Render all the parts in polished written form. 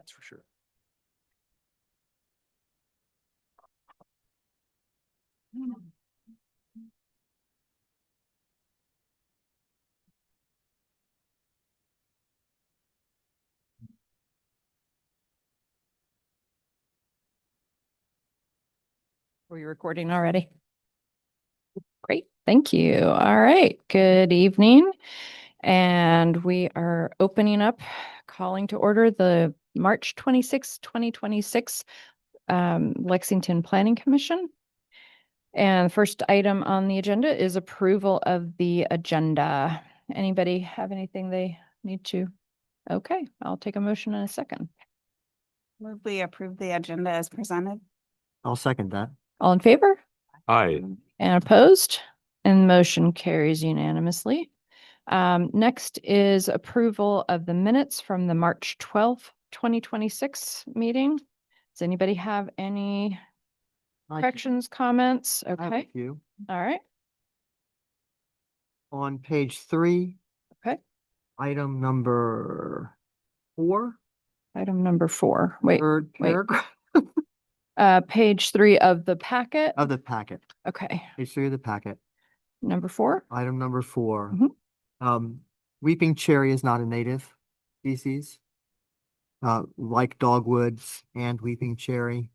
That's for sure. Were you recording already? Great, thank you. All right, good evening. And we are opening up, calling to order the March 26, 2026 Lexington Planning Commission. And first item on the agenda is approval of the agenda. Anybody have anything they need to? Okay, I'll take a motion in a second. Move we approve the agenda as presented. I'll second that. All in favor? Aye. And opposed? And motion carries unanimously. Next is approval of the minutes from the March 12th, 2026 meeting. Does anybody have any corrections, comments? I have a Okay, few. all right, On page 3. Okay. Item number 4. item number 4. Wait, Third wait. paragraph page 3 of the packet. of the packet. Okay, Page 3 of the packet. number 4. Item number 4. Mhm. Weeping cherry is not a native species. Like dogwoods and weeping cherry.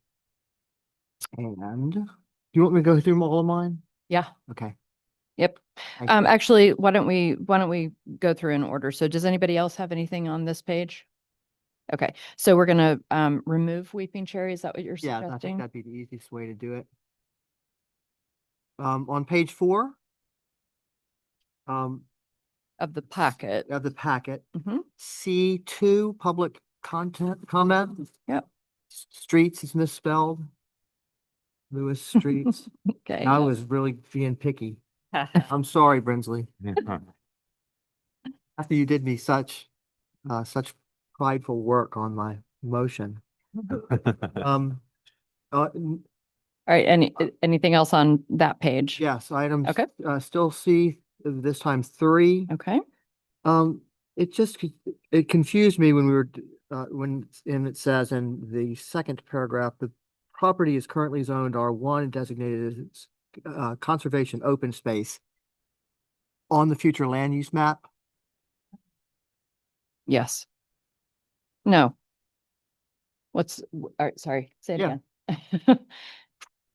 And do you want me to go through all of mine? Yeah, Okay. yep. Thank you. Actually, why don't we go through in order? So does anybody else have anything on this page? Okay, so we're gonna remove weeping cherry. Is that what you're Yeah, I suggesting? think that'd be the easiest way to do it. On page 4. Of the packet. Of the packet. Mhm. C2, public content comment. Yep. Streets is misspelled. Lewis Streets. Okay. I was really being picky. I'm sorry, Brinsley. After you did me such prideful work on my motion. All right, anything else on that page? Yes, items. Okay. Still C, this time 3. Okay, It confused me when we were, it says in the second paragraph, the property is currently zoned R1 and designated as conservation open space on the future land use map. yes. No. All right, sorry, say it Yeah. again.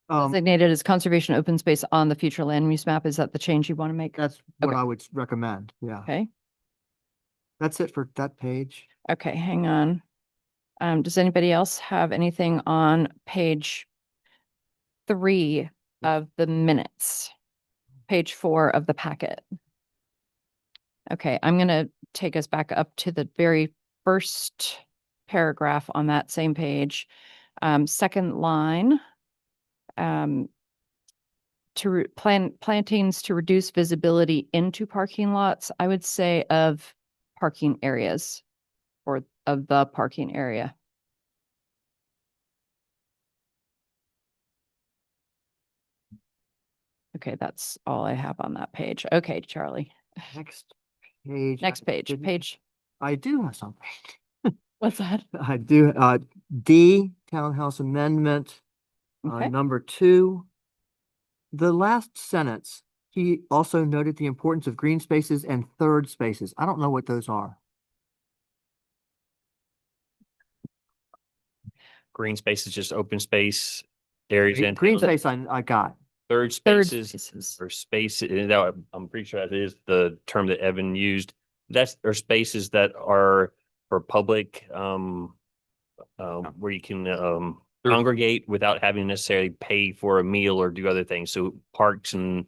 Designated as conservation open space on the future land use map. Is that the change you want to make? That's what Okay. I would recommend. Yeah. Okay, That's it for that page. okay, hang on. Does anybody else have anything on page 3 of the minutes? Page 4 of the packet. Okay, I'm gonna take us back up to the very first paragraph on that same page. Second line. Plantings to reduce visibility into parking lots, I would say of parking areas or of the parking area. Okay, that's all I have on that page. Okay, Charlie. Next page. Next page, didn't- page. I do have something. What's that? I do, D, townhouse amendment, Okay. number 2. The last sentence, he also noted the importance of green spaces and third spaces. I don't know what those are. Green space is just open space areas. And Green space I got. third Third spaces spaces. or space. I'm pretty sure that is the term that Evan used. That's or spaces that are for public, where you can congregate without having to necessarily pay for a meal or do other things. So parks and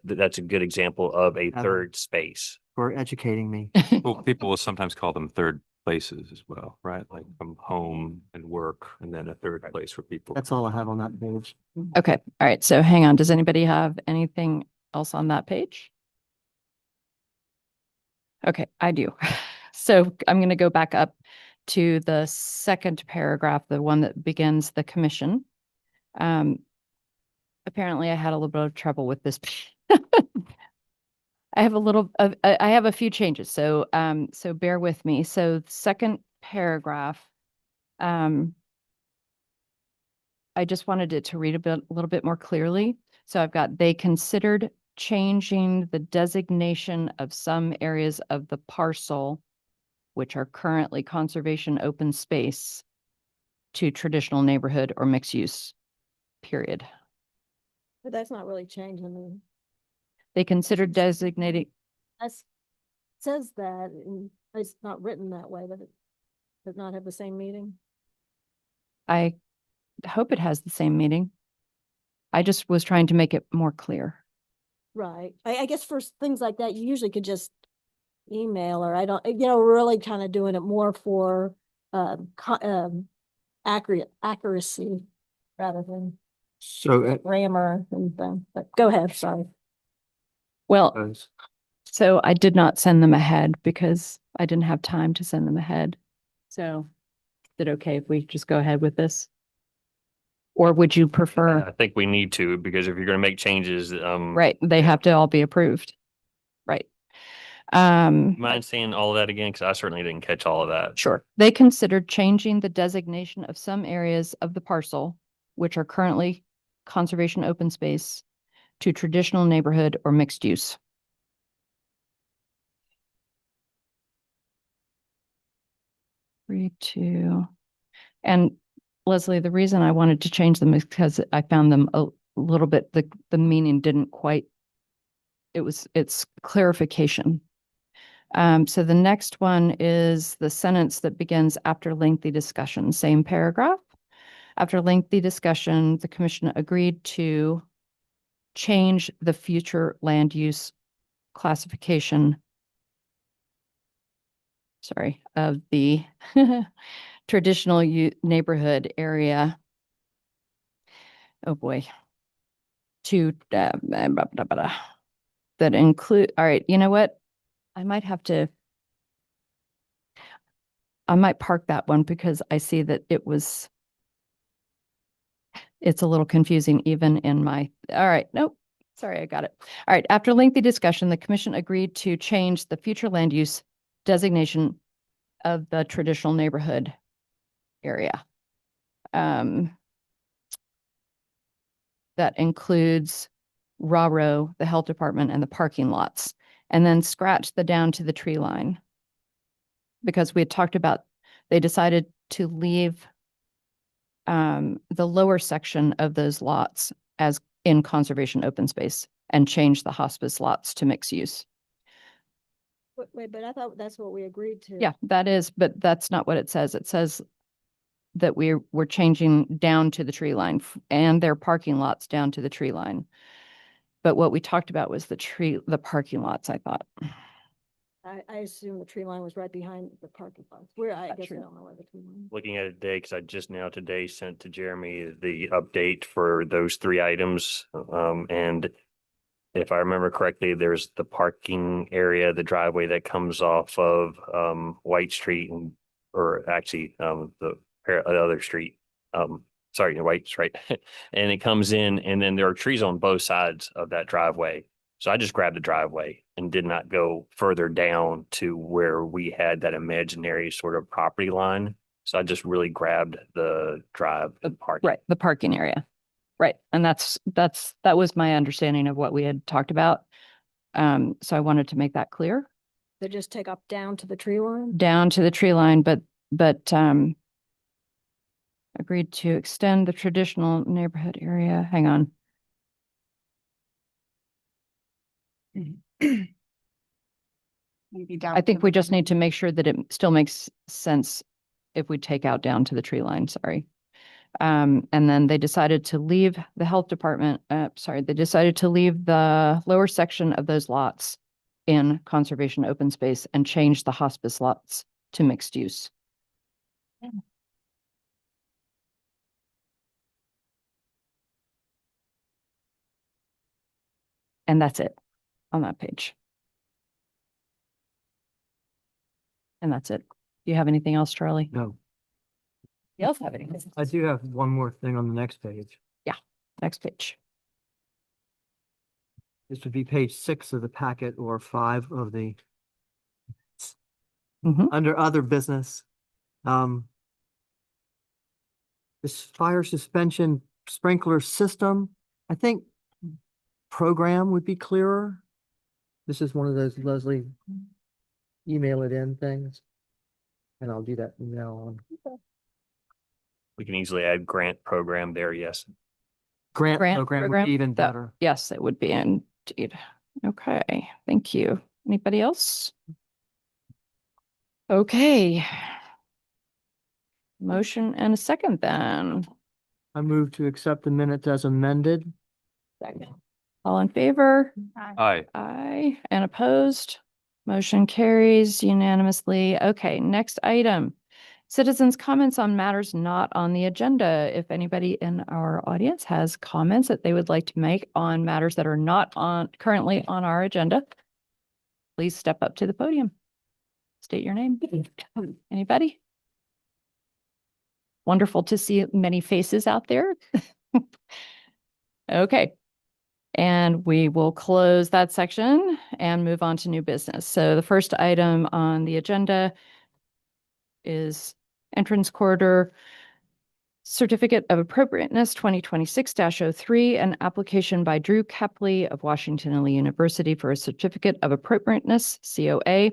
that's a good example of a third space. For educating me. Well, people will sometimes call them third places as well, right? Like from home and work, and then a third place for people. That's all I have on that page. Okay, all right, so hang on. Does anybody have anything else on that page? Okay, I do. So I'm going to go back up to the second paragraph, the one that begins the commission. Apparently I had a little bit of trouble with this. I have a few changes, so so bear with me. So second paragraph, I just wanted it to read a little bit more clearly. So I've got, they considered changing the designation of some areas of the parcel, which are currently conservation open space, to traditional neighborhood or mixed use, period. But that's not really changing the, They considered designating, that's, says that, and it's not written that way, but it does not have the same meaning. I hope it has the same meaning. I just was trying to make it more clear. Right. I guess for things like that, you usually could just email, or I don't, we're really kind of doing it more for, accuracy rather than So, grammar and things, but go ahead, sorry. Well, as- so I did not send them ahead because I didn't have time to send them ahead. So is it okay if we just go ahead with this? Or would you prefer? I think we need to, because if you're gonna make changes, Right, they have to all be approved. Right. mind saying all of that again? Cause I certainly didn't catch all of that. Sure. They considered changing the designation of some areas of the parcel, which are currently conservation open space, to traditional neighborhood or mixed use. Three, two. And Leslie, the reason I wanted to change them is because I found them a little bit, the meaning didn't quite, it's clarification. So the next one is the sentence that begins after lengthy discussion, same paragraph. After lengthy discussion, the commission agreed to change the future land use classification. Sorry, of the traditional neighborhood area. Oh boy. To that include, all right, you know what? I might park that one because I see that it's a little confusing even in my, all right, nope. Sorry, I got it. All right, after lengthy discussion, the commission agreed to change the future land use designation of the traditional neighborhood area. That includes RARO, the health department, and the parking lots, and then scratch the down to the tree line. Because we had talked about, they decided to leave the lower section of those lots as in conservation open space and change the hospice lots to mixed use. Wait, but I thought that's what we agreed to. Yeah, that is, but that's not what it says. It says that we're changing down to the tree line and their parking lots down to the tree line. But what we talked about was the parking lots, I thought. I assume the tree line was right behind the parking lot. Where, I That's guess I true. don't know where the tree line. Looking at it today, because I just now today sent to Jeremy the update for those three items. And if I remember correctly, there's the parking area, the driveway that comes off of White Street or actually the other street. Sorry, White's right. And it comes in and then there are trees on both sides of that driveway. So I just grabbed the driveway and did not go further down to where we had that imaginary sort of property line. So I just really grabbed the parking. Right, the parking area. Right, and that was my understanding of what we had talked about. So I wanted to make that clear. They just take up down to the tree line? Down to the tree line, but agreed to extend the traditional neighborhood area. Hang on. Maybe down. I think to we the just bottom. need to make sure that it still makes sense if we take out down to the tree line, sorry. And then they decided to leave the health department, they decided to leave the lower section of those lots in conservation open space and change the hospice lots to mixed use. And that's it on that page. And that's it. Do you have anything else, Charlie? No, You else have anything? I do have one more thing on the next page. Next page. This would be page 6 of the packet or 5 of the, Mhm. under other business. this fire suspension sprinkler system, I think program would be clearer. This is one of those Leslie email it in things. And I'll do that from now on. We can easily add grant program there, yes. Grant Grant program would program? be even That- better. Yes, it would be indeed. Okay, thank you. Anybody else? Okay. Motion and a second then. I move to accept the minutes as amended. Second. All in favor? Aye. Aye. And opposed? Motion carries unanimously. Okay, next item. Citizens' comments on matters not on the agenda. If anybody in our audience has comments that they would like to make on matters that are not currently on our agenda, please step up to the podium. State your name. Anybody? Wonderful to see many faces out there. Okay. And we will close that section and move on to new business. So the first item on the agenda is entrance corridor certificate of appropriateness 2026-03, an application by Drew Kepley of Washington and Lee University for a certificate of appropriateness, COA,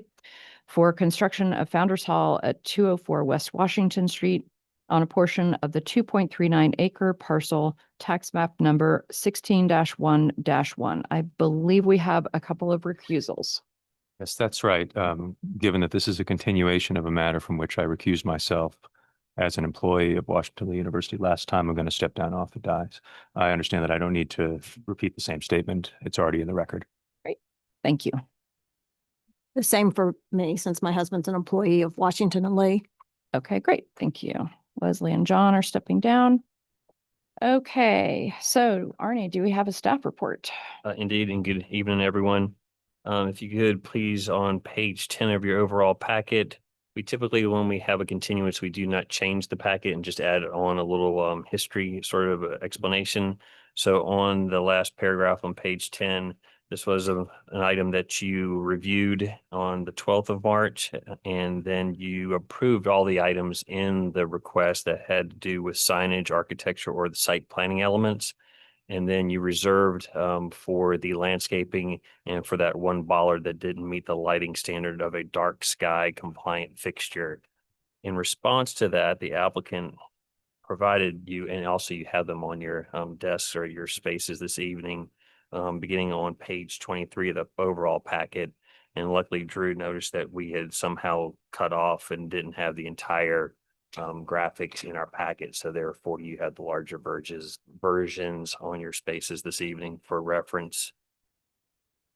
for construction of Founders Hall at 204 West Washington Street on a portion of the 2.39 acre parcel tax map number 16-1-1. I believe we have a couple of recusals. Yes, that's right. Given that this is a continuation of a matter from which I recused myself as an employee of Washington Lee University last time, I'm going to step down off the dais. I understand that I don't need to repeat the same statement. It's already in the record. Thank you. The same for me, since my husband's an employee of Washington and Lee. Okay, great. Thank you. Leslie and John are stepping down. Okay, so Arnie, do we have a staff report? Indeed, and good evening, everyone. If you could, please, on page 10 of your overall packet, we typically, when we have a continuance, we do not change the packet and just add on a little history sort of explanation. So on the last paragraph on page 10, this was an item that you reviewed on the 12th of March, and then you approved all the items in the request that had to do with signage, architecture, or the site planning elements. And then you reserved for the landscaping and for that one bollard that didn't meet the lighting standard of a dark sky compliant fixture. In response to that, the applicant provided you, and also you have them on your desks or your spaces this evening, beginning on page 23 of the overall packet. And luckily Drew noticed that we had somehow cut off and didn't have the entire graphics in our packet. So therefore you had the larger versions on your spaces this evening for reference.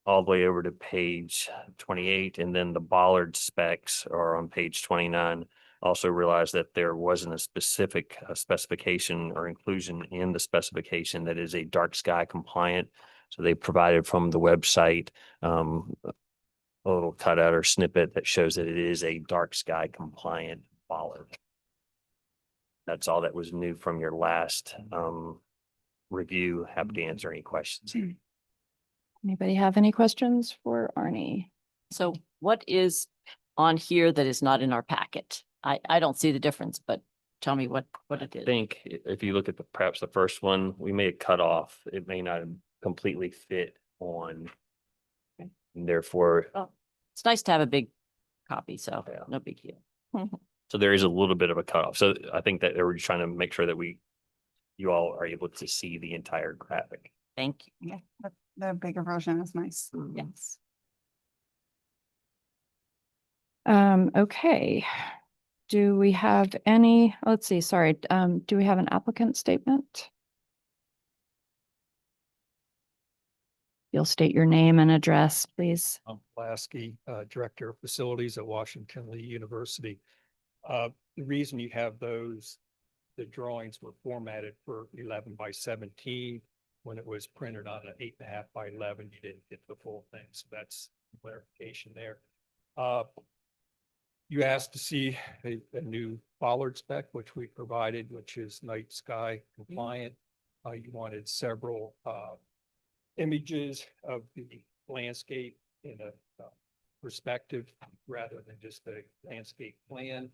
All the way over to page 28, and then the bollard specs are on page 29. Also realized that there wasn't a specific specification or inclusion in the specification that is a dark sky compliant. So they provided from the website a little cutout or snippet that shows that it is a dark sky compliant bollard. That's all that was new from your last review. Happy to answer any questions. Anybody have any questions for Arnie? So what is on here that is not in our packet? I don't see the difference, but tell me what it I is. think if you look at perhaps the first one, we may have cut off. It may not have completely fit on. Okay. And therefore, It's nice to have a big copy, so Yeah. no big deal. so there is a little bit of a cutoff. So I think that they were trying to make sure that you all are able to see the entire graphic. Thank you. Yeah, the bigger version is nice. Yes. Okay. Do we have any, let's see, sorry, do we have an applicant statement? You'll state your name and address, please. I'm Pulaski, Director of Facilities at Washington Lee University. The reason you have those, the drawings were formatted for 11 by 17. When it was printed on an 8.5 by 11, you didn't get the full thing. So that's clarification there. You asked to see a new bollard spec, which we provided, which is night sky compliant. You wanted several images of the landscape in a perspective rather than just a landscape plan.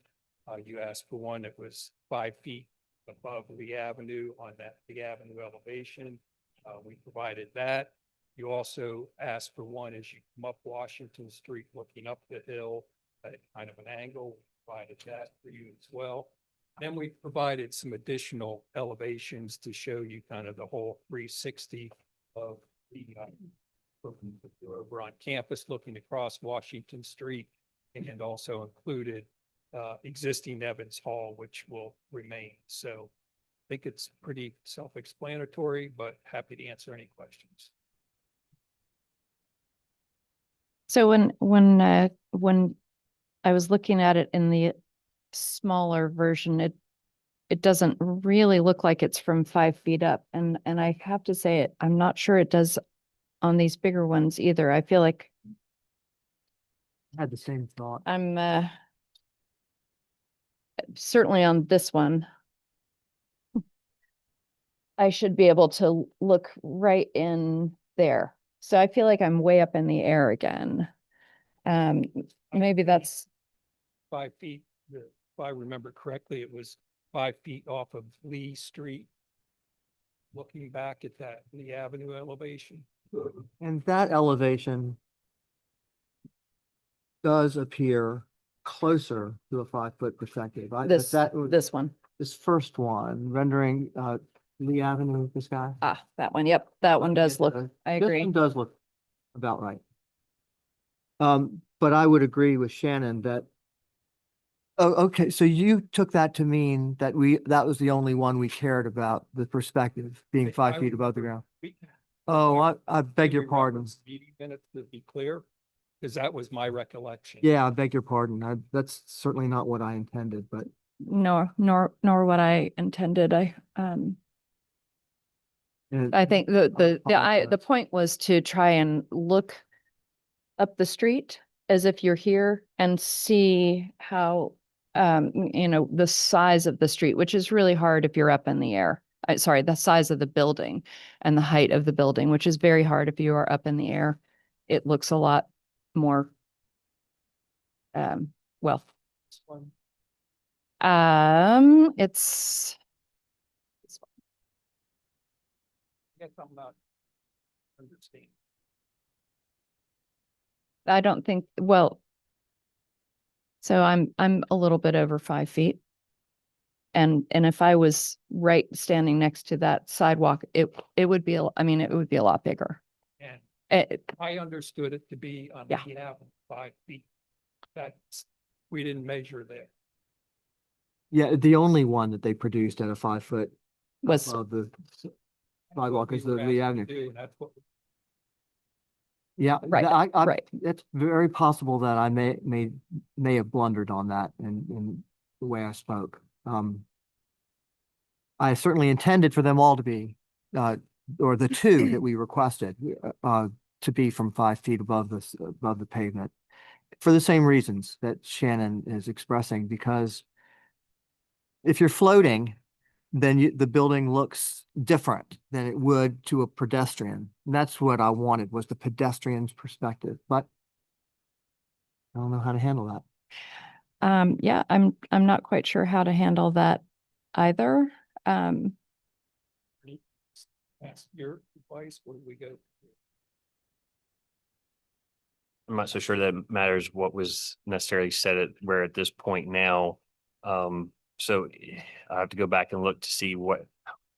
You asked for one that was 5 feet above Lee Avenue on that Lee Avenue elevation. We provided that. You also asked for one as you come up Washington Street, looking up the hill at kind of an angle. We provided that for you as well. Then we provided some additional elevations to show you kind of the whole 360 of the over on campus, looking across Washington Street, and also included existing Evans Hall, which will remain. So I think it's pretty self-explanatory, but happy to answer any questions. So when I was looking at it in the smaller version, it doesn't really look like it's from 5 feet up. And I have to say it, I'm not sure it does on these bigger ones either. I feel like I had the same thought. I'm certainly on this one. I should be able to look right in there. So I feel like I'm way up in the air again. Maybe that's, 5 feet, if I remember correctly, it was 5 feet off of Lee Street. Looking back at that Lee Avenue elevation. And that elevation does appear closer to a 5-foot perspective. But this, that was- this one. This first one rendering Lee Avenue, this guy. Ah, that one. Yep. That one does look, I This agree. one does look about right. But I would agree with Shannon that. Oh, okay, so you took that to mean that that was the only one we cared about, the perspective being 5 feet above the ground. Oh, I beg your pardon. Meeting minutes to be clear, because that was my recollection. Yeah, I beg your pardon. That's certainly not what I intended, but Nor what I intended. I think the point was to try and look up the street as if you're here and see how, the size of the street, which is really hard if you're up in the air. Sorry, the size of the building and the height of the building, which is very hard if you are up in the air. It looks a lot more, well, This one, it's, I guess I'm not understanding. I don't think, well, so I'm a little bit over 5 feet. And if I was right standing next to that sidewalk, it would be, it would be a lot bigger. And I understood it to be on Yeah. the avenue, 5 feet. That's, we didn't measure there. yeah, the only one that they produced at a 5-foot Was, above the That's sidewalk what is we the were Lee asked Avenue. to do, and that's what Yeah, Right, right. It's very possible that I may have blundered on that in the way I spoke. I certainly intended for them all to be, or the two that we requested, to be from 5 feet above the pavement. For the same reasons that Shannon is expressing, because if you're floating, then the building looks different than it would to a pedestrian. And that's what I wanted, was the pedestrian's perspective, but I don't know how to handle that. yeah, I'm not quite sure how to handle that either. ask your advice, where do we go? I'm not so sure that matters what was necessarily said at this point now. So I have to go back and look to see what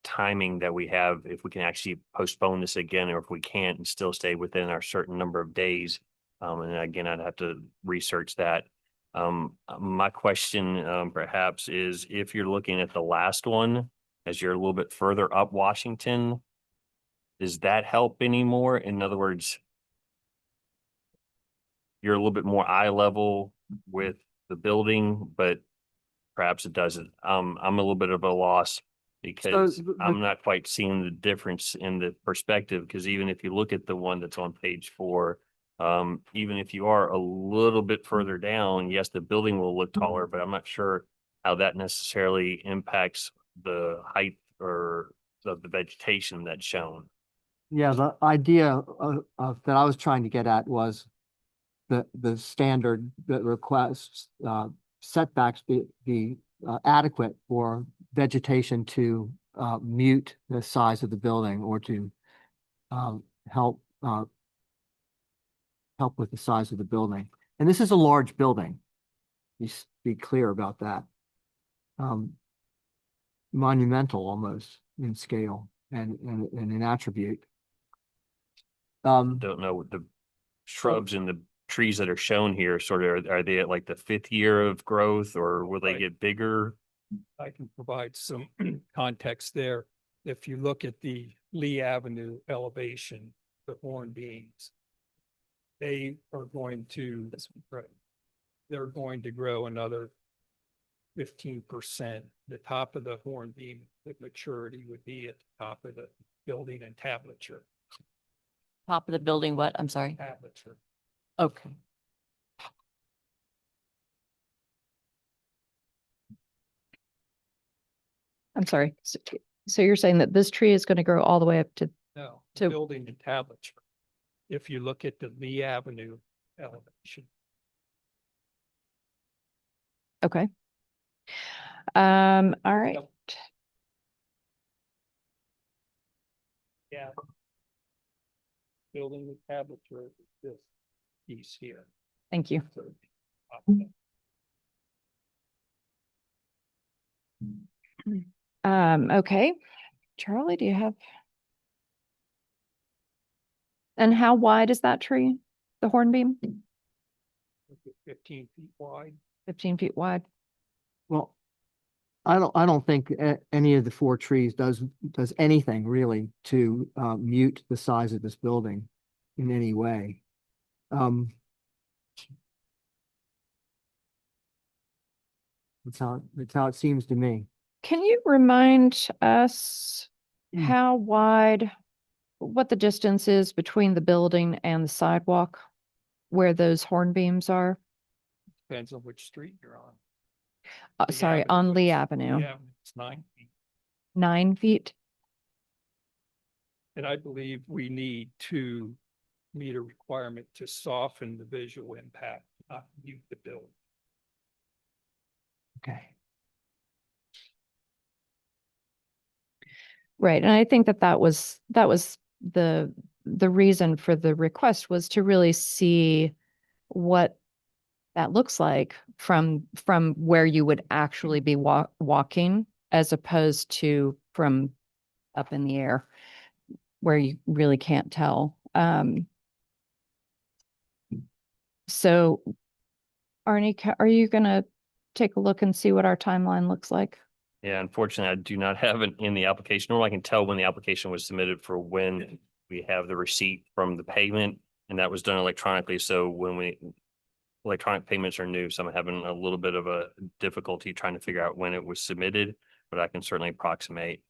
timing that we have, if we can actually postpone this again, or if we can't and still stay within our certain number of days. And again, I'd have to research that. My question perhaps is, if you're looking at the last one, as you're a little bit further up Washington, does that help anymore? In other words, you're a little bit more eye level with the building, but perhaps it doesn't. I'm a little bit of a loss because I'm not quite seeing the difference in the perspective, because even if you look at the one that's on page 4, even if you are a little bit further down, yes, the building will look taller, but I'm not sure how that necessarily impacts the height or of the vegetation that's shown. Yeah, the idea that I was trying to get at was the standard that requests setbacks be adequate for vegetation to mute the size of the building or to help help with the size of the building. And this is a large building. Be clear about that. Monumental almost in scale and in attribute. Don't know what the shrubs and the trees that are shown here sort of, are they at like the 5th year of growth, or will they Right. get bigger? I can provide some context there. If you look at the Lee Avenue elevation, the hornbeams, they are going to, right, they're going to grow another 15%. The top of the hornbeam, the maturity would be at the top of the building and tablature. Top of the building, what? I'm sorry. Tablature. Okay. I'm sorry. So you're saying that this tree is going to grow all the way up to, No, To- building and tablature. If you look at the Lee Avenue elevation, okay. All right. yeah. Building and tablature is this piece here. Thank you. So, Okay. Charlie, do you have? And how wide is that tree? The hornbeam? 15 feet wide. 15 feet wide. Well, I don't think any of the 4 trees does anything really to mute the size of this building in any way. That's how it seems to me. Can you remind us Mm. how wide, what the distance is between the building and the sidewalk where those hornbeams are? Depends on which street you're on. Lee Sorry, Avenue, on Lee Lee Avenue, Avenue, it's 9 feet. 9 feet? And I believe we need to meet a requirement to soften the visual impact, not mute the building. Okay. Right, and I think that was the reason for the request was to really see what that looks like from where you would actually be walking as opposed to from up in the air where you really can't tell. So Arnie, are you gonna take a look and see what our timeline looks like? Yeah, unfortunately, I do not have it in the application, or I can tell when the application was submitted for when we have the receipt from the payment, and that was done electronically. So when electronic payments are new, so I'm having a little bit of a difficulty trying to figure out when it was submitted, but I can certainly approximate.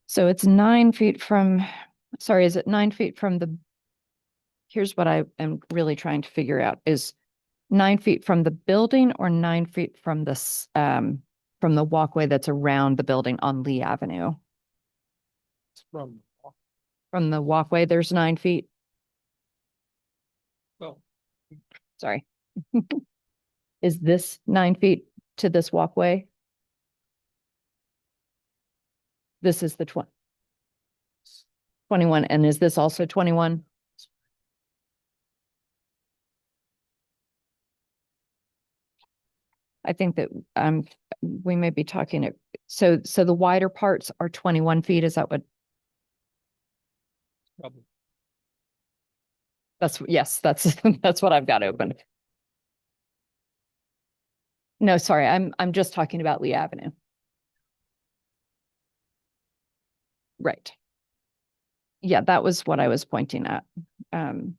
So it's 9 feet from, sorry, is it 9 feet from the, here's what I am really trying to figure out is 9 feet from the building or 9 feet from this, from the walkway that's around the building on Lee Avenue? It's from, From the walkway, there's 9 feet. well, Sorry. Is this 9 feet to this walkway? This is the 21, and is this also 21? I think that we may be talking it. So the wider parts are 21 feet. Is that what? probably Yes, that's that's what I've got open. No, sorry, I'm just talking about Lee Avenue. Right. Yeah, that was what I was pointing at on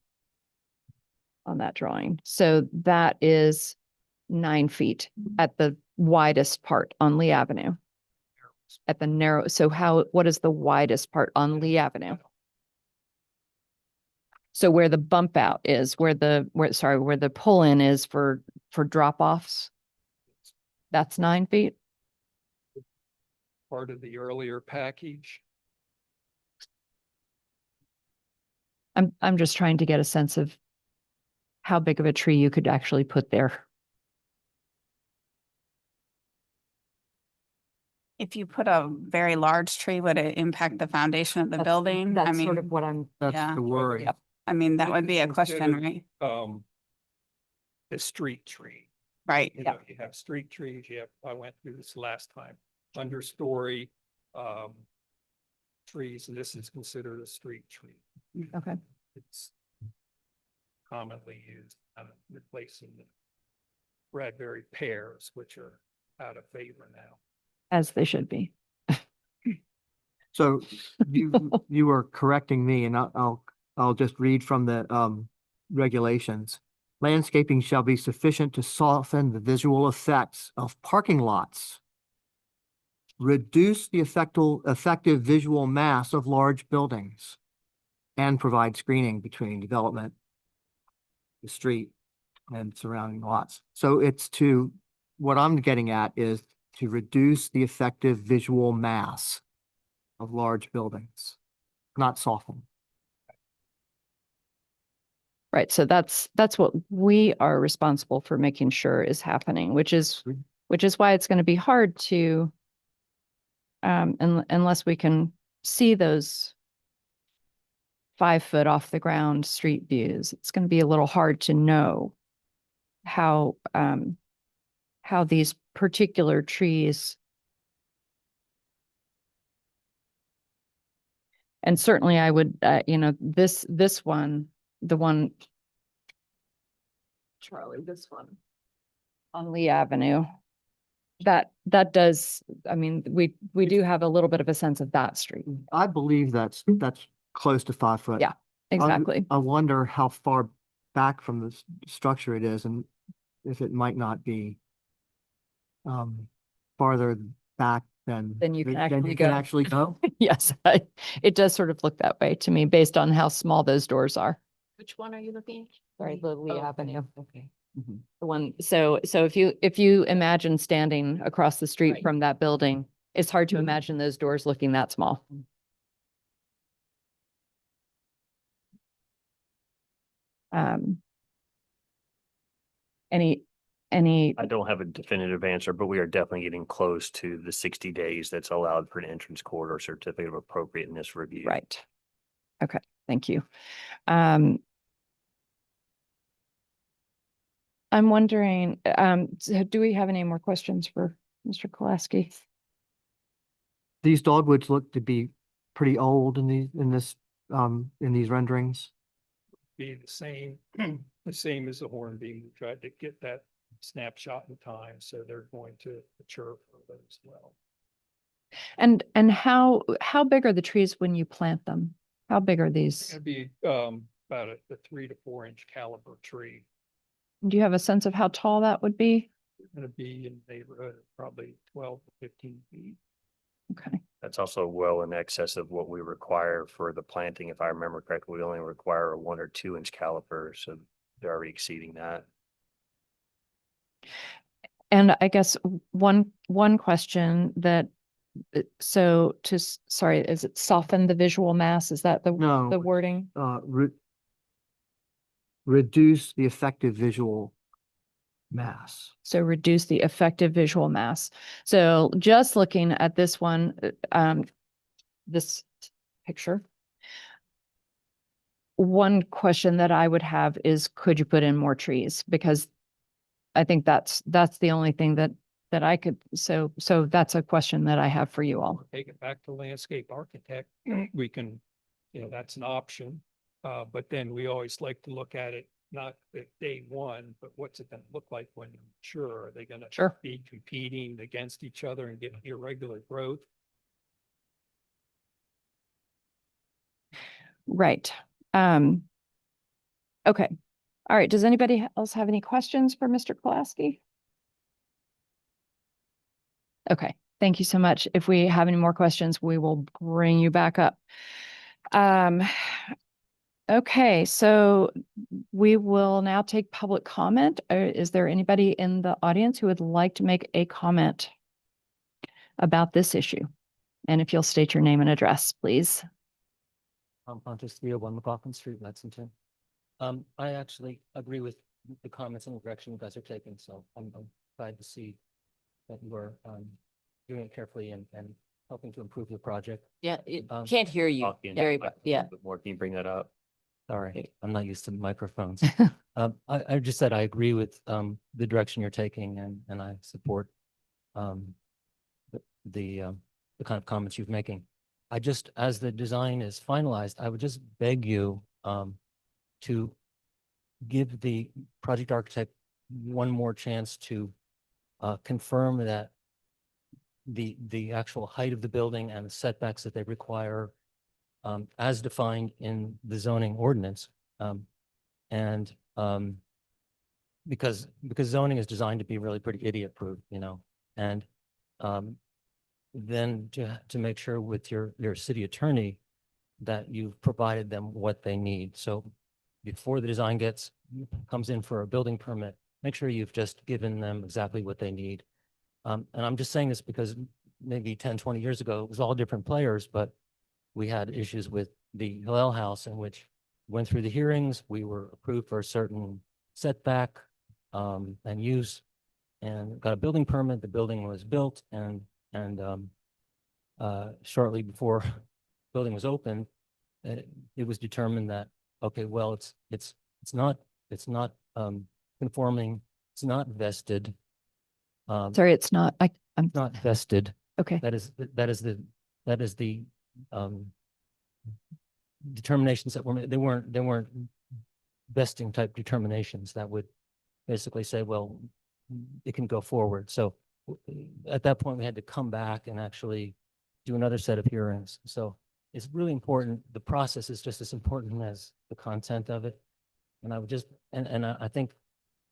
that drawing. So that is 9 feet at the widest part on Lee Avenue. At the narrow, so what is the widest part on Lee Avenue? So where the bump out is, where the pull in is for drop offs? That's 9 feet? part of the earlier package. I'm just trying to get a sense of how big of a tree you could actually put there. If you put a very large tree, would it impact the foundation of the building? I That's sort of mean, what I'm, That's Yeah. the worry. Yep. I mean, that would be a question, Considered, right? The street tree. Right. You know, you have street trees, you have, I went through this last time, understory, trees, and this is considered a street tree. okay. It's commonly used, replacing the Bradbury pears, which are out of favor now. As they should be. So you are correcting me and I'll just read from the regulations. Landscaping shall be sufficient to soften the visual effects of parking lots. Reduce the effective visual mass of large buildings. And provide screening between development, the street, and surrounding lots. So it's what I'm getting at is to reduce the effective visual mass of large buildings, not soften. Right, so that's what we are responsible for making sure is happening, which is why it's going to be hard to unless we can see those 5 foot off the ground street views, it's going to be a little hard to know how these particular trees. And certainly I would, this one, the one, Charlie, this one on Lee Avenue, that does, I mean, we do have a little bit of a sense of that street. I believe that's close to 5 foot. Yeah, exactly. I wonder how far back from the structure it is and if it might not be farther back than Then you can actually go. Yes, it does sort of look that way to me based on how small those doors are. Which one are you looking at? Sorry, the Lee Oh, Avenue. Okay. The one, so if you imagine standing across the street Right. from that building, it's hard to imagine those doors looking that small. Any, I don't have a definitive answer, but we are definitely getting close to the 60 days that's allowed for an entrance corridor certificate of appropriateness review. right. Okay, thank you. I'm wondering, so do we have any more questions for Mr. Kolaski? These dogwoods look to be pretty old in these renderings. Be the same, the same as the hornbeam. We tried to get that snapshot in time, so they're going to mature further as well. And how big are the trees when you plant them? How big are these? It'd be about a 3 to 4 inch caliber tree. Do you have a sense of how tall that would be? Gonna be in the neighborhood of probably 12 to 15 feet. Okay, That's also well in excess of what we require for the planting. If I remember correctly, we only require a 1 or 2 inch caliper, so they're already exceeding that. and I guess one question that, sorry, is it soften the visual mass? Is that the No. wording? Reduce the effective visual mass. So reduce the effective visual mass. So just looking at this one, this picture. One question that I would have is, could you put in more trees? Because I think that's the only thing that I could, so that's a question that I have for you all. Take it back to landscape architect. We can, that's an option. But then we always like to look at it, not at day one, but what's it gonna look like when you're mature? Are they gonna Sure. be competing against each other and get irregular growth? Right. Okay. All right. Does anybody else have any questions for Mr. Kolaski? Okay. Thank you so much. If we have any more questions, we will bring you back up. Okay, so we will now take public comment. Is there anybody in the audience who would like to make a comment about this issue? And if you'll state your name and address, please. I'm Pontus 301 McLaughlin Street, Lexington. I actually agree with the comments and the direction you guys are taking, so I'm glad to see that you are doing it carefully and helping to improve the project. Yeah, it Um, can't hear you Talking very, a yeah. little bit more, can you bring that up? Sorry, I'm not used to microphones. I just said I agree with the direction you're taking and I support um the kind of comments you're making. I just, as the design is finalized, I would just beg you to give the project architect one more chance to confirm that the actual height of the building and the setbacks that they require as defined in the zoning ordinance. And because zoning is designed to be really pretty idiot proof, you know, and then to make sure with your city attorney that you've provided them what they need. So before the design comes in for a building permit, make sure you've just given them exactly what they need. And I'm just saying this because maybe 10, 20 years ago, it was all different players, but we had issues with the Hillel House in which went through the hearings, we were approved for a certain setback and use and got a building permit. The building was built and shortly before building was opened, it was determined that, okay, well, it's not conforming, it's not vested. Sorry, it's not, I'm, Not vested. okay. That is the determinations that were made. They weren't vesting type determinations that would basically say, well, it can go forward. So at that point, we had to come back and actually do another set of hearings. So it's really important. The process is just as important as the content of it. And I would just, and I think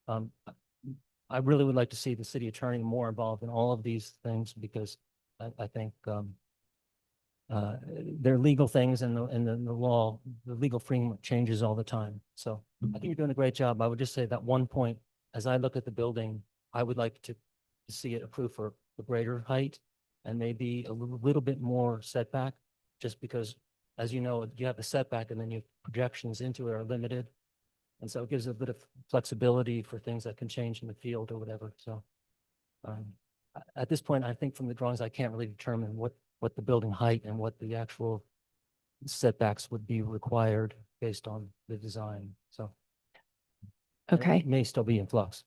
I really would like to see the city attorney more involved in all of these things because I think they're legal things and the law, the legal framework changes all the time. So I think you're doing a great job. I would just say that one point, as I look at the building, I would like to see it approved for a greater height and maybe a little bit more setback, just because, as you know, you have the setback and then your projections into it are limited. And so it gives a bit of flexibility for things that can change in the field or whatever. So at this point, I think from the drawings, I can't really determine what the building height and what the actual setbacks would be required based on the design. So Okay. it may still be in flux.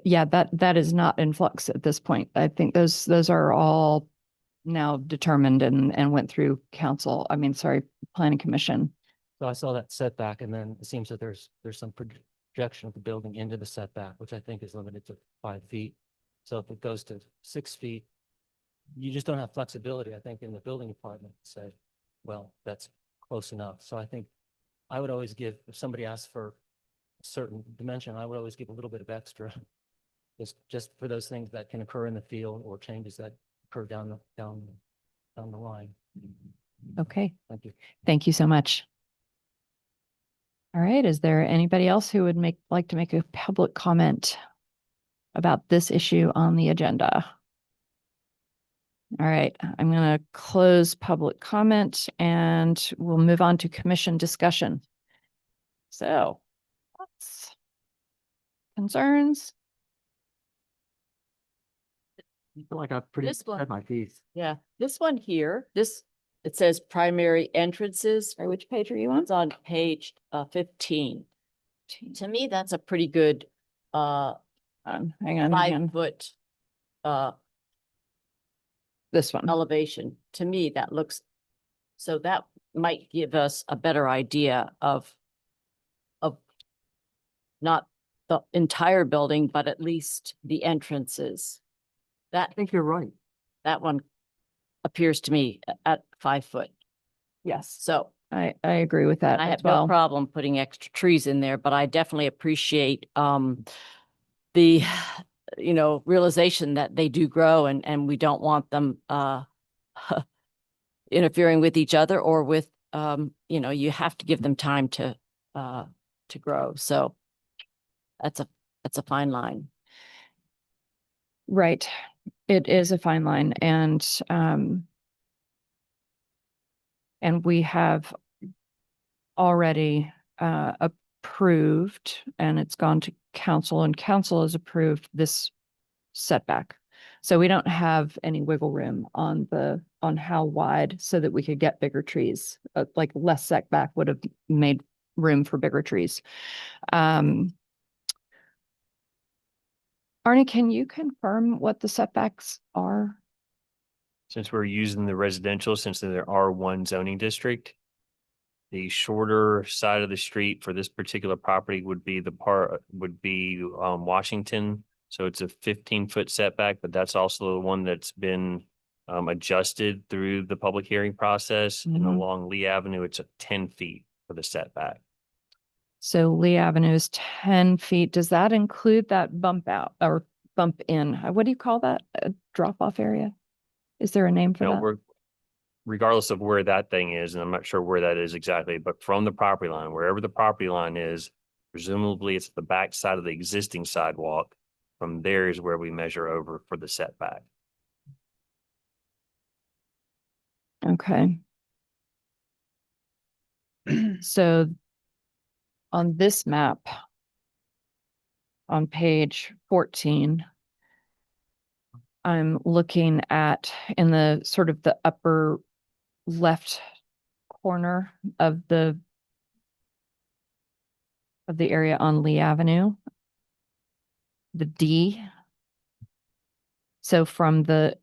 Yeah, that is not in flux at this point. I think those are all now determined and went through council, planning commission. So I saw that setback and then it seems that there's some projection of the building into the setback, which I think is limited to 5 feet. So if it goes to 6 feet, you just don't have flexibility, I think, in the building department to say, well, that's close enough. So I think I would always give, if somebody asks for a certain dimension, I would always give a little bit of extra just for those things that can occur in the field or changes that occur down the line. Okay, Thank you. thank you so much. All right, is there anybody else who would like to make a public comment about this issue on the agenda? All right, I'm going to close public comment and we'll move on to commission discussion. So, thoughts, concerns? I feel like I've pretty This one. said my piece. Yeah, this one here, it says primary entrances. Sorry, which page are you on? It's on page 15. To me, that's a pretty good Hang on. 5-foot This one. elevation. To me, that looks, so that might give us a better idea of not the entire building, but at least the entrances. I think you're right. That one appears to me at 5 foot. Yes, So I agree with that I as have no well. problem putting extra trees in there, but I definitely appreciate the realization that they do grow and we don't want them interfering with each other or with you have to give them time to grow. So that's a fine line. Right. It is a fine line and we have already approved and it's gone to council and council has approved this setback. So we don't have any wiggle room on on how wide so that we could get bigger trees. Like less setback would have made room for bigger trees. Arnie, can you confirm what the setbacks are? Since we're using the residential, since they're R1 zoning district, the shorter side of the street for this particular property would be Washington. So it's a 15-foot setback, but that's also the one that's been adjusted through the public hearing process. And Mhm. along Lee Avenue, it's 10 feet for the setback. So Lee Avenue is 10 feet. Does that include that bump out or bump in? What do you call that? A drop off area? Is there a name for You know, that? regardless of where that thing is, and I'm not sure where that is exactly, but from the property line, wherever the property line is, presumably it's the back side of the existing sidewalk. From there is where we measure over for the setback. Okay. So on this map, on page 14, I'm looking at in the sort of the upper left corner of the area on Lee Avenue, the D. So from the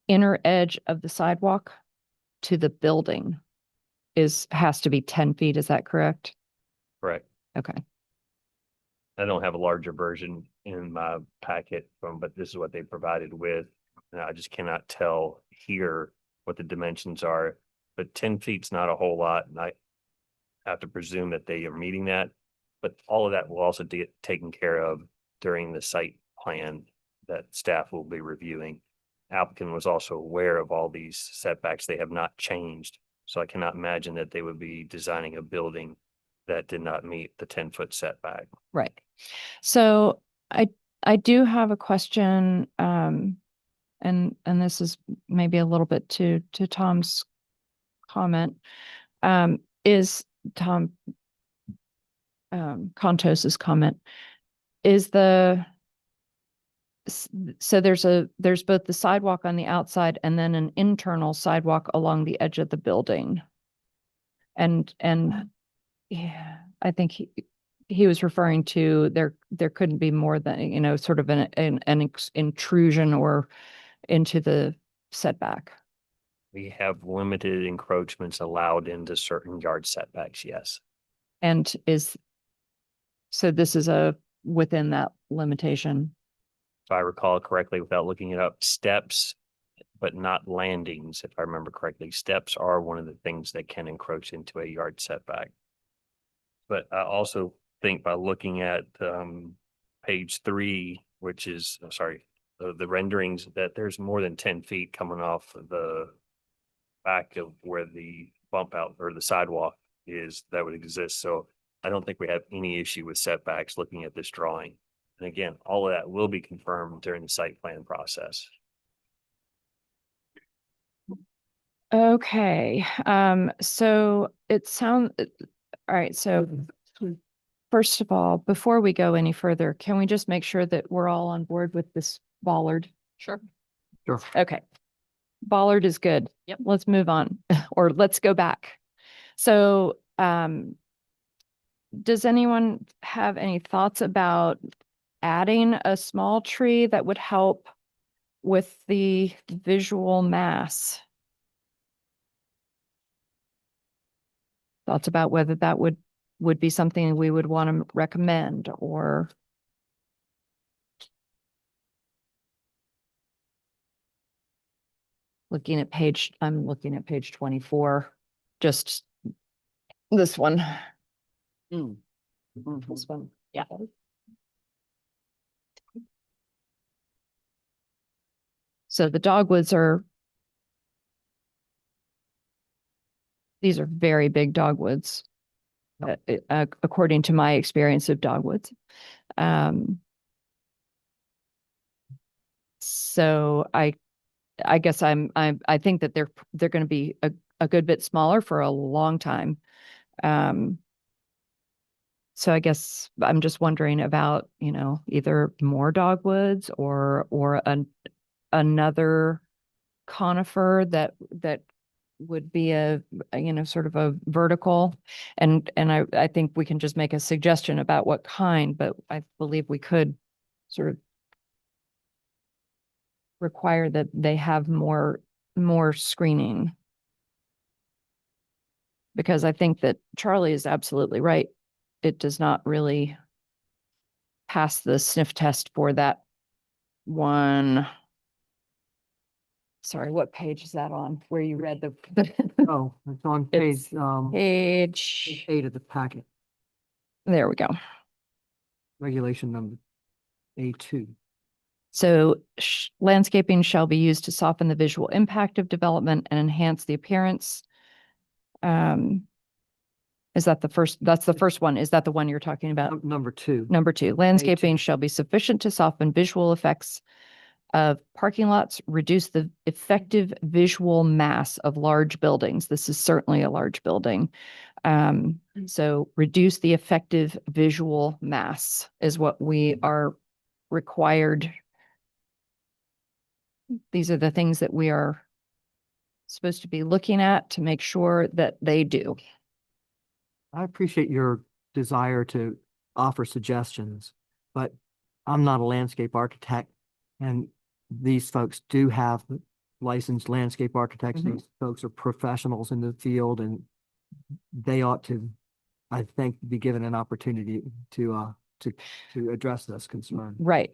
inner edge of the sidewalk to the building has to be 10 feet. Is that correct? Correct. Okay. I don't have a larger version in my packet but this is what they provided with. And I just cannot tell here what the dimensions are, but 10 feet's not a whole lot. And I have to presume that they are meeting that, but all of that will also get taken care of during the site plan that staff will be reviewing. Applicant was also aware of all these setbacks. They have not changed. So I cannot imagine that they would be designing a building that did not meet the 10-foot setback. Right. So I do have a question, and this is maybe a little bit to Tom's comment. Is Tom Contos's comment is so there's both the sidewalk on the outside and then an internal sidewalk along the edge of the building. And yeah, I think he was referring to there couldn't be more than, sort of an intrusion or into the setback. We have limited encroachments allowed into certain yard setbacks, yes. And so this is within that limitation. If I recall correctly, without looking it up, steps, but not landings, if I remember correctly. Steps are one of the things that can encroach into a yard setback. But I also think by looking at page 3, which is, the renderings, that there's more than 10 feet coming off the back of where the bump out or the sidewalk is that would exist. So I don't think we have any issue with setbacks looking at this drawing. And again, all of that will be confirmed during the site plan process. Okay, so it sounds, all right, so first of all, before we go any further, can we just make sure that we're all on board with this bollard? Sure. Sure. Okay. Bollard is good. Yep. Let's move on, or let's go back. So, does anyone have any thoughts about adding a small tree that would help with the visual mass? Thoughts about whether that would be something we would want to recommend, or I'm looking at page 24, just this one. Mm. Mhm. This one. Yeah. So the dogwoods these are very big dogwoods, according to my experience of dogwoods. So I guess I think that they're going to be a good bit smaller for a long time. So I guess I'm just wondering about, either more dogwoods or another conifer that would be sort of a vertical. And I think we can just make a suggestion about what kind, but I believe we could sort of require that they have more screening. Because I think that Charlie is absolutely right. It does not really pass the sniff test for that one. Sorry, what page is that on? Where you read the Oh, it's on It's page, page? 8 of the packet, There we go. regulation number A2. So landscaping shall be used to soften the visual impact of development and enhance the appearance. Is that the first? That's the first one. Is that the one you're talking about? Number 2. Number 2, landscaping shall be sufficient to soften visual effects of parking lots, reduce the effective visual mass of large buildings. This is certainly a large building. So reduce the effective visual mass is what we are required. These are the things that we are supposed to be looking at to make sure that they do. I appreciate your desire to offer suggestions, but I'm not a landscape architect, and these folks do have licensed landscape architects. Mhm. These folks are professionals in the field, and they ought to, I think, be given an opportunity to address this concern. Right.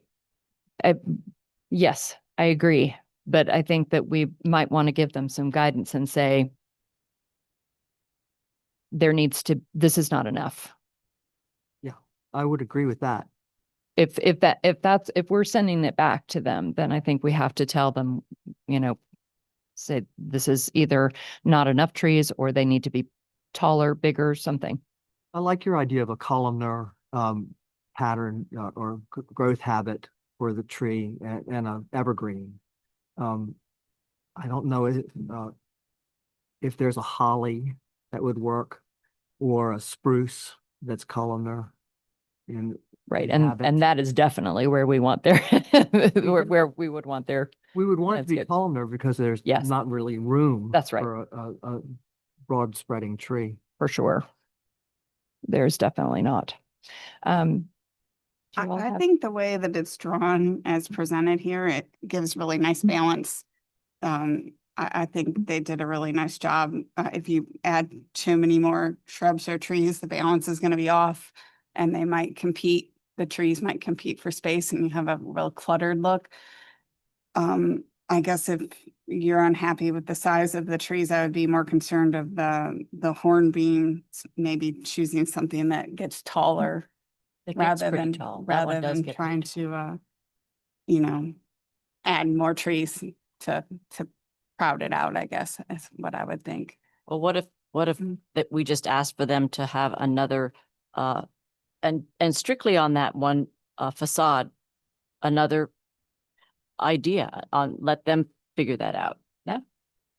Yes, I agree. But I think that we might want to give them some guidance and say, this is not enough. I would agree with that. If we're sending it back to them, then I think we have to tell them, say this is either not enough trees or they need to be taller, bigger, something. I like your idea of a columnar pattern or growth habit for the tree and a evergreen. I don't know if there's a holly that would work, or a spruce that's columnar. And Right. habit. And that is definitely where we want their, where we would want their, we would want it to be Landscape. columnar because there's Yes. not really room. That's right. For a broad spreading tree. for sure. There's definitely not. Do you all I have- think the way that it's drawn as presented here, it gives really nice balance. I think they did a really nice job. If you add too many more shrubs or trees, the balance is going to be off, and they might compete. The trees might compete for space, and you have a real cluttered look. I guess if you're unhappy with the size of the trees, I would be more concerned of the hornbeam, maybe choosing something that gets taller It gets rather pretty than, tall. That one rather does than get trying pretty to, add more trees to crowd it out, I guess, is what I would think. Well, what if Mm. that we just asked for them to have another, and strictly on that one facade, another idea on, let them figure that out. Yeah.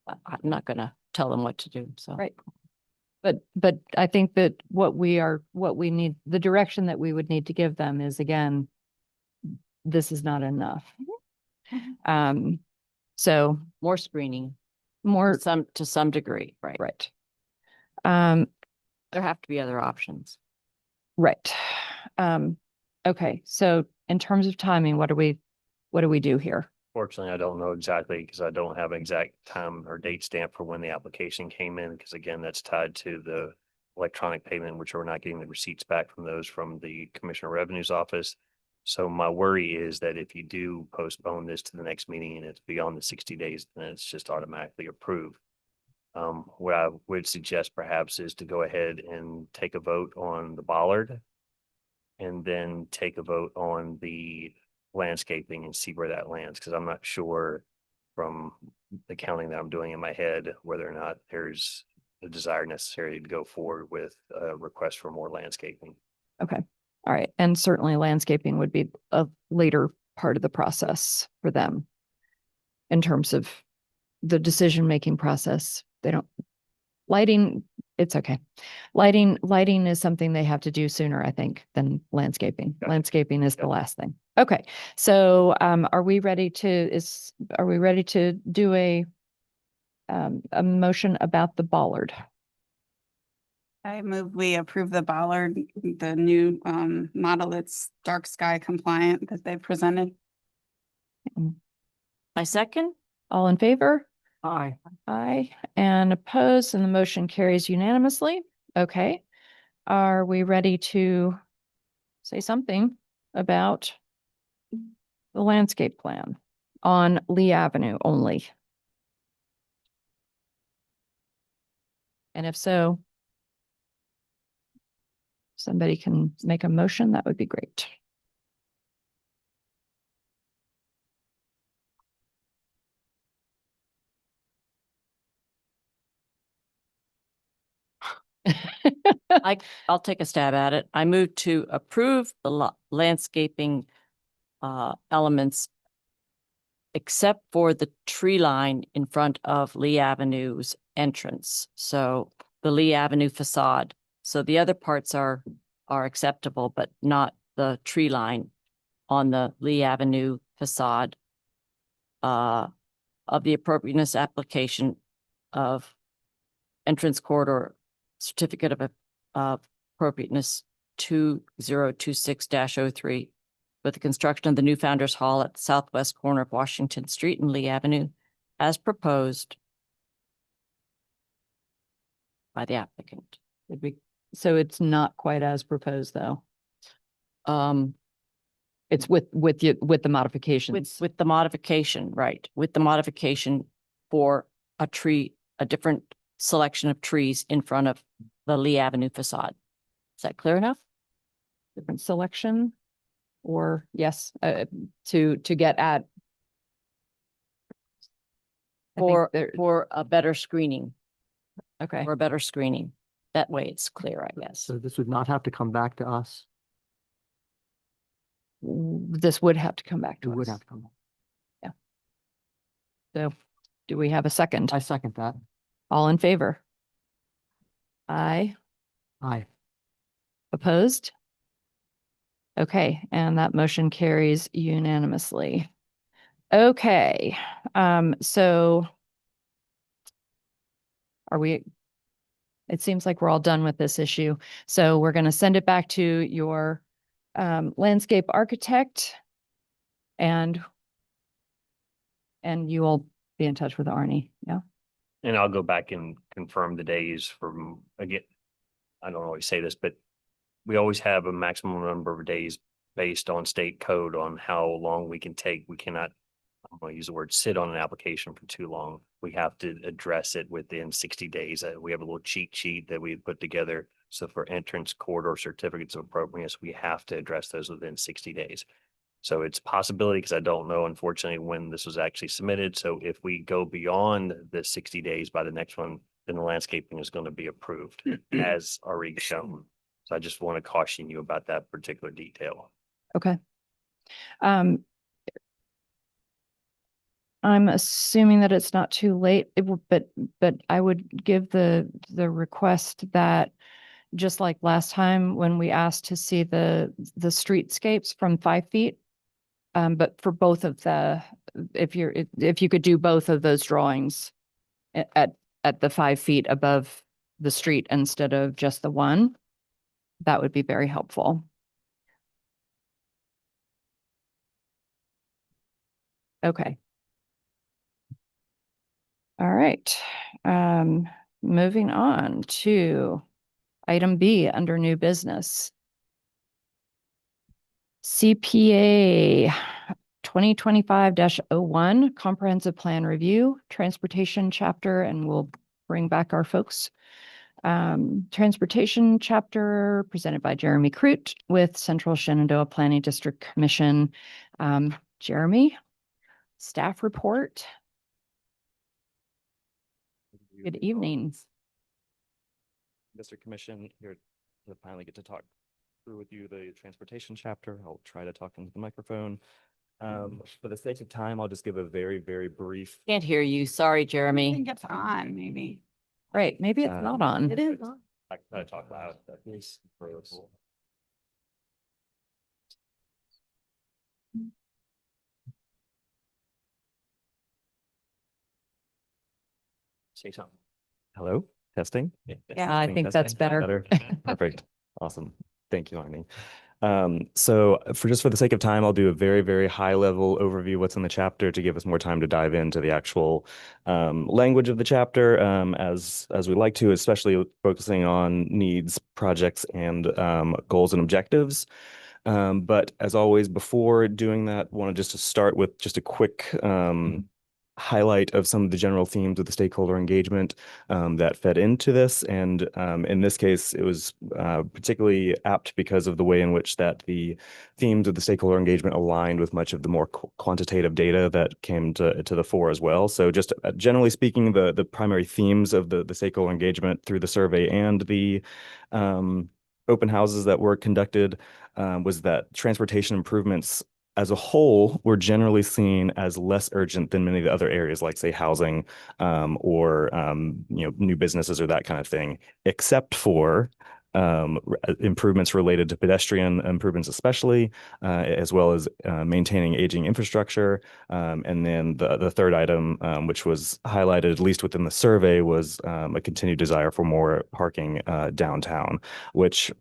I'm not gonna tell them what to do, so. Right. But I think that what we need, the direction that we would need to give them is, again, this is not enough. So More screening, more, to some degree, right? right. There have to be other options. Right. Okay, so in terms of timing, what do we do here? Fortunately, I don't know exactly because I don't have an exact time or date stamp for when the application came in, because again, that's tied to the electronic payment, which we're not getting the receipts back from those from the Commissioner of Revenue's office. So my worry is that if you do postpone this to the next meeting and it's beyond the 60 days, then it's just automatically approved. What I would suggest perhaps is to go ahead and take a vote on the bollard and then take a vote on the landscaping and see where that lands, because I'm not sure from the counting that I'm doing in my head whether or not there's a desire necessary to go forward with a request for more landscaping. Okay, all right, and certainly landscaping would be a later part of the process for them in terms of the decision-making process. They don't, lighting it's okay. Lighting is something they have to do sooner, I think, than landscaping. Yeah. Landscaping is the Yeah. last thing. Okay, so are we ready to do a motion about the bollard? I move we approve the bollard, the new model that's dark sky compliant that they presented. I second. All in favor? Aye. Aye, and opposed, and the motion carries unanimously. Okay. Are we ready to say something about the landscape plan on Lee Avenue only? And if so, somebody can make a motion, that would be great. I'll take a stab at it. I move to approve the landscaping elements except for the tree line in front of Lee Avenue's entrance. So the Lee Avenue facade. So the other parts are acceptable, but not the tree line on the Lee Avenue facade of the appropriateness application of entrance corridor certificate of appropriateness 2026-03 with the construction of the new Founders Hall at the southwest corner of Washington Street and Lee Avenue as proposed by the applicant. So it's not quite as proposed, though. It's with the modifications. With the modification, right, with the modification for a different selection of trees in front of the Lee Avenue facade. Is that clear enough? Different selection, or yes, to get at. I think there- For a better screening, okay, for a better screening. That way it's clear, I guess. So this would not have to come back to us. this would have to come back It to would us. have to come. back. So, do we have a second? I second that. All in favor? Aye. Aye. Opposed? Okay, and that motion carries unanimously. Okay, so are we, it seems like we're all done with this issue. So we're going to send it back to your landscape architect and you will be in touch with Arnie, yeah? And I'll go back and confirm the days from, again, I don't always say this, but we always have a maximum number of days based on state code on how long we can take. We cannot, I'm going to use the word sit on an application for too long. We have to address it within 60 days. We have a little cheat sheet that we put together. So for entrance corridor certificates of appropriateness, we have to address those within 60 days. So it's a possibility, because I don't know, unfortunately, when this was actually submitted. So if we go beyond the 60 days by the next one, then the landscaping is going to be approved as already shown. So I just want to caution you about that particular detail. Okay. I'm assuming that it's not too late, but I would give the request that, just like last time when we asked to see the streetscapes from 5 feet, but for both of if you could do both of those drawings at the 5 feet above the street instead of just the one, that would be very helpful. Okay. All right. Moving on to item B under new business. CPA 2025-01 Comprehensive Plan Review, Transportation Chapter, and we'll bring back our folks. Transportation Chapter presented by Jeremy Crute with Central Shenandoah Planning District Commission. Jeremy, staff report. Good evening. District Commission here to finally get to talk through with you the transportation chapter. I'll try to talk into the microphone. For the sake of time, I'll just give a very, very brief. Can't hear you. Sorry, I Jeremy. think it's on, maybe. Right, maybe it's not on. It is on. I kind of talk loud. That is say something. Hello, testing? Yeah, I think that's better. Perfect. Awesome. Thank you, Arnie. So for the sake of time, I'll do a very, very high level overview of what's in the chapter to give us more time to dive into the actual language of the chapter as we like to, especially focusing on needs, projects, and goals and objectives. But as always, before doing that, wanted just to start with just a quick highlight of some of the general themes of the stakeholder engagement that fed into this. And in this case, it was particularly apt because of the way in which that the themes of the stakeholder engagement aligned with much of the more quantitative data that came to the fore as well. So just generally speaking, the primary themes of the stakeholder engagement through the survey and the open houses that were conducted was that transportation improvements as a whole were generally seen as less urgent than many of the other areas, like say housing or new businesses or that kind of thing, except for improvements related to pedestrian improvements, especially as well as maintaining aging infrastructure. And then the third item, which was highlighted at least within the survey, was a continued desire for more parking downtown, which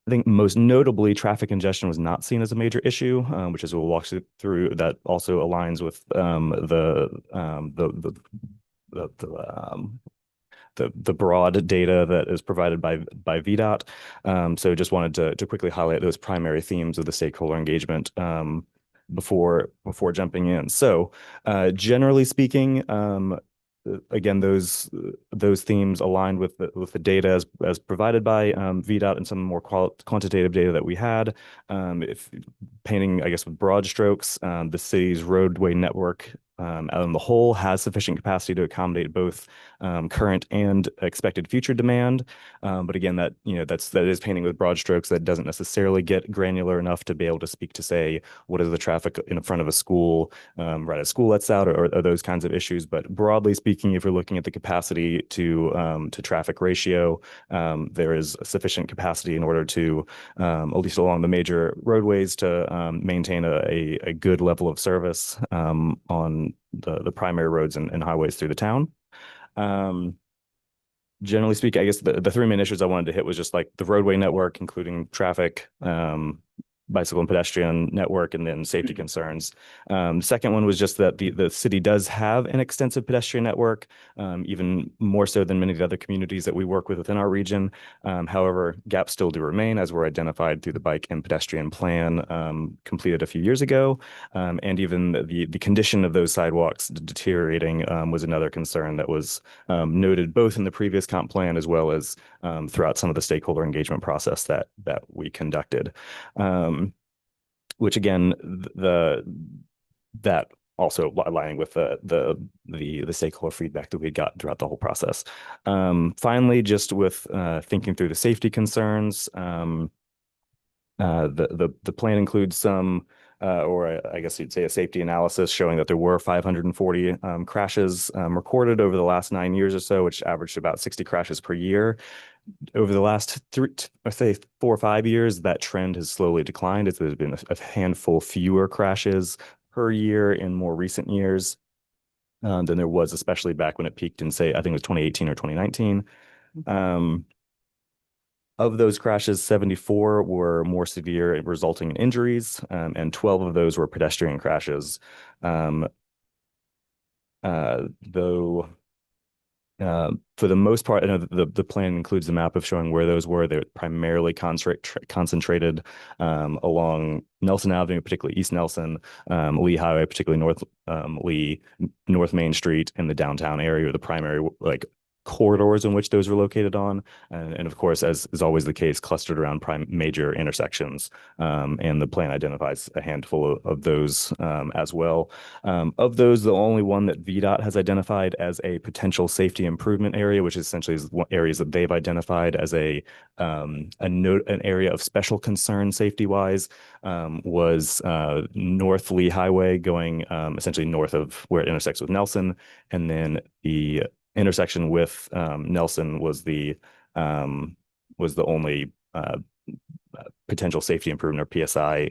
I think most notably, traffic congestion was not seen as a major issue, which is we'll walk through. That also aligns with the broad data that is provided by VDOT. So just wanted to quickly highlight those primary themes of the stakeholder engagement before jumping in. So generally speaking, again, those themes aligned with the data as provided by VDOT and some more quantitative data that we had. If painting, I guess, with broad strokes, the city's roadway network on the whole has sufficient capacity to accommodate both current and expected future demand. But again, that is painting with broad strokes. That doesn't necessarily get granular enough to be able to speak to say what is the traffic in front of a school right as school lets out or those kinds of issues. But broadly speaking, if you're looking at the capacity to traffic ratio, there is sufficient capacity in order to at least along the major roadways to maintain a good level of service on the primary roads and highways through the town. Generally speaking, I guess the three main issues I wanted to hit was just like the roadway network, including traffic, bicycle and pedestrian network, and then safety concerns. The second one was just that the city does have an extensive pedestrian network, even more so than many of the other communities that we work with within our region. However, gaps still do remain, as were identified through the bike and pedestrian plan completed a few years ago. And even the condition of those sidewalks deteriorating was another concern that was noted both in the previous comp plan as well as throughout some of the stakeholder engagement process that we conducted. Which again, that also aligning with the stakeholder feedback that we got throughout the whole process. Finally, just with thinking through the safety concerns, the plan includes some, or I guess you'd say a safety analysis showing that there were 540 crashes recorded over the last 9 years or so, which averaged about 60 crashes per year. Over the last 4 or 5 years, that trend has slowly declined as there's been a handful fewer crashes per year in more recent years than there was, especially back when it peaked in, say, I think it was 2018 or 2019. Of those crashes, 74 were more severe, resulting in injuries, and 12 of those were pedestrian crashes. Though for the most part, I know the plan includes the map of showing where those were. They're primarily concentrated along Nelson Avenue, particularly East Nelson, Lee Highway, particularly North Lee, North Main Street, and the downtown area, the primary corridors in which those were located on. And of course, as is always the case, clustered around major intersections. And the plan identifies a handful of those as well. Of those, the only one that VDOT has identified as a potential safety improvement area, which essentially is areas that they've identified as an area of special concern safety-wise, was North Lee Highway going essentially north of where it intersects with Nelson, and then the intersection with Nelson was the only potential safety improvement or PSI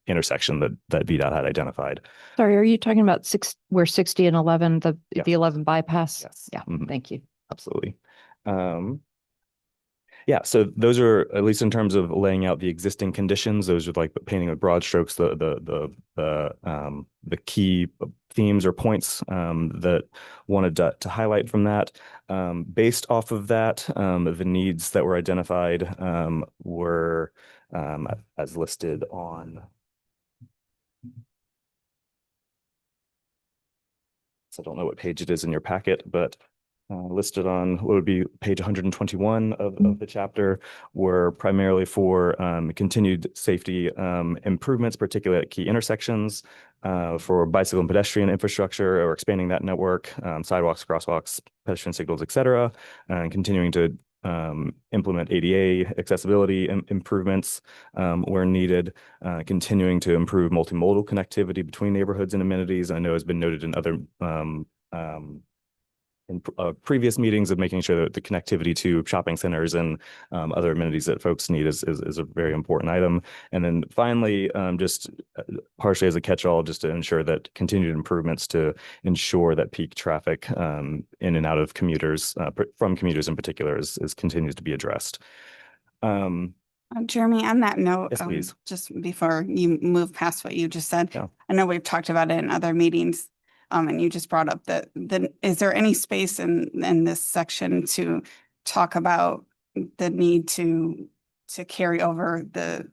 intersection that VDOT had identified. Sorry, are you talking about where 60 and 11, Yes. the 11 bypass? Yes. Yeah, Mhm. thank you. Absolutely. Yeah, so those are, at least in terms of laying out the existing conditions, those are like painting with broad strokes, the key themes or points that wanted to highlight from that. Based off of that, the needs that were identified were as listed on. So I don't know what page it is in your packet, but listed on what would be page 121 of the chapter were primarily for continued safety improvements, particularly at key intersections, for bicycle and pedestrian infrastructure, or expanding that network, sidewalks, crosswalks, pedestrian signals, et cetera, and continuing to implement ADA accessibility improvements where needed, continuing to improve multimodal connectivity between neighborhoods and amenities. I know has been noted in other previous meetings of making sure that the connectivity to shopping centers and other amenities that folks need is a very important item. And then finally, just partially as a catch-all, just to ensure that continued improvements to ensure that peak traffic in and out of commuters, from commuters in particular, is continues to be addressed. Jeremy, on that note, Yes, please. just before you move past what you just said, Yeah. I know we've talked about it in other meetings. And you just brought up is there any space in this section to talk about the need to carry over the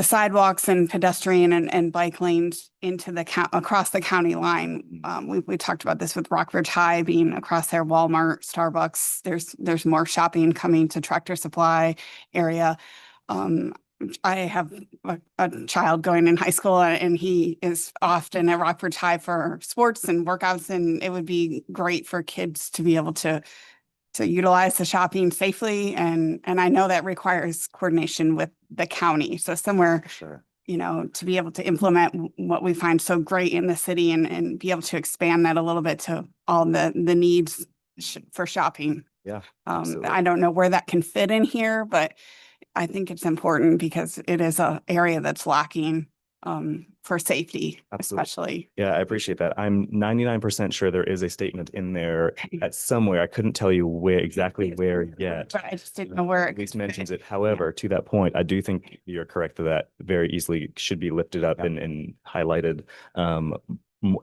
sidewalks and pedestrian and bike lanes into across the county line? We talked about this with Rockbridge High being across there, Walmart, Starbucks. There's more shopping coming to Tractor Supply area. I have a child going in high school, and he is often at Rockbridge High for sports and workouts, and it would be great for kids to be able to utilize the shopping safely. And I know that requires coordination with the county. So somewhere, Sure. to be able to implement what we find so great in the city and be able to expand that a little bit to all the needs for shopping. Yeah. I don't know where that can fit in here, but I think it's important because it is an area that's lacking for safety, Absolutely. especially. Yeah, I appreciate that. I'm 99% sure there is a statement in there at somewhere. I couldn't tell you exactly where yet. But I just didn't know where At least mentions it. However, to that point, I do think you're correct that very easily should be lifted up and highlighted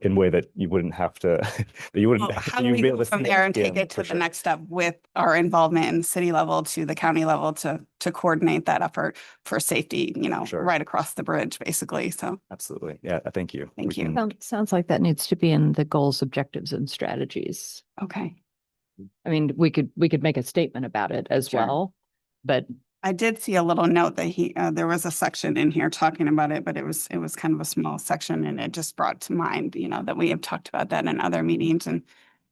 in a way that you wouldn't have to, that you wouldn't. How do you'd we be go able to from see there and Yeah, take it for to the sure. next step with our involvement in the city level to the county level to coordinate that effort for safety, Sure. right across the bridge, basically. So, Absolutely. Yeah, thank you. Thank We you. can- Sounds like that needs to be in the goals, objectives, and strategies. okay. I mean, we could make a statement about it as Sure. well, but I did see a little note that there was a section in here talking about it, but it was kind of a small section, and it just brought to mind, that we have talked about that in other meetings and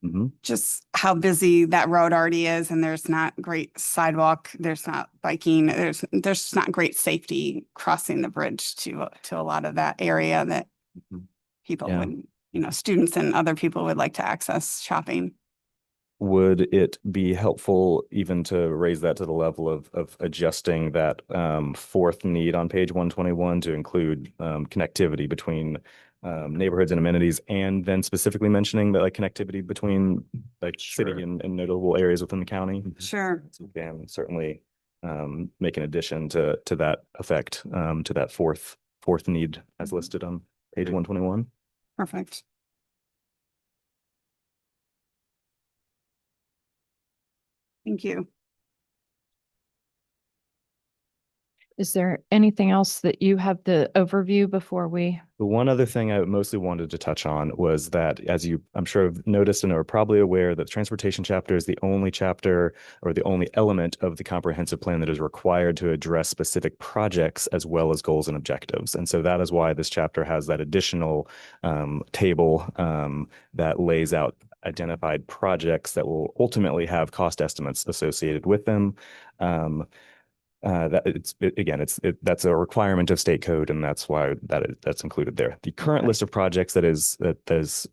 Mhm. just how busy that road already is, and there's not great sidewalk, there's not biking, there's just not great safety crossing the bridge to a lot of that area that Mhm. people Yeah. would, students and other people would like to access shopping. Would it be helpful even to raise that to the level of adjusting that fourth need on page 121 to include connectivity between neighborhoods and amenities, and then specifically mentioning that connectivity between Sure. city and notable areas within the county? Sure. So we can certainly make an addition to that effect, to that fourth need as listed on page 121. Perfect. Thank you. is there anything else that you have the overview before we? The one other thing I mostly wanted to touch on was that, as you, I'm sure, have noticed and are probably aware, that the transportation chapter is the only chapter or the only element of the comprehensive plan that is required to address specific projects as well as goals and objectives. And so that is why this chapter has that additional table that lays out identified projects that will ultimately have cost estimates associated with them. that's a requirement of state code, and that's why that's included there. The current Okay. list of projects that is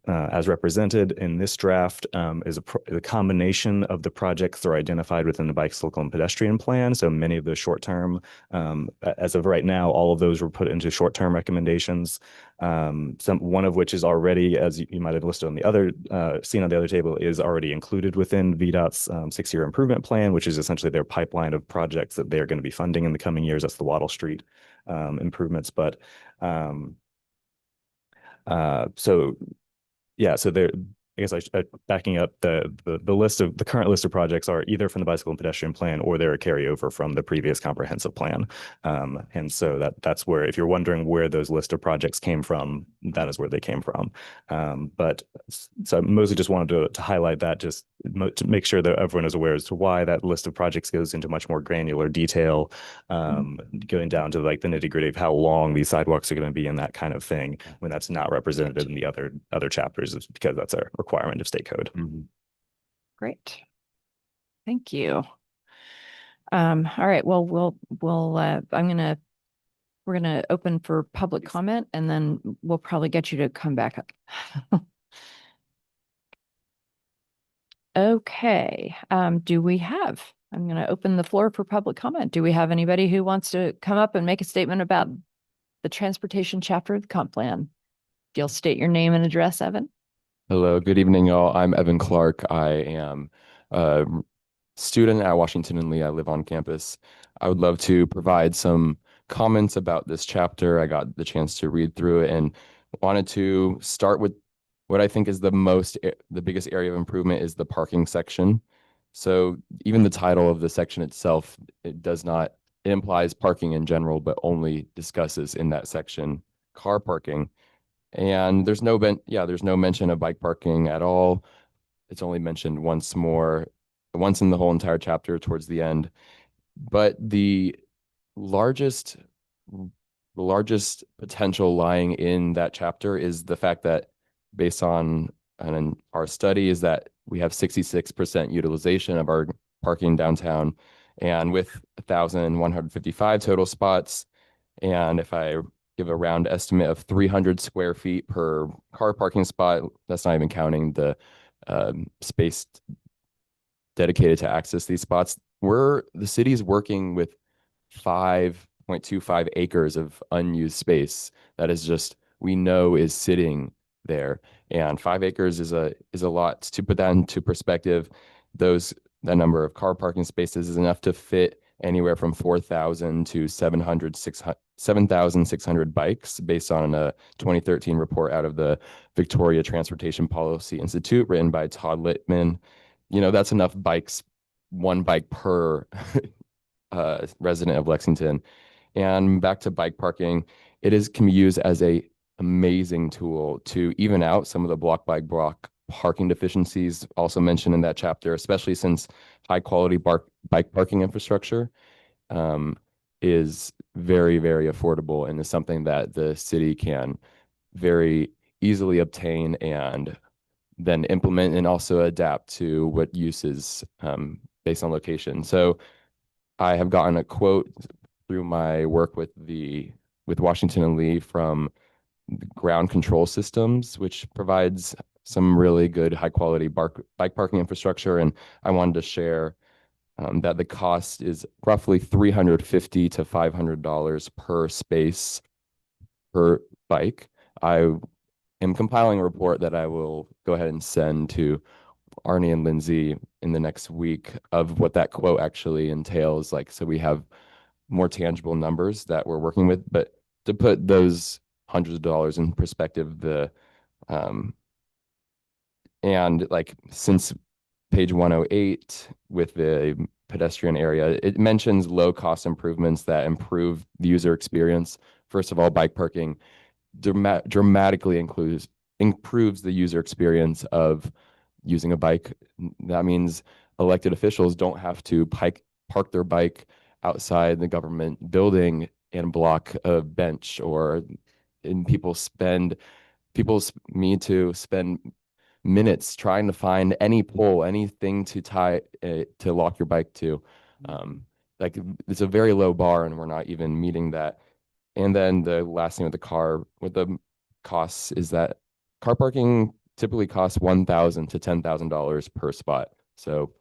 as represented in this draft is a combination of the projects that are identified within the bicycle and pedestrian plan. So many of the short term, as of right now, all of those were put into short term recommendations. One of which is already, as you might have listed on the other seen on the other table, is already included within VDOT's 6-year improvement plan, which is essentially their pipeline of projects that they're going to be funding in the coming years. That's the Wattle Street improvements. But so yeah, so there. I guess backing up the current list of projects are either from the bicycle and pedestrian plan or they're a carryover from the previous comprehensive plan. And so that's where, if you're wondering where those list of projects came from, that is where they came from. But so I mostly just wanted to highlight that, just to make sure that everyone is aware as to why that list of projects goes into much more granular detail, going down to like the nitty gritty of how long these sidewalks are going to be and that kind of thing, when that's not represented in the other chapters, because that's a requirement of state code. Great. Thank you. All right, well, we're gonna open for public comment, and then we'll probably get you to come back up. Okay, I'm gonna open the floor for public comment. Do we have anybody who wants to come up and make a statement about the transportation chapter of the comp plan? If you'll state your name and address, Evan. Hello, good evening, y'all. I'm Evan Clark. I am a student at Washington and Lee. I live on campus. I would love to provide some comments about this chapter. I got the chance to read through it and wanted to start with what I think is the biggest area of improvement is the parking section. So even the title of the section itself, it implies parking in general, but only discusses in that section car parking. And there's no mention of bike parking at all. It's only mentioned once in the whole entire chapter towards the end. But the largest potential lying in that chapter is the fact that, based on our study, is that we have 66% utilization of our parking downtown, and with 1,155 total spots, and if I give a round estimate of 300 square feet per car parking spot, that's not even counting the space dedicated to access these spots. The city's working with 5.25 acres of unused space that is just, we know, is sitting there. And 5 acres is a lot. To put that into perspective, that number of car parking spaces is enough to fit anywhere from 4,000 to 7,600 bikes, based on a 2013 report out of the Victoria Transportation Policy Institute written by Todd Littman. That's enough bikes, one bike per resident of Lexington. And back to bike parking, can be used as a amazing tool to even out some of the block by block parking deficiencies also mentioned in that chapter, especially since high quality bike parking infrastructure is very, very affordable and is something that the city can very easily obtain and then implement and also adapt to what uses based on location. So I have gotten a quote through my work with Washington and Lee from Ground Control Systems, which provides some really good high quality bike parking infrastructure. And I wanted to share that the cost is roughly $350 to $500 per space per bike. I am compiling a report that I will go ahead and send to Arnie and Lindsay in the next week of what that quote actually entails. So we have more tangible numbers that we're working with. But to put those hundreds of dollars in perspective, since page 108 with the pedestrian area, it mentions low cost improvements that improve the user experience. First of all, bike parking dramatically improves the user experience of using a bike. That means elected officials don't have to park their bike outside the government building and block a bench, and people need to spend minutes trying to find any pole, anything to tie to lock your bike to. like it's a very low bar and we're not even meeting that. And then the last thing with the costs is that car parking typically costs $1,000 to $10,000 per spot. So,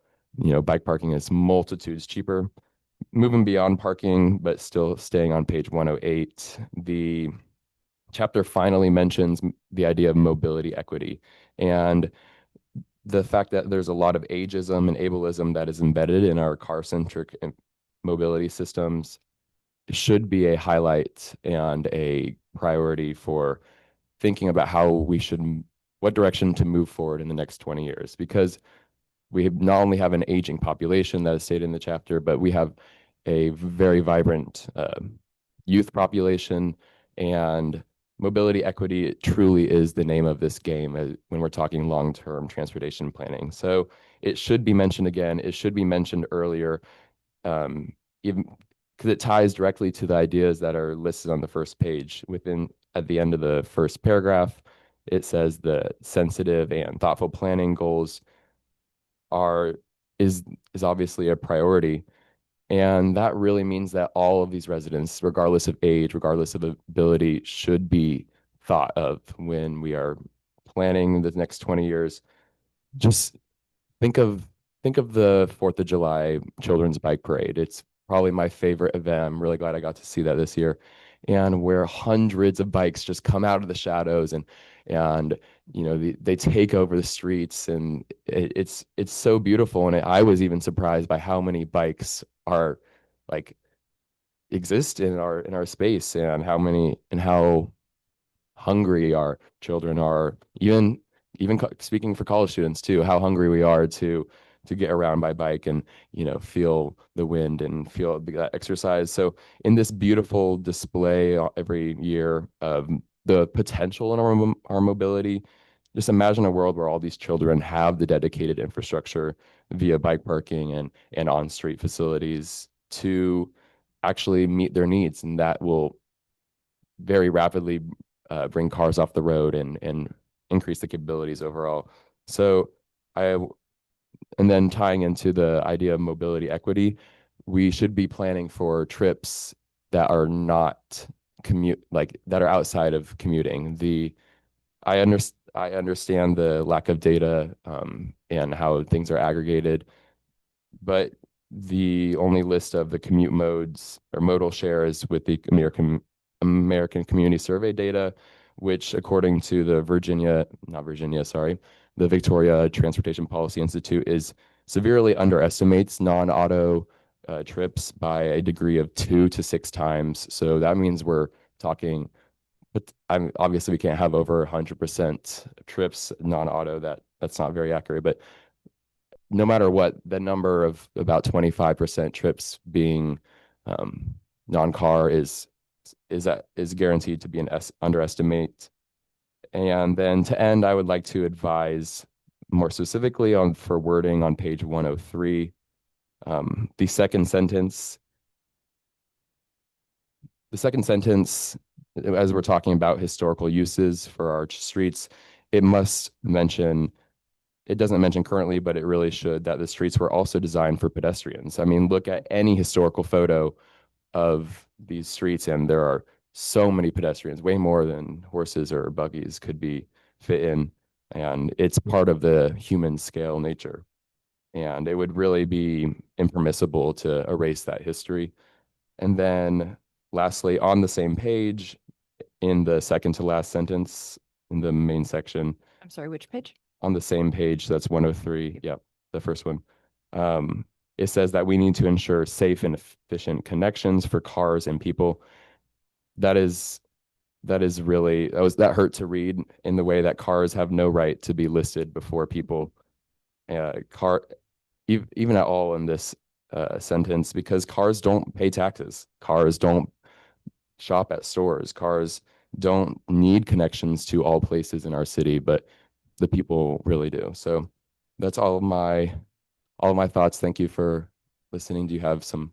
bike parking is multitudes cheaper. Moving beyond parking, but still staying on page 108, the chapter finally mentions the idea of mobility equity and the fact that there's a lot of ageism and ableism that is embedded in our car-centric mobility systems should be a highlight and a priority for thinking about what direction to move forward in the next 20 years. Because we not only have an aging population that is stated in the chapter, but we have a very vibrant youth population, and mobility equity truly is the name of this game when we're talking long-term transportation planning. So it should be mentioned again. It should be mentioned earlier, even because it ties directly to the ideas that are listed on the first page. At the end of the first paragraph, it says the sensitive and thoughtful planning goals is obviously a priority. And that really means that all of these residents, regardless of age, regardless of ability, should be thought of when we are planning the next 20 years. Just think of the 4th of July Children's Bike Parade. It's probably my favorite event. I'm really glad I got to see that this year. And where hundreds of bikes just come out of the shadows and they take over the streets, and it's so beautiful. And I was even surprised by how many bikes are exist in our space, and how hungry our children are, even speaking for college students too, how hungry we are to get around by bike and feel the wind and feel that exercise. So in this beautiful display every year of the potential in our mobility, just imagine a world where all these children have the dedicated infrastructure via bike parking and on-street facilities to actually meet their needs, and that will very rapidly bring cars off the road and increase the capabilities overall. So and then tying into the idea of mobility equity, we should be planning for trips that are not that are outside of commuting. I understand the lack of data and how things are aggregated, but the only list of the commute modes or modal shares with the American Community Survey data, which according to the Victoria Transportation Policy Institute severely underestimates non-auto trips by a degree of 2 to 6 times. So that means we're talking, but obviously we can't have over 100% trips non-auto. That's not very accurate, but no matter what, the number of about 25% trips being non-car is guaranteed to be an underestimate. And then to end, I would like to advise more specifically for wording on page 103. The second sentence, as we're talking about historical uses for our streets, it doesn't mention currently, but it really should, that the streets were also designed for pedestrians. I mean, look at any historical photo of these streets, and there are so many pedestrians, way more than horses or buggies could be fit in. And it's part of the human scale nature. And it would really be impermissible to erase that history. And then lastly, on the same page, in the second to last sentence, in the main section. I'm sorry, which page? On the same page, that's 103. Yep, the first one. It says that we need to ensure safe and efficient connections for cars and people. That hurt to read in the way that cars have no right to be listed before people. Even at all in this sentence, because cars don't pay taxes. Cars don't shop at stores. Cars don't need connections to all places in our city, but the people really do. So that's all of my thoughts. Thank you for listening. Do you have some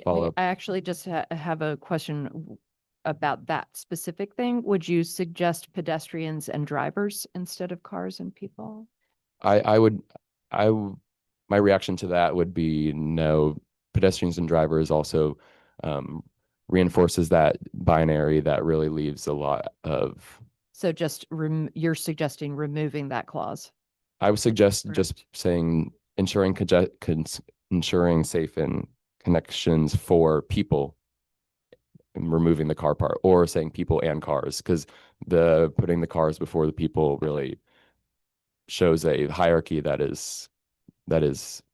follow-up? I actually just have a question about that specific thing. Would you suggest pedestrians and drivers instead of cars and people? My reaction to that would be no. pedestrians and drivers also reinforces that binary that really leaves a lot of. So just you're suggesting removing that clause. I would suggest just Correct. saying ensuring safe and connections for people, and removing the car part, or saying people and cars, because the putting the cars before the people really shows a hierarchy that is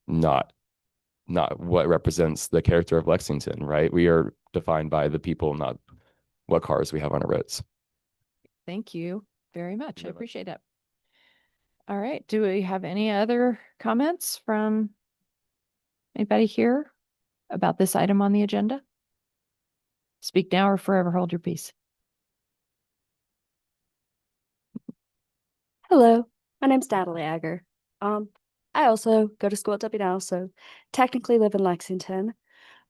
not what represents the character of Lexington, right? We are defined by the people, not what cars we have on our roads. Thank you very much. I Very much. appreciate it. All right. Do we have any other comments from anybody here about this item on the agenda? Speak now or forever hold your peace. Hello, my name's Natalie Agger. I also go to school at W&L, so technically live in Lexington.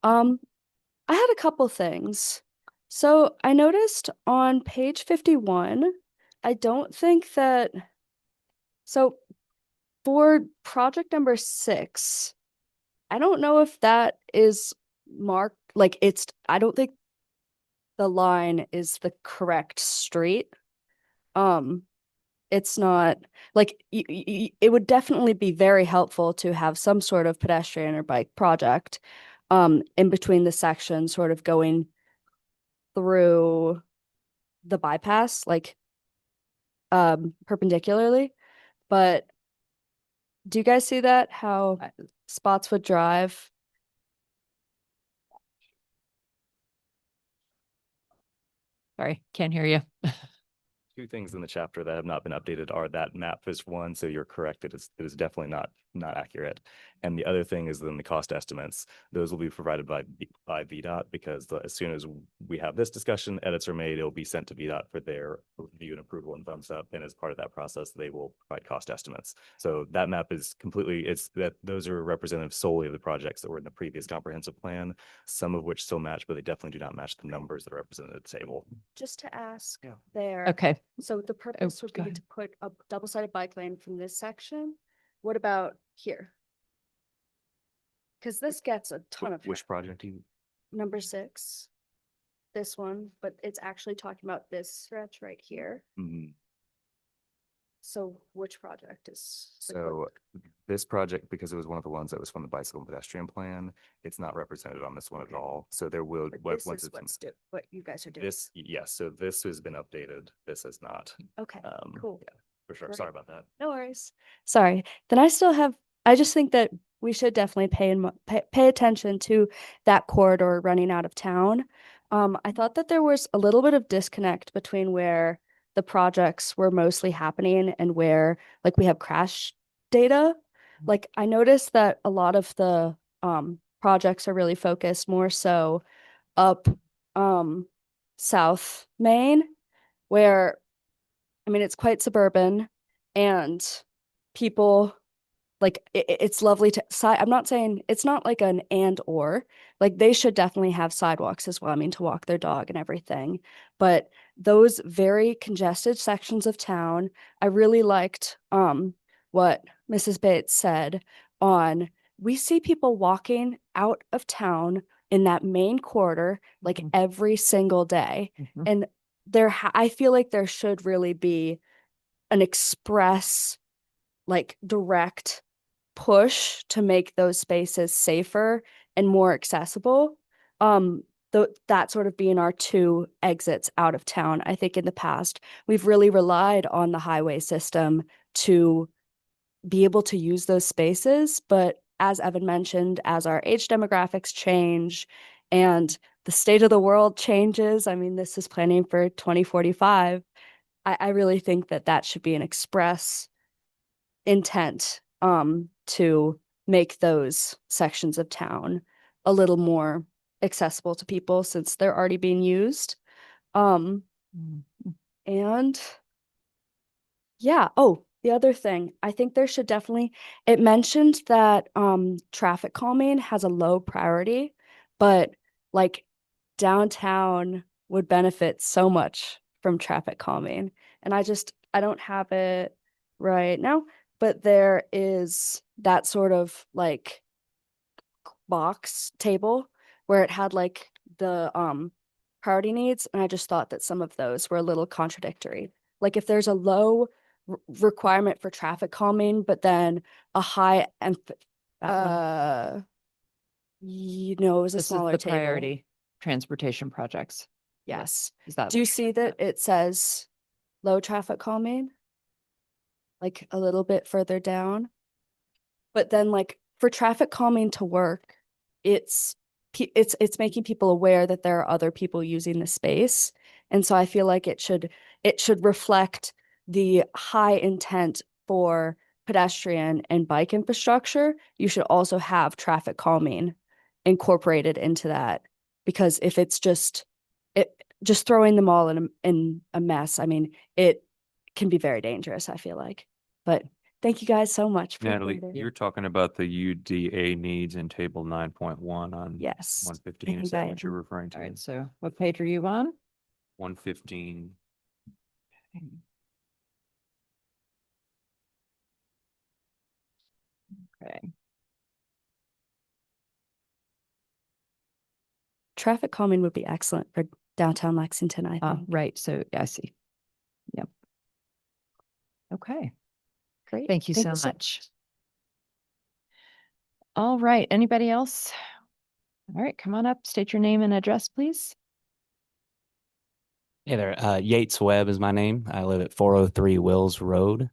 I had a couple things. So I noticed on page 51, I don't think that, so for project number 6, I don't know if that is marked, like I don't think the line is the correct street. It's not like it would definitely be very helpful to have some sort of pedestrian or bike project in between the sections, sort of going through the bypass, like perpendicularly. But do you guys see that, how Spotswood Drive? Sorry, can't hear you. Two things in the chapter that have not been updated are that map is one, so you're correct. It is definitely not accurate. And the other thing is then the cost estimates. Those will be provided by VDOT, because as soon as we have this discussion, edits are made, it'll be sent to VDOT for their review and approval and thumbs up. And as part of that process, they will provide cost estimates. So that map is completely, those are representative solely of the projects that were in the previous comprehensive plan, some of which still match, but they definitely do not match the numbers that are represented at the table. Just to ask Yeah. there. Okay. So the purpose would go be ahead. to put a double-sided bike lane from this section. What about here? Because this gets a ton of Which project do you? number 6, this one, but it's actually talking about this stretch right here. Mhm. So which project is? like, So this project, because it was one of the ones that was from the bicycle and pedestrian plan, it's not represented on this one at all. So there will, but once this is it's in- what you guys are doing. this, yes, so this has been updated. This has not. Okay, cool. Yeah, for sure. Great. Sorry about that. No worries. Sorry. Then I just think that we should definitely pay attention to that corridor running out of town. I thought that there was a little bit of disconnect between where the projects were mostly happening and where, like, we have crash data. Like, I noticed that a lot of the projects are really focused more so up South Main, where, I mean, it's quite suburban and people, like, it's lovely to I'm not saying it's not like an and or, like, they should definitely have sidewalks as well. I mean, to walk their dog and everything. But those very congested sections of town, I really liked what Mrs. Bates said on, we see people walking out of town in that main corridor like Mhm. every single day. Mhm. And I feel like there should really be an express, like, direct push to make those spaces safer and more accessible. That sort of being our 2 exits out of town. I think in the past, we've really relied on the highway system to be able to use those spaces. But as Evan mentioned, as our age demographics change and the state of the world changes, I mean, this is planning for 2045. I really think that should be an express intent to make those sections of town a little more accessible to people, since they're already being used. Mhm. And yeah, the other thing, I think there should definitely, it mentioned that traffic calming has a low priority, but, like, downtown would benefit so much from traffic calming. And I don't have it right now, but there is that sort of, like, box table where it had like the priority needs, and I just thought that some of those were a little contradictory. Like if there's a low requirement for traffic calming, but then a high That one. it was a This is smaller the table. priority transportation projects. Yes. Is that? Do you see that it says low traffic calming? Like a little bit further down. But then like for traffic calming to work, it's making people aware that there are other people using the space. And so I feel like it should reflect the high intent for pedestrian and bike infrastructure. You should also have traffic calming incorporated into that, because if it's just throwing them all in a mess, I mean, it can be very dangerous, I feel like. But thank you guys so much for Natalie, being there. you're talking about the UDA needs in table 9.1 on Yes. 115. I Is think that I what you're am. referring to? All right, so what page are you on? 115. Okay. Traffic calming would be excellent for downtown Lexington, I think. Right, so I see. Yep. Okay, Great. Thank you so so much. All right, anybody else? All right, come on up, state your name and address, please. Hey there, Yates Webb is my name. I live at 403 Wills Road.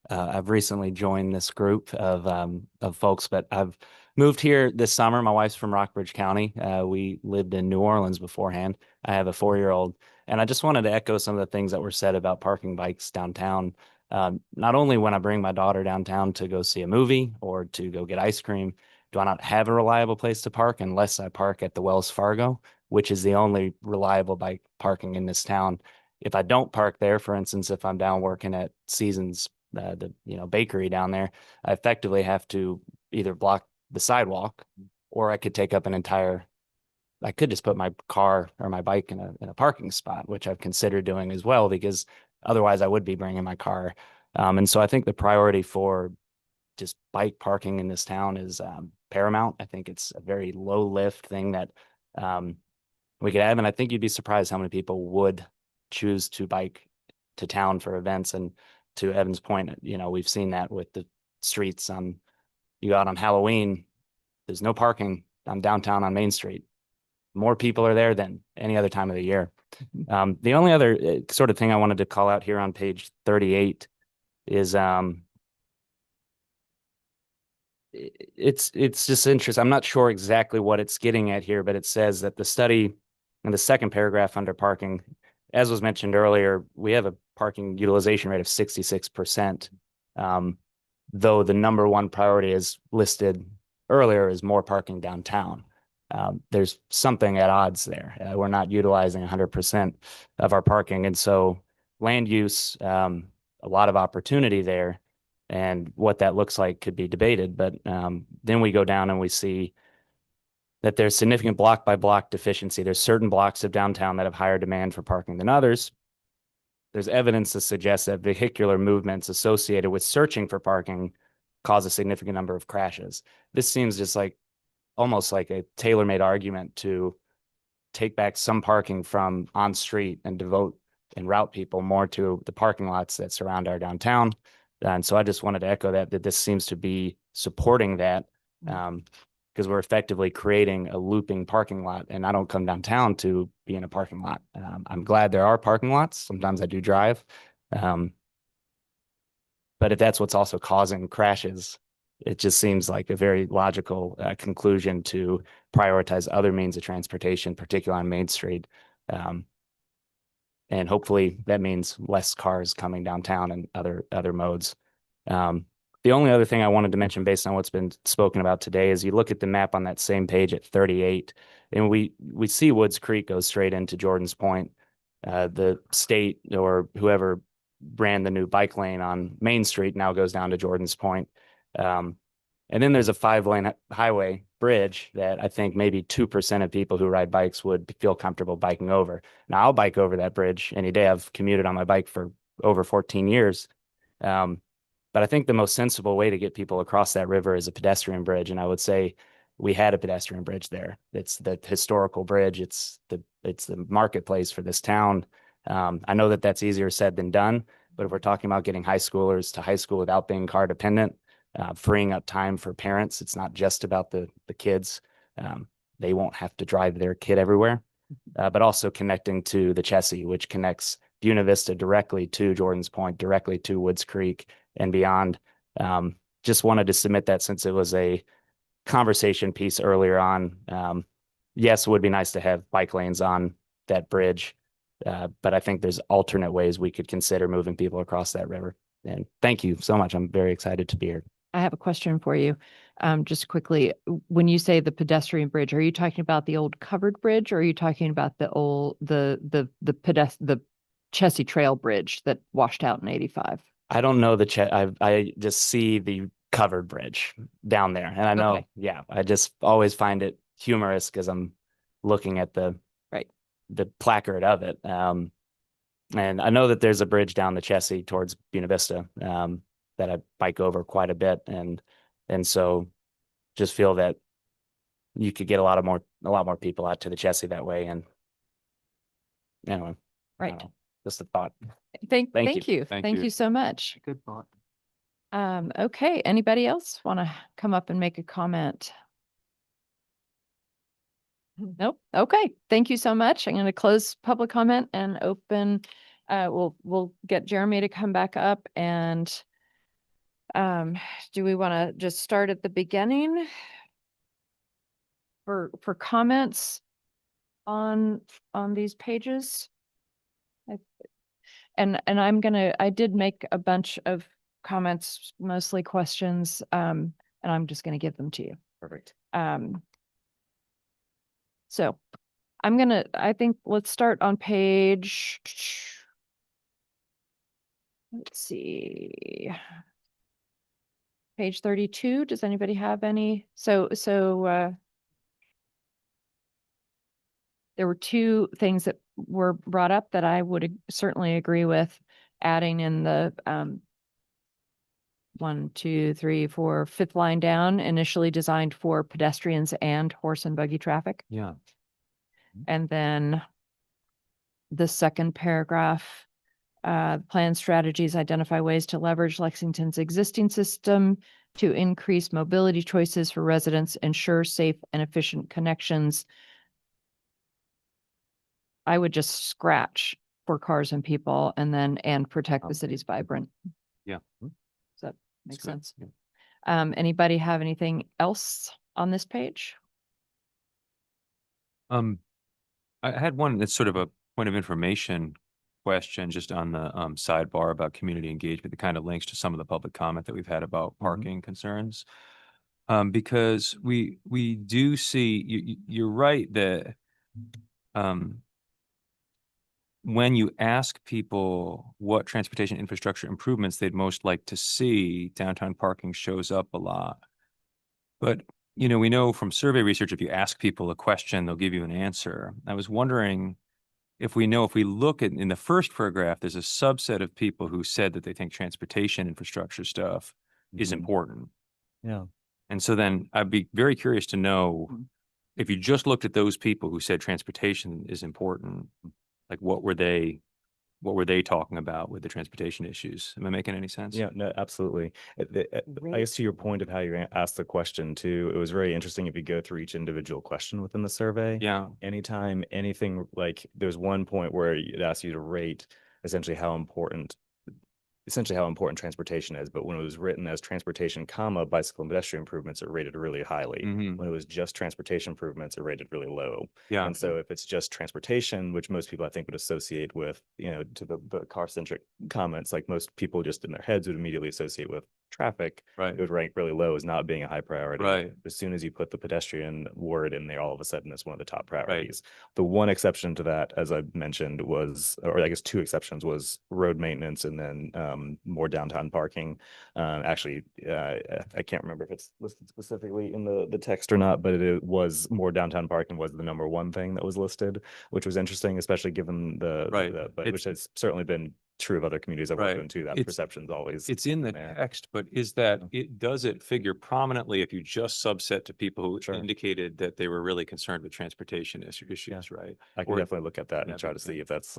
I've recently joined this group of folks, but I've moved here this summer. My wife's from Rockbridge County. We lived in New Orleans beforehand. I have a 4-year-old, and I just wanted to echo some of the things that were said about parking bikes downtown. Not only when I bring my daughter downtown to go see a movie or to go get ice cream, do I not have a reliable place to park unless I park at the Wells Fargo, which is the only reliable bike parking in this town. If I don't park there, for instance, if I'm down working at Seasons, the bakery down there, I effectively have to either block the sidewalk, or I could take up I could just put my car or my bike in a parking spot, which I've considered doing as well, because otherwise I would be bringing my car. And so I think the priority for just bike parking in this town is paramount. I think it's a very low lift thing that we could have, and I think you'd be surprised how many people would choose to bike to town for events. And to Evan's point, we've seen that with the streets you go out on Halloween, there's no parking on downtown on Main Street. More people are there than any other time of the year. The only other sort of thing I wanted to call out here on page 38 is it's just interesting. I'm not sure exactly what it's getting at here, but it says that the study in the second paragraph under parking, as was mentioned earlier, we have a parking utilization rate of 66%. Though the number one priority is listed earlier is more parking downtown. There's something at odds there. We're not utilizing 100% of our parking. And so land use, a lot of opportunity there, and what that looks like could be debated. But then we go down and we see that there's significant block by block deficiency. There's certain blocks of downtown that have higher demand for parking than others. There's evidence to suggest that vehicular movements associated with searching for parking cause a significant number of crashes. This seems just like almost like a tailor-made argument to take back some parking from on street and devote and route people more to the parking lots that surround our downtown. And so I just wanted to echo that this seems to be supporting that, because we're effectively creating a looping parking lot, and I don't come downtown to be in a parking lot. I'm glad there are parking lots. Sometimes I do drive. But if that's what's also causing crashes, it just seems like a very logical conclusion to prioritize other means of transportation, particularly on Main Street. And hopefully that means less cars coming downtown and other modes. The only other thing I wanted to mention based on what's been spoken about today is you look at the map on that same page at 38, and we see Woods Creek goes straight into Jordan's Point. The state or whoever ran the new bike lane on Main Street now goes down to Jordan's Point. And then there's a 5-lane highway bridge that I think maybe 2% of people who ride bikes would feel comfortable biking over. Now, I'll bike over that bridge any day. I've commuted on my bike for over 14 years. But I think the most sensible way to get people across that river is a pedestrian bridge. And I would say we had a pedestrian bridge there. It's the historical bridge. It's the marketplace for this town. I know that that's easier said than done, but if we're talking about getting high schoolers to high school without being car dependent, freeing up time for parents, it's not just about the kids. They won't have to drive their kid everywhere, but also connecting to the Chessie, which connects Buena Vista directly to Jordan's Point, directly to Woods Creek and beyond. Just wanted to submit that since it was a conversation piece earlier on. Yes, it would be nice to have bike lanes on that bridge, but I think there's alternate ways we could consider moving people across that river. And thank you so much. I'm very excited to be here. I have a question for you. Just quickly, when you say the pedestrian bridge, are you talking about the old covered bridge, or are you talking about the old, the Chessie Trail Bridge that washed out in 85? I don't know I just see the covered bridge down there. And I know, Okay. yeah, I just always find it humorous because I'm looking at the placard of it. And I know that there's a bridge down the Chessie towards Buena Vista that I bike over quite a bit. And so just feel that you could get a lot more people out to the Chessie that way. And anyway, I don't know, just a thought. Thank Thank you. Thank Thank you. you so much. Good thought. Okay, anybody else want to come up and make a comment? Nope. Okay, thank you so much. I'm going to close public comment and open, we'll get Jeremy to come back up. And do we want to just start at the beginning for comments on these pages? And I did make a bunch of comments, mostly questions, and I'm just going to give them to you. Perfect. So I think let's start on page, let's see, page 32. Does anybody have any? So there were two things that were brought up that I would certainly agree with, adding in the 1, 2, 3, 4, fifth line down, initially designed for pedestrians and horse and buggy traffic. Yeah. And then the second paragraph, plan strategies identify ways to leverage Lexington's existing system to increase mobility choices for residents, ensure safe and efficient connections. I would just scratch for cars and people and protect the city's vibrant. Yeah. Does that make good. sense? Yeah. Anybody have anything else on this page? I had one that's sort of a point of information question just on the sidebar about community engagement that kind of links to some of the public comment that we've had about parking concerns. Because we do see, you're right that when you ask people what transportation infrastructure improvements they'd most like to see, downtown parking shows up a lot. But we know from survey research, if you ask people a question, they'll give you an answer. I was wondering if we look at in the first paragraph, there's a subset of people who said that they think transportation infrastructure stuff is important. Yeah. And so then I'd be very curious to know if you just looked at those people who said transportation is important, like what were they talking about with the transportation issues? Am I making any sense? Yeah, no, absolutely. I guess to your point of how you asked the question too, it was very interesting if you go through each individual question within the survey. Yeah. Anytime anything, like there's one point where it asks you to rate essentially how important transportation is, but when it was written as transportation, bicycle and pedestrian improvements, it rated really highly. When it was just transportation improvements, it rated really low. Yeah. And so if it's just transportation, which most people I think would associate with, to the car-centric comments, like most people just in their heads would immediately associate with traffic, Right. it would rank really low as not being a high priority. Right. As soon as you put the pedestrian word in there, all of a sudden it's one of the top priorities. The one exception to that, as I mentioned, was, or I guess two exceptions, was road maintenance and then more downtown parking. Actually, I can't remember if it's listed specifically in the text or not, but it was more downtown parking was the number one thing that was listed, which was interesting, especially given Right. which has certainly been true of other communities I've worked Right. in too. That It's- perception's always. It's in the there. text, but is that, does it figure prominently if you just subset to people who Sure. indicated that they were really concerned with transportation issues, right? I can Or- definitely look at that and That'd try be to see good. if that's,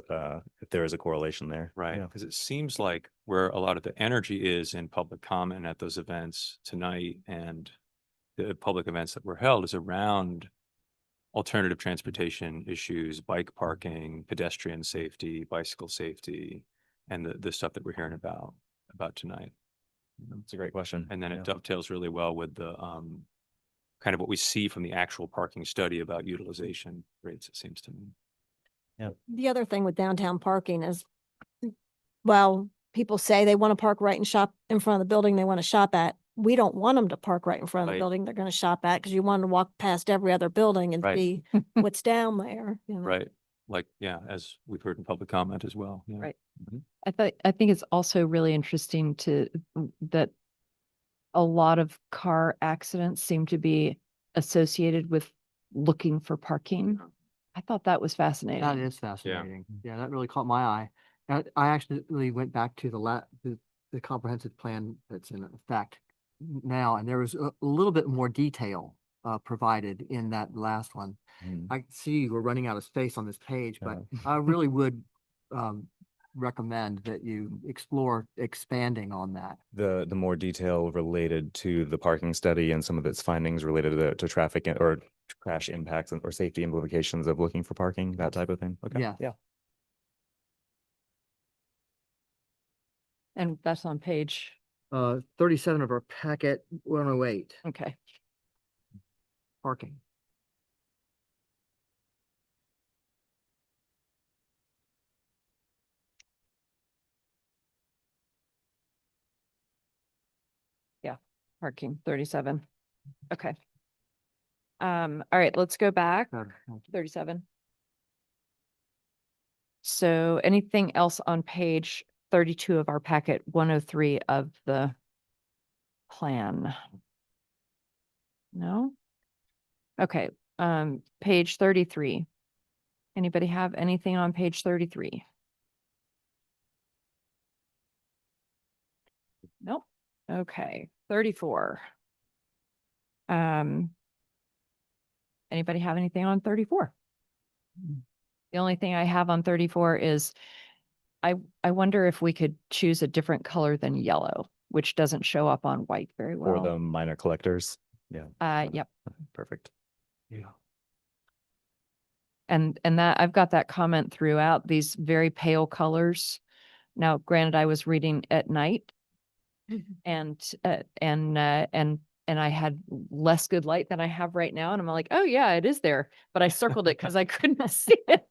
if there is a correlation there. Right, Yeah. because it seems like where a lot of the energy is in public comment at those events tonight and the public events that were held is around alternative transportation issues, bike parking, pedestrian safety, bicycle safety, and the stuff that we're hearing about tonight. It's a great question. And then Yeah. it dovetails really well with the kind of what we see from the actual parking study about utilization rates, it seems to me. The other thing with downtown parking is, well, people say they want to park right and shop in front of the building they want to shop at. We don't want them to park right in front of the Right. building they're going to shop at because you want to walk past every other building and Right. see what's down there. You know? Right, like, yeah, as we've heard in public comment as well. Yeah. Right. Mhm. I think it's also really interesting that a lot of car accidents seem to be associated with looking for parking. I thought that was fascinating. That is fascinating. Yeah, that really caught my eye. I actually went back to the comprehensive plan that's in effect now, and there was a little bit more detail provided in that last one. Mhm. I see we're running out of space on this page, but Yeah. I really would recommend that you explore expanding on that. The more detail related to the parking study and some of its findings related to traffic or crash impacts or safety implications of looking for parking, that type of thing. Okay. Yeah. Yeah. And that's on page, 37 of our packet, 108, okay. parking. Parking 37. Okay. All right, let's go back. 37. So anything else on page 32 of our packet, 103 of the plan? No? Okay, page 33. Anybody have anything on page 33? Nope. Okay, 34. Anybody have anything on 34? The only thing I have on 34 is I wonder if we could choose a different color than yellow, which doesn't show up on white very Or well. the minor collectors. Yeah. Yep. Perfect. Yeah. And that I've got that comment throughout, these very pale colors. Now, granted, I was reading at night and I had less good light than I have right now. And I'm like, oh yeah, it is there. But I circled it because I couldn't see it.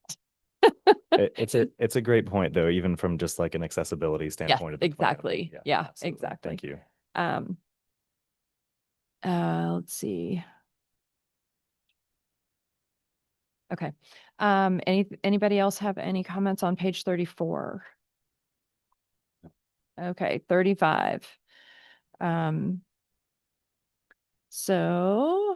It's a great point though, even from just like an accessibility standpoint. of the plan. exactly. Yeah, absolutely. exactly. Thank you. Let's see. Okay. Anybody else have any comments on page 34? Okay, 35. So,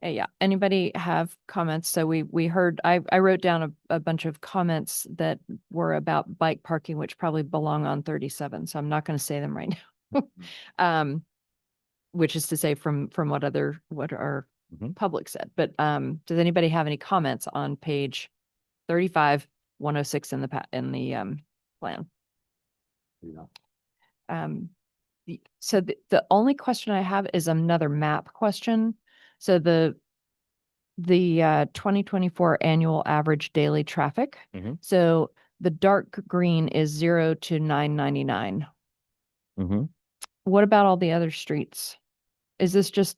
yeah, anybody have comments? So we heard, I wrote down a bunch of comments that were about bike parking, which probably belong on 37. So I'm not going to say them right now. Which is to say from what our Mhm. public said. But does anybody have any comments on page 35, 106 in the plan? Yeah. So the only question I have is another map question. So the 2024 annual average daily traffic. Mhm. So the dark green is 0 to 999. Mm-hmm. What about all the other streets? Is this just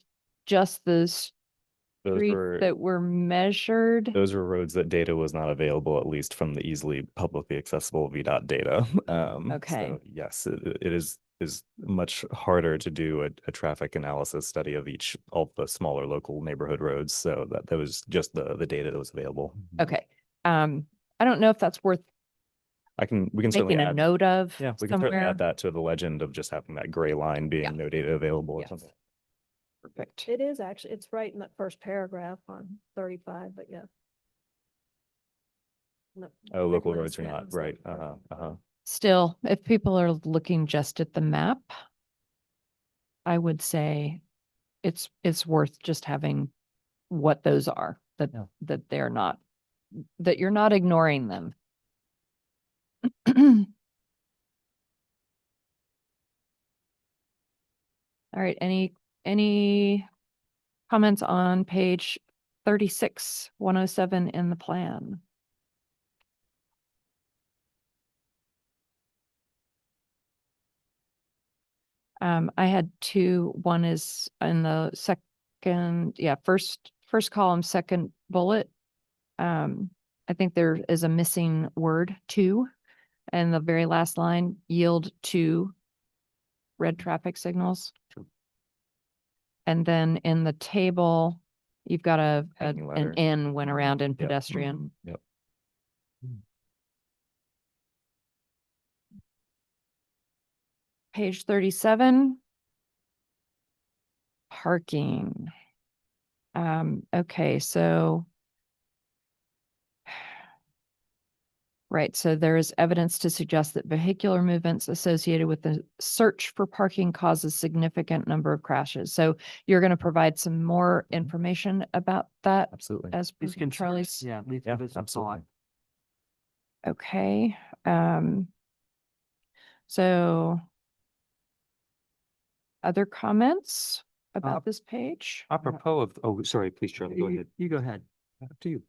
the streets that were measured? Those were roads that data was not available, at least from the easily publicly accessible VDOT data. Okay. So yes, it is much harder to do a traffic analysis study of all the smaller local neighborhood roads. So that was just the data that was available. Okay. I don't know if that's worth we can certainly making a add, note of yeah, we can certainly somewhere. add that to the legend of just having that gray line being Yeah. no data available or Yes. something. Perfect. It is actually, it's right in that first paragraph on 35, but yeah. Oh, local Everyone's roads are not, friends, right, like, Still, if people are looking just at the map, I would say it's worth just having what those are, that, Yeah. that they're not, that you're not ignoring them. All right, any comments on page 36, 107 in the plan? I had two. One is in the second, first column, second bullet. I think there is a missing word, to, and the very last line, yield to red traffic signals. True. And then in the table, you've got Hanging an letter. N went around in Yep. pedestrian. Yep. Page 37. Parking. Okay, so. Right, so there is evidence to suggest that vehicular movements associated with the search for parking causes significant number of crashes. So you're going to provide some more information about that Absolutely. as per These concerns, Charlie's. yeah, leave Yeah, give it some absolutely. thought. Okay, so other comments about this page? Apropos of, oh, sorry, please, Charlie, go ahead. You go ahead. Up to you.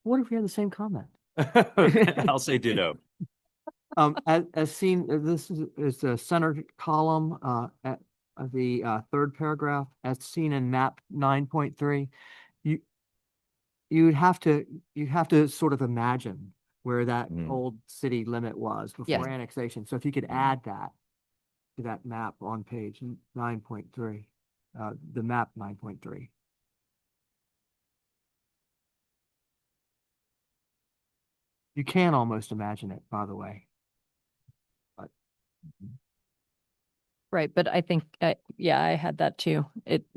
What if we had the same comment? I'll say ditto. As seen, this is the center column, at the third paragraph, as seen in map 9.3. You'd have to sort of imagine where that Mm. old city limit was Yes. before annexation. So if you could add that to that map on page 9.3, the map 9.3. You can almost imagine it, by the way. But Right, but I think, yeah, I had that too.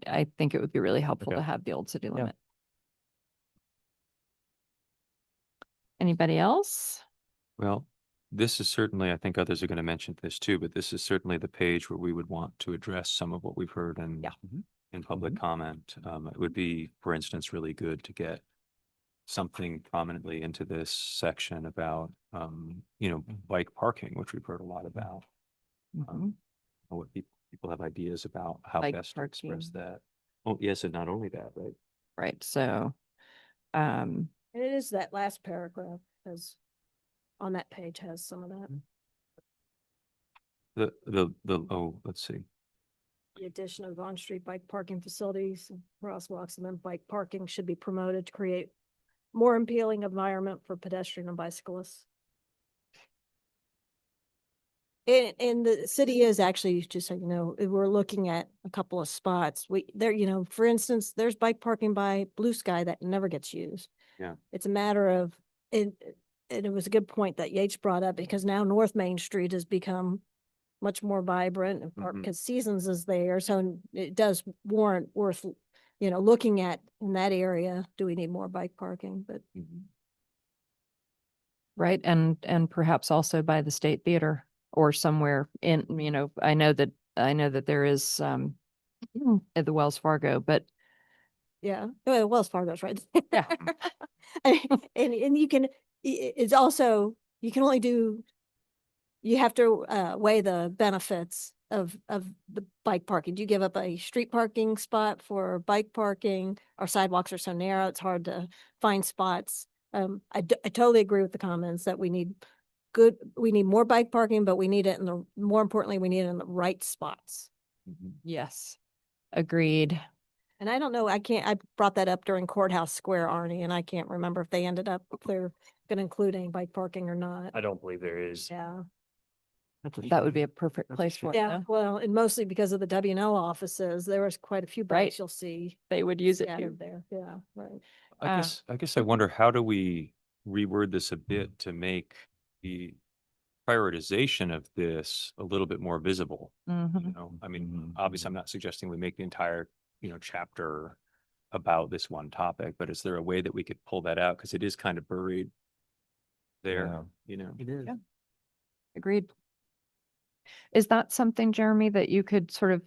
I think it would be really helpful Okay. to have the old city Yeah. limit. Anybody else? Well, this is certainly, I think others are going to mention this too, but this is certainly the page where we would want to address some of what we've heard in, Yeah. in public comment. It would be, for instance, really good to get something prominently into this section about, bike parking, which we've heard a lot about. Mhm. What people have ideas about how Bike best to express parking. that. Oh, yes, and not only that, right? Right, so, And it is that last paragraph, because on that page has some of that. Let's see. The addition of on-street bike parking facilities, and crosswalks, and then bike parking should be promoted to create more appealing environment for pedestrian and bicyclists. And the city is actually, just so you know, we're looking at a couple of spots. For instance, there's bike parking by Blue Sky that never gets used. Yeah. It's a matter of, and it was a good point that Yates brought up, because now North Main Street has become much more vibrant, and Mhm. because Seasons is there, so it does warrant worth, looking at in that area. Do we need more bike parking? But right, and perhaps also by the State Theater or somewhere in, I know that there is, at the Wells Fargo, but yeah, well, Wells Fargo's right there. Yeah. And you can, it's also, you can only do, you have to weigh the benefits of the bike parking. Do you give up a street parking spot for bike parking? Our sidewalks are so narrow, it's hard to find spots. I totally agree with the comments that we need more bike parking, but we need it more importantly, we need it in the right spots. yes, agreed. And I don't know, I brought that up during Courthouse Square, Arnie, and I can't remember if they ended up, if they're gonna include any bike parking or not. I don't believe there is. Yeah. That would be a perfect That's a place for it, Yeah, though. well, and mostly because of the W&L offices, there was quite a few Right. bikes you'll see They would use it too. scattered there. Yeah, right. I guess I wonder, how do we reword this a bit to make the prioritization of this a little bit more visible? Mhm. I mean, obviously, I'm not suggesting we make the entire, chapter about this one topic, but is there a way that we could pull that out? Because it is kind of buried there, you know. It is. Yeah. Agreed. Is that something, Jeremy, that you could sort of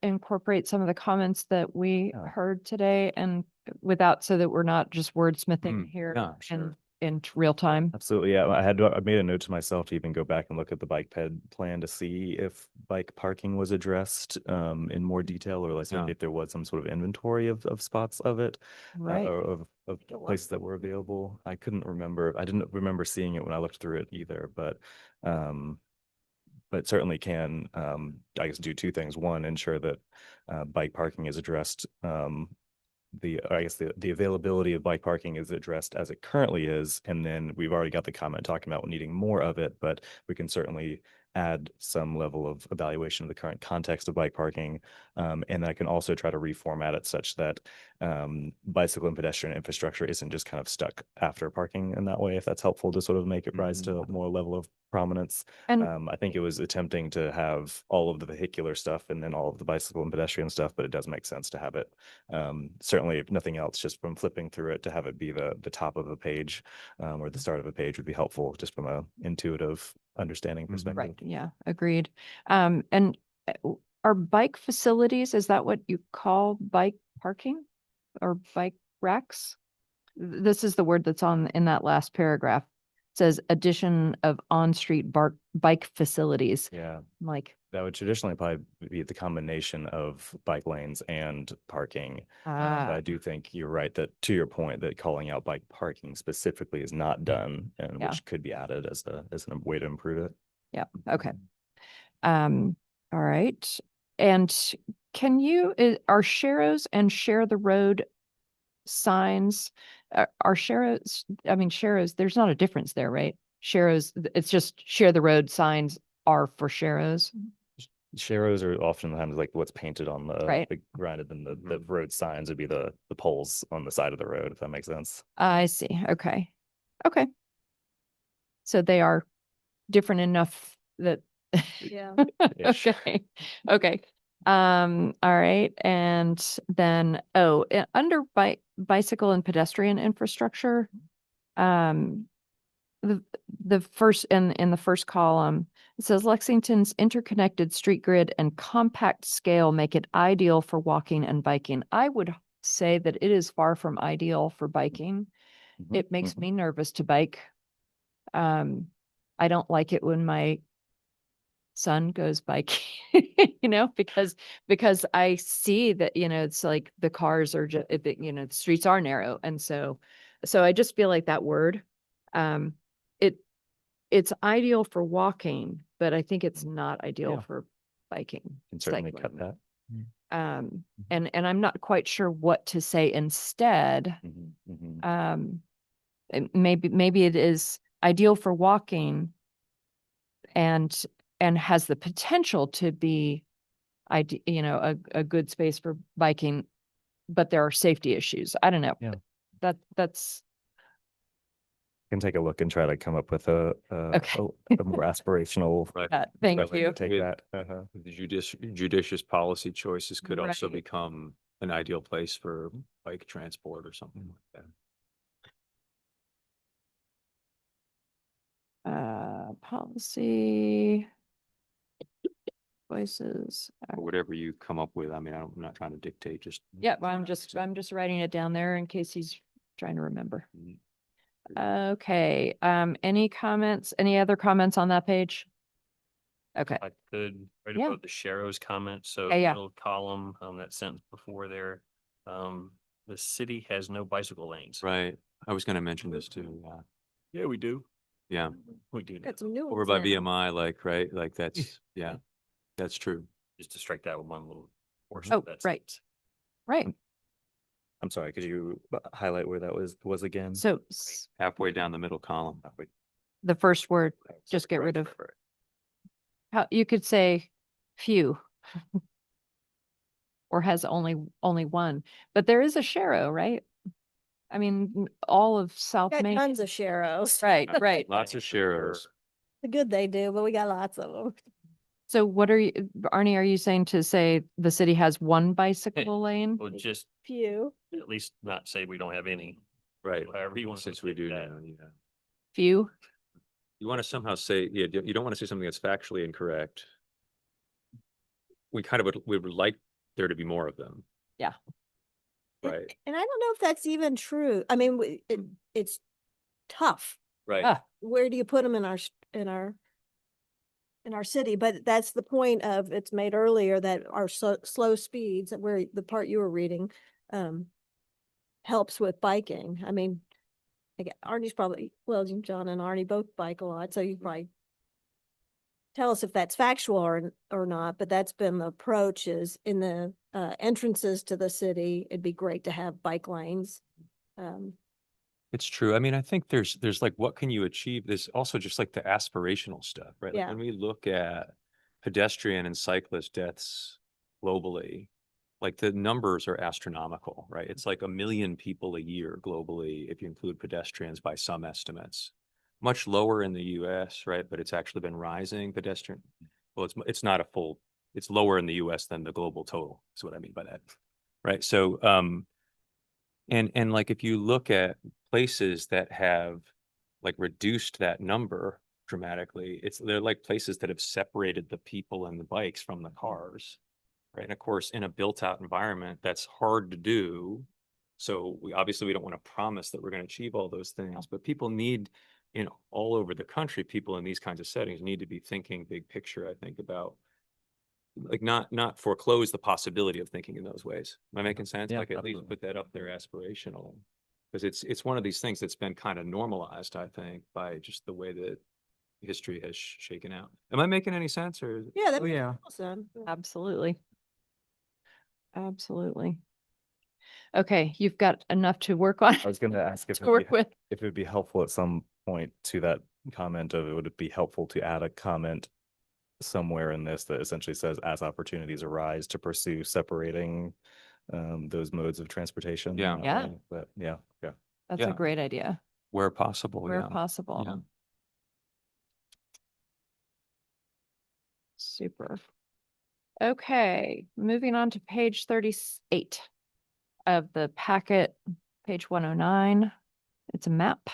incorporate some of the comments that we Yeah. heard today and without, so that we're not just wordsmithing here yeah, sure. in real time? Absolutely, yeah. I made a note to myself to even go back and look at the bike ped plan to see if bike parking was addressed in more detail, or like Yeah. if there was some sort of inventory of spots of it, Right. or of places that were available. I couldn't remember. I didn't remember seeing it when I looked through it either, but certainly can, I guess, do two things. One, ensure that bike parking is addressed. The availability of bike parking is addressed as it currently is. And then we've already got the comment talking about needing more of it, but we can certainly add some level of evaluation of the current context of bike parking. And I can also try to reformat it such that bicycle and pedestrian infrastructure isn't just kind of stuck after parking in that way, if that's helpful to sort of make it rise to more level of prominence. And I think it was attempting to have all of the vehicular stuff and then all of the bicycle and pedestrian stuff, but it does make sense to have it, certainly if nothing else, just from flipping through it, to have it be the top of a page or the start of a page would be helpful, just from a intuitive understanding perspective. right, yeah, agreed. And are bike facilities, is that what you call bike parking or bike racks? This is the word that's in that last paragraph. It says addition of on-street bike facilities. Yeah, I'm like, that would traditionally probably be the combination of bike lanes and parking. But I do think you're right that, to your point, that calling out bike parking specifically is not done, and Yeah. which could be added as a way to improve it. yeah, okay. All right. And can you, are Sharrows and Share the Road signs, are Sharrows, I mean, Sharrows, there's not a difference there, right? Sharrows, it's just Share the Road signs are for Sharrows. Sharrows are oftentimes like what's painted on Right. the granted, than the road signs would be the poles on the side of the road, if that makes sense. I see. Okay. Okay. So they are different enough that. Yeah. Ish. Okay. Okay. All right. And then, under bicycle and pedestrian infrastructure, the first, in the first column, it says Lexington's interconnected street grid and compact scale make it ideal for walking and biking. I would say that it is far from ideal for biking. It makes me nervous to bike. I don't like it when my son goes biking, because I see that, it's like the cars are just, the streets are narrow. And so I just feel like that word, it's ideal for walking, but I think it's not ideal Yeah. for biking. Can certainly cut cycling. that. And I'm not quite sure what to say instead. Maybe it is ideal for walking and has the potential to be a good space for biking, but there are safety issues. I don't know. Yeah. That's Can take a look and try to come up with a Okay. a more aspirational. Right. thank way to you. Take With- that. The judicious policy choices could also Right. become an ideal place for bike transport or something like that. Policy voices. Or whatever you come up with. I mean, I'm not trying to dictate, just. Yeah, well, I'm just writing it down there in case he's trying to remember. Mhm. Okay, any other comments on that page? Okay, I could, right Yeah. above the Sharrows comment, so Yeah. middle column, that sentence before there, the city has no bicycle lanes. Right. I was gonna mention this too. Yeah, we do. Yeah. We do. Got some new Over ones by now. VMI, like, that's, yeah, that's true. Just to strike that one little portion. Oh, of that right. sentence. right. I'm sorry, could you highlight where that was again? So Halfway down the middle column. the first word, just get rid of, how, you could say few. Or has only one, but there is a Sharrow, right? I mean, all of South Got Main. tons of Sharrows. Right, right. Lots of Sharrows. The good they do, but we got lots of them. So what are you, Arnie, are you saying to say the city has one bicycle lane? Well, just Few. at least not say we don't have any, Right. however you want. Since we do that. now, yeah. few. You want to somehow say, yeah, you don't want to say something that's factually incorrect. We kind of we would like there to be more of them. Yeah. Right, And I don't know if that's even true. I mean, it's tough. right. Ah. Where do you put them in our city? But that's the point of, it's made earlier that our slow speeds, where the part you were reading, helps with biking. I mean, Arnie's probably, well, John and Arnie both bike a lot, so you probably tell us if that's factual or not, but that's been the approach, is in the entrances to the city, it'd be great to have bike lanes. It's true. I mean, I think there's like, what can you achieve? There's also just like the aspirational stuff, right? Like Yeah. when we look at pedestrian and cyclist deaths globally, like the numbers are astronomical, right? It's like 1 million people a year globally, if you include pedestrians by some estimates. Much lower in the US, right? But it's actually been rising pedestrian. Well, it's not a full, it's lower in the US than the global total, is what I mean by that. Right. So and like if you look at places that have like reduced that number dramatically, they're like places that have separated the people and the bikes from the cars. Right. And of course, in a built out environment, that's hard to do. So we don't want to promise that we're going to achieve all those things, but people need, all over the country, people in these kinds of settings need to be thinking big picture, I think, about like not foreclose the possibility of thinking in those ways. Am I making sense? Yeah, Like at least put that up there aspirational. Because it's one of these things that's been kind of normalized, I think, by just the way that history has shaken out. Am I making any sense, or? Yeah, that Oh, makes yeah. total sense. Absolutely. Absolutely. Okay, you've got enough to work on. I was going to ask if To work with. if it'd be helpful at some point to that comment of, would it be helpful to add a comment somewhere in this that essentially says, as opportunities arise to pursue separating those modes of transportation? Yeah. Yeah. But yeah. That's Yeah. a great idea. Where possible, Where yeah. possible. Yeah. Super. Okay, moving on to page 38 of the packet, page 109. It's a map.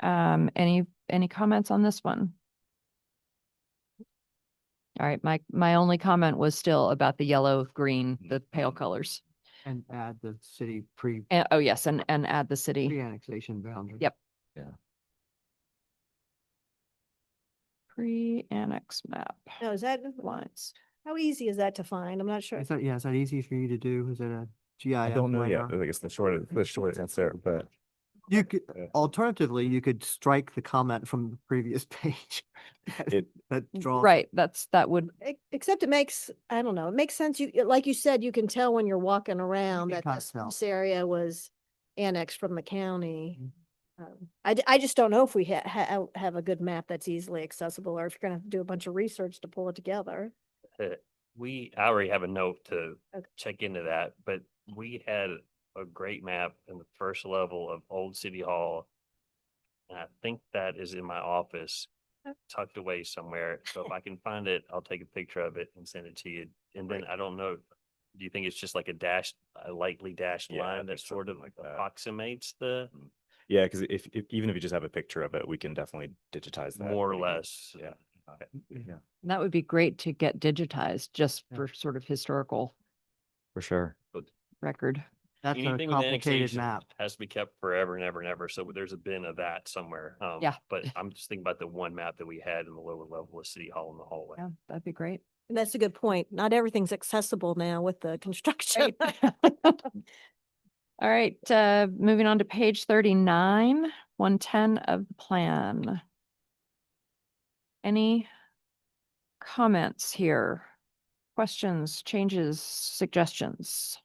Any comments on this one? All right, my only comment was still about the yellow, green, the pale colors. And add the city And, oh yes, and add the city. pre-annexation boundary. Yep. Yeah. Pre-annex map Now, is that, lines. how easy is that to find? I'm not sure. Is that easy for you to do? Is it a GIF? I don't know yet. layout? I think it's the short answer, but You could, Yeah. alternatively, you could strike the comment from the previous page. It- That draws. Right, that would, Except it makes, I don't know, it makes sense. Like you said, you can tell when you're walking around can that kinda this tell. this area was annexed from the county. Mhm. I just don't know if we have a good map that's easily accessible, or if you're gonna have to do a bunch of research to pull it together. I already have a note to Okay. check into that, but we had a great map in the first level of Old City Hall. And I think that is in my office, Okay. tucked away somewhere. So if I can find it, I'll take a picture of it and send it to you. And then I don't know, do you think it's just like a lightly dashed Yeah, I line that think sort of something like that. approximates the yeah, because if even if you just have a picture of it, we can definitely digitize that. more or pretty less? Yeah. Yeah, that would be great to get digitized just Yeah. for sort of historical for sure. record. That's a Anything with complicated annexation map. has to be kept forever and ever and ever. So there's a bin of that somewhere. Yeah. But I'm just thinking about the one map that we had in the lower level of City Hall in the hallway. Yeah, that'd be great. And that's a good point. Not everything's accessible now with the construction. All right, moving on to page 39, 110 of the plan. Any comments here? Questions, changes, suggestions?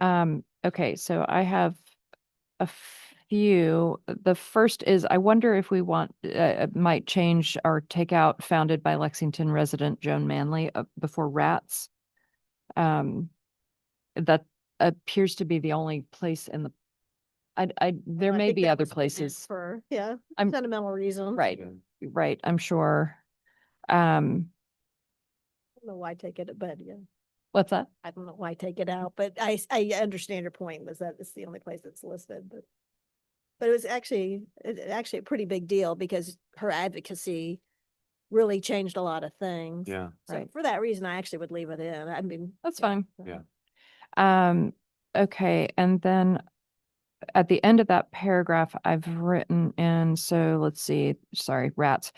Okay, so I have a few. The first is, I wonder if we might change or take out founded by Lexington resident Joan Manley before rats. That appears to be the only place in the, there I may think be that other was meant places. For, I'm- sentimental reasons. Right, right, I'm sure. I don't know why take it, but yeah. What's that? I don't know why take it out, but I understand your point was that it's the only place that's listed, but it was actually, actually a pretty big deal because her advocacy really changed a lot of things. Yeah. So Right. for that reason, I actually would leave it in. I mean. That's fine. Yeah. Okay, and then at the end of that paragraph, I've written in, so let's see, sorry, rats.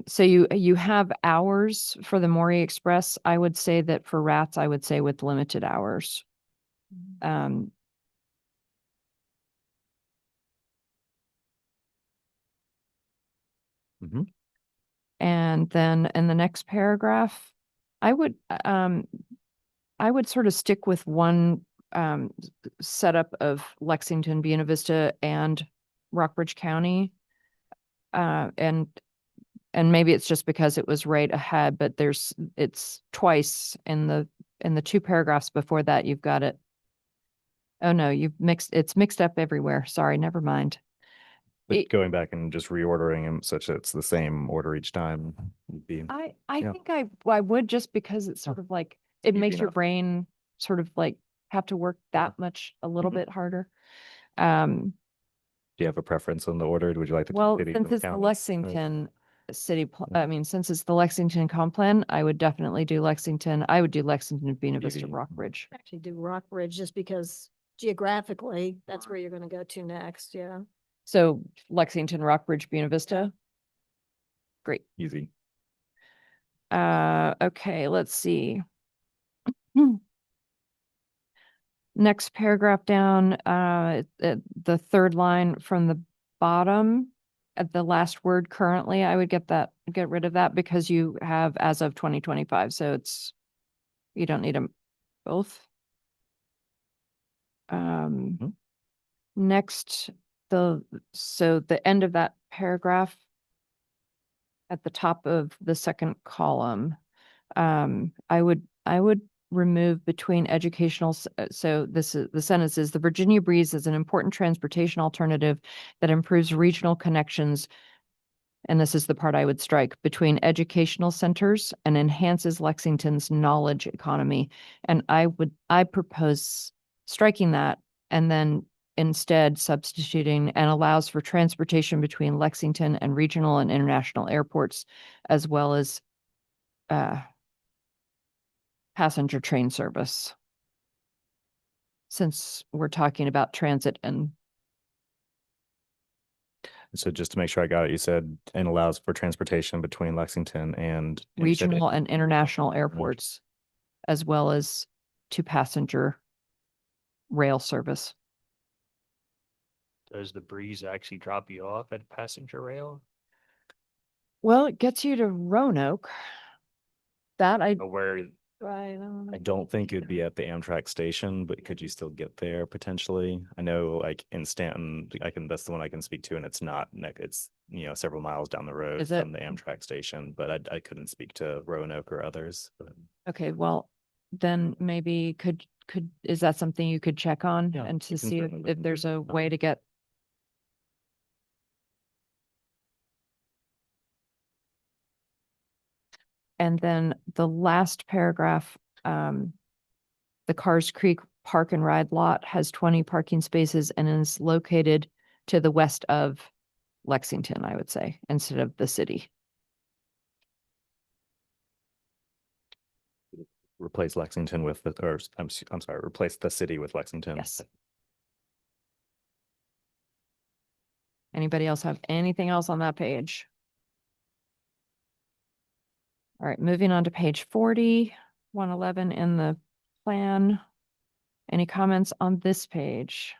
So you have hours for the Maury Express. I would say that for rats, I would say with limited hours. Um, Mhm. And then in the next paragraph, I would sort of stick with one setup of Lexington, Buena Vista, and Rockbridge County. And maybe it's just because it was right ahead, but it's twice in the two paragraphs before that, you've got it. Oh no, it's mixed up everywhere. Sorry, never mind. But It- going back and just reordering them such that it's the same order each time would be. I Yeah. think I would, just because it's sort of like, it Easy makes your enough. brain sort of like have to work that much, a little Mhm. bit harder. Do you have a preference on the order? Would you like to? do Well, cities since and it's the counties? Lexington city, Yeah. I mean, since it's the Lexington comp plan, I would definitely do Lexington. I would do Lexington, Buena Vista, BV. Rockbridge. Actually do Rockbridge just because geographically, that's where you're gonna go to next, yeah. So Lexington, Rockbridge, Buena Vista. Great. Easy. Okay, let's see. Next paragraph down, the third line from the bottom at the last word currently, I would get rid of that because you have as of 2025. So you don't need them both. Mhm. Next, so the end of that paragraph at the top of the second column, I would remove between educational, so this is, the sentence is, the Virginia Breeze is an important transportation alternative that improves regional connections. And this is the part I would strike, between educational centers and enhances Lexington's knowledge economy. And I propose striking that and then instead substituting and allows for transportation between Lexington and regional and international airports, as well as passenger train service. Since we're talking about transit and So just to make sure I got it, you said and allows for transportation between Lexington and you said regional and international airports, as well as to passenger rail service. Does the Breeze actually drop you off at passenger rail? Well, it gets you to Roanoke. That Or where, Right. I don't think it'd be at the Amtrak station, but could you still get there potentially? I know like in Stanton, that's the one I can speak to, and it's not, it's, several miles down the road Is it? from the Amtrak station, but I couldn't speak to Roanoke or others. But okay, well, then maybe is that something you could check on Yeah, and to you can see certainly look if there's into a it. way to get. And then the last paragraph, the Cars Creek Park and Ride lot has 20 parking spaces and is located to the west of Lexington, I would say, instead of the city. replace Lexington with the, or I'm sorry, replace the city with Lexington. Yes. Anybody else have anything else on that page? All right, moving on to page 40, 111 in the plan. Any comments on this page?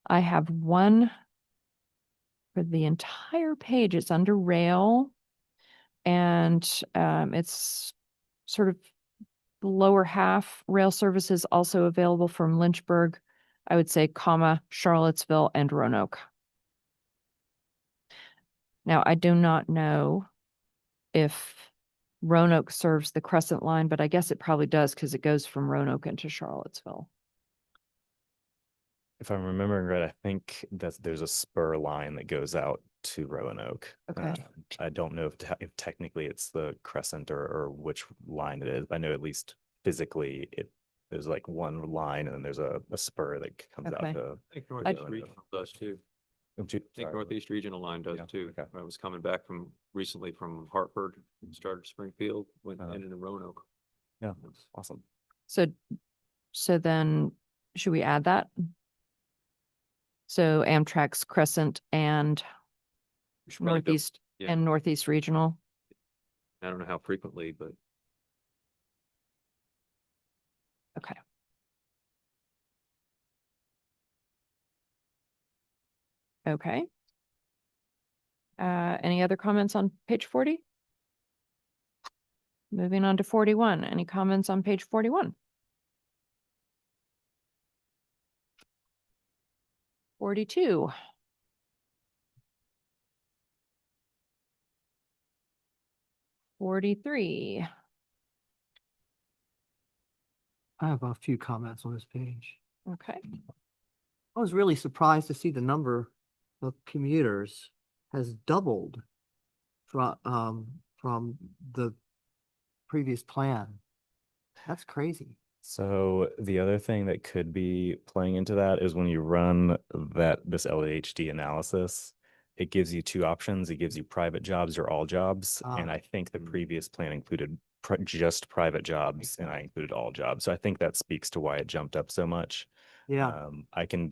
I have one for the entire page. It's under rail. And it's sort of the lower half. Rail services also available from Lynchburg, I would say, comma, Charlottesville and Roanoke. Now, I do not know if Roanoke serves the Crescent Line, but I guess it probably does because it goes from Roanoke into Charlottesville. If I'm remembering right, I think that there's a spur line that goes out to Roanoke. Okay. I don't know if technically it's the Crescent or which line it is. I know at least physically there's like one line and then there's a spur that comes Okay. out to. I think Northeast Roanoke. Regional does too. Oh, I think Northeast Regional Line does Yeah, too. okay. I was coming back recently from Hartford, started Springfield, went Uh-huh. into Roanoke. Yeah, awesome. So then should we add that? So Amtrak's Crescent and We should probably go- Northeast yeah. and Northeast Regional. I don't know how frequently, but Okay. Okay. Any other comments on page 40? Moving on to 41. Any comments on page 41? 42. $43. I have a few comments on this page. Okay. I was really surprised to see the number of commuters has doubled from the previous plan. That's crazy. So the other thing that could be playing into that is when you run this LHD analysis, it gives you two options. It gives you private jobs or all jobs. Ah. And I think the previous plan included just private jobs and I included all jobs. So I think that speaks to why it jumped up so much. Yeah. I can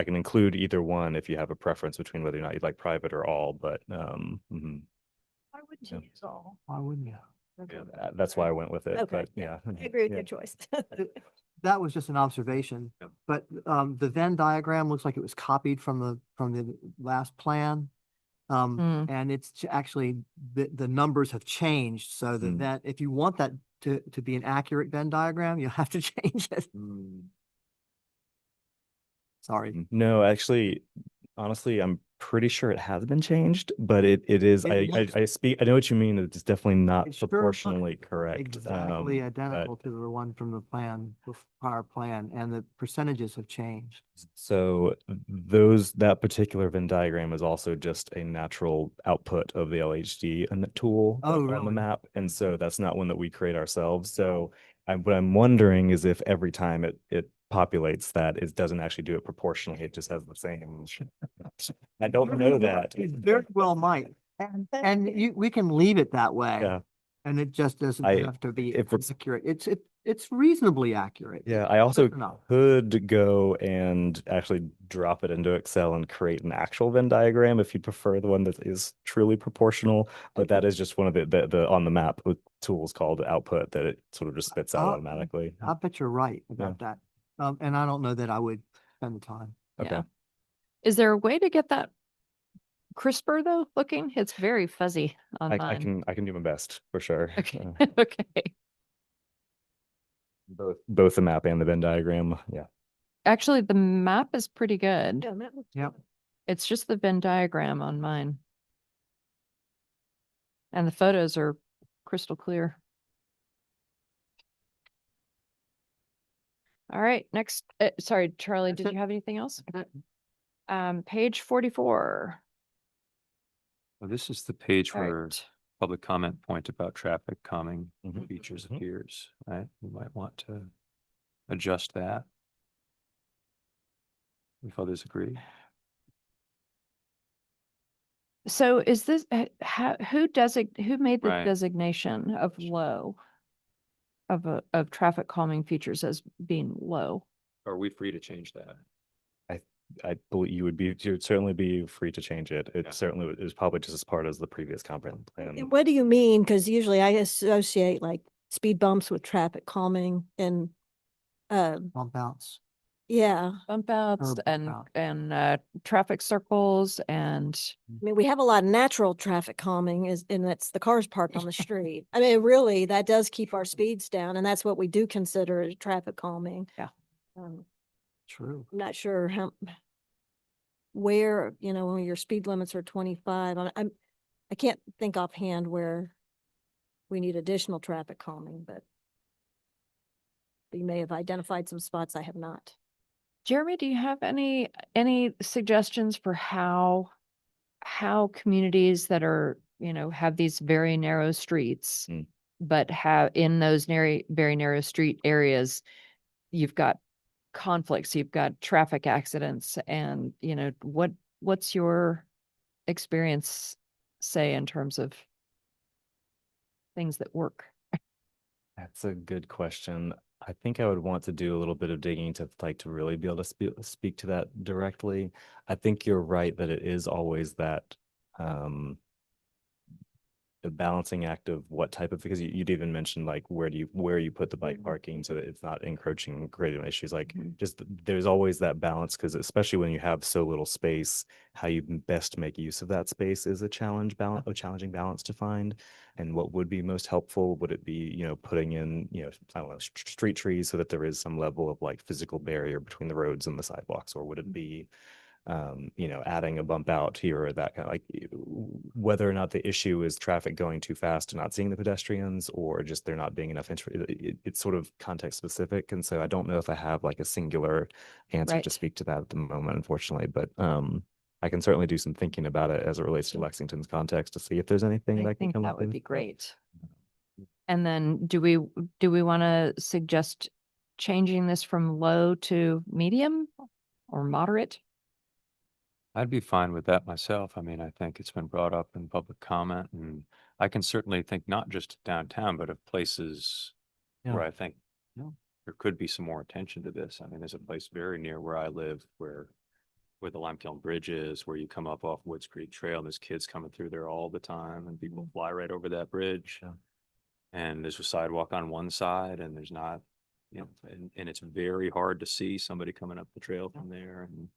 include either one if you have a preference between whether or not you'd like private or all, but mhm. Why wouldn't Yeah. you use all? Why wouldn't you? That's why I went with it. Okay, But yeah. I agree with Yeah. your choice. That was just an observation, Yep. but the Venn diagram looks like it was copied from the last plan. Hmm. And it's actually, the numbers have changed, so Hmm. that if you want that to be an accurate Venn diagram, you have to change it. Sorry. No, actually, honestly, I'm pretty sure it has been changed, but it is, It looks- I know what you mean. It's definitely not It sure proportionally looks correct. Exactly but- identical to the one from the prior plan, and the percentages have changed. So that particular Venn diagram is also just a natural output of the LHD tool Oh, on the really? map. And so that's not one that we create ourselves. So what I'm wondering is if every time it populates that, it doesn't actually do it proportionally. It just has the same. I don't know that. It very well might, and we can leave it that way. Yeah. And it just doesn't I- have to be if it's- accurate. It's reasonably accurate. Yeah, I also Close enough. could go and actually drop it into Excel and create an actual Venn diagram if you prefer the one that is truly proportional. But that is just one of the on the map tools called output that it sort of just spits out Oh, automatically. I bet you're right about that. And I don't know that I would spend the time. Okay. Yeah. Is there a way to get that crisper though looking? It's very fuzzy on I mine. can do my best for sure. Okay. Okay. Both the map and the Venn diagram. Yeah. Actually, the map is pretty good. Yeah, that looks Yep. It's just the Venn diagram on mine. And the photos are crystal clear. All right, next, sorry, Charlie, That's did it. you have anything else? That's Page 44. Well, this is the page All where right. public comment point about traffic calming Mhm. features Mhm. appears, right? We might want to adjust that. If others agree. So is this, who made the Right. designation of low? Of traffic calming features as being low? Are we free to change that? I believe you'd certainly be free to change it. It Yeah. certainly is probably just as part as the previous comprehensive plan. What do you mean? Because usually I associate like speed bumps with traffic calming and, Bump outs. yeah. Bump outs bump and, out. traffic circles and, I mean, we have a lot of natural traffic calming and that's the cars parked on the street. I mean, really, that does keep our speeds down and that's what we do consider as traffic calming. Yeah. True. I'm not sure where, when your speed limits are 25, I can't think offhand where we need additional traffic calming, but you may have identified some spots I have not. Jeremy, do you have any suggestions for how how communities that are, you know, have these very narrow streets, Mm. but have in those very narrow street areas, you've got conflicts, you've got traffic accidents, and, you know, what's your experience say in terms of things that work? That's a good question. I think I would want to do a little bit of digging to really be able to speak to that directly. I think you're right that it is always that the balancing act of what type of, because you'd even mentioned like where you put the bike parking so that it's not encroaching, creating issues. Like just there's always that balance, because especially when you have so little space, how you best make use of that space is a challenging balance to find. And what would be most helpful? Would it be, you know, putting in, you know, I don't know, street trees so that there is some level of like physical barrier between the roads and the sidewalks? Or would it be you know, adding a bump out here or that kind of like, whether or not the issue is traffic going too fast and not seeing the pedestrians, or just there not being enough it's sort of context specific. And so I don't know if I have like a singular answer to Right. speak to that at the moment, unfortunately, but I can certainly do some thinking about it as it relates to Lexington's context to see if there's anything that I I can think come that up would with. be great. And then do we want to suggest changing this from low to medium or moderate? I'd be fine with that myself. I mean, I think it's been brought up in public comment, and I can certainly think not just downtown, but of places where I think there could be some more attention to this. I mean, there's a place very near where I live where the Limekiln Bridge is, where you come up off Woods Creek Trail, and there's kids coming through there all the time, and people fly right over that bridge. And there's a sidewalk on one side, and there's not, you know, and it's very hard to see somebody coming up the trail from there. And,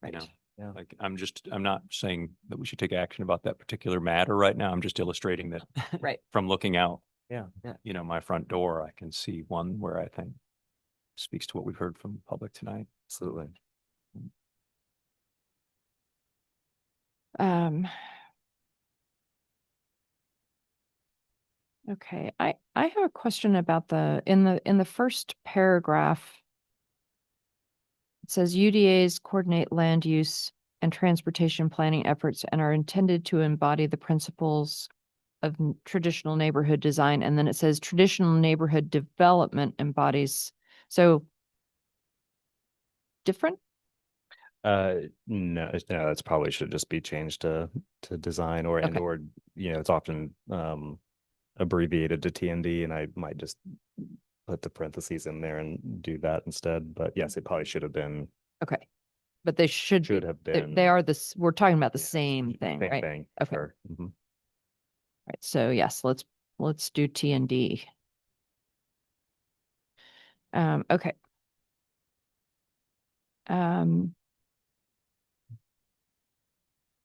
you know, Yeah. like, I'm not saying that we should take action about that particular matter right now. I'm just illustrating that Right. from looking out, Yeah. you know, my front door, I can see one where I think speaks to what we've heard from the public tonight. Absolutely. Um, okay, I have a question about in the first paragraph. It says UDAs coordinate land use and transportation planning efforts and are intended to embody the principles of traditional neighborhood design. And then it says traditional neighborhood development embodies. So different? No, that's probably should just be changed to design or and Okay. or, you know, it's often abbreviated to TND, and I might just put the parentheses in there and do that instead. But yes, it probably should have been, Okay. But they should have they been. are this, we're talking about the Yeah, same thing, Same right? thing. Okay. Sure. Mhm. Right. So yes, let's do T and D. Okay.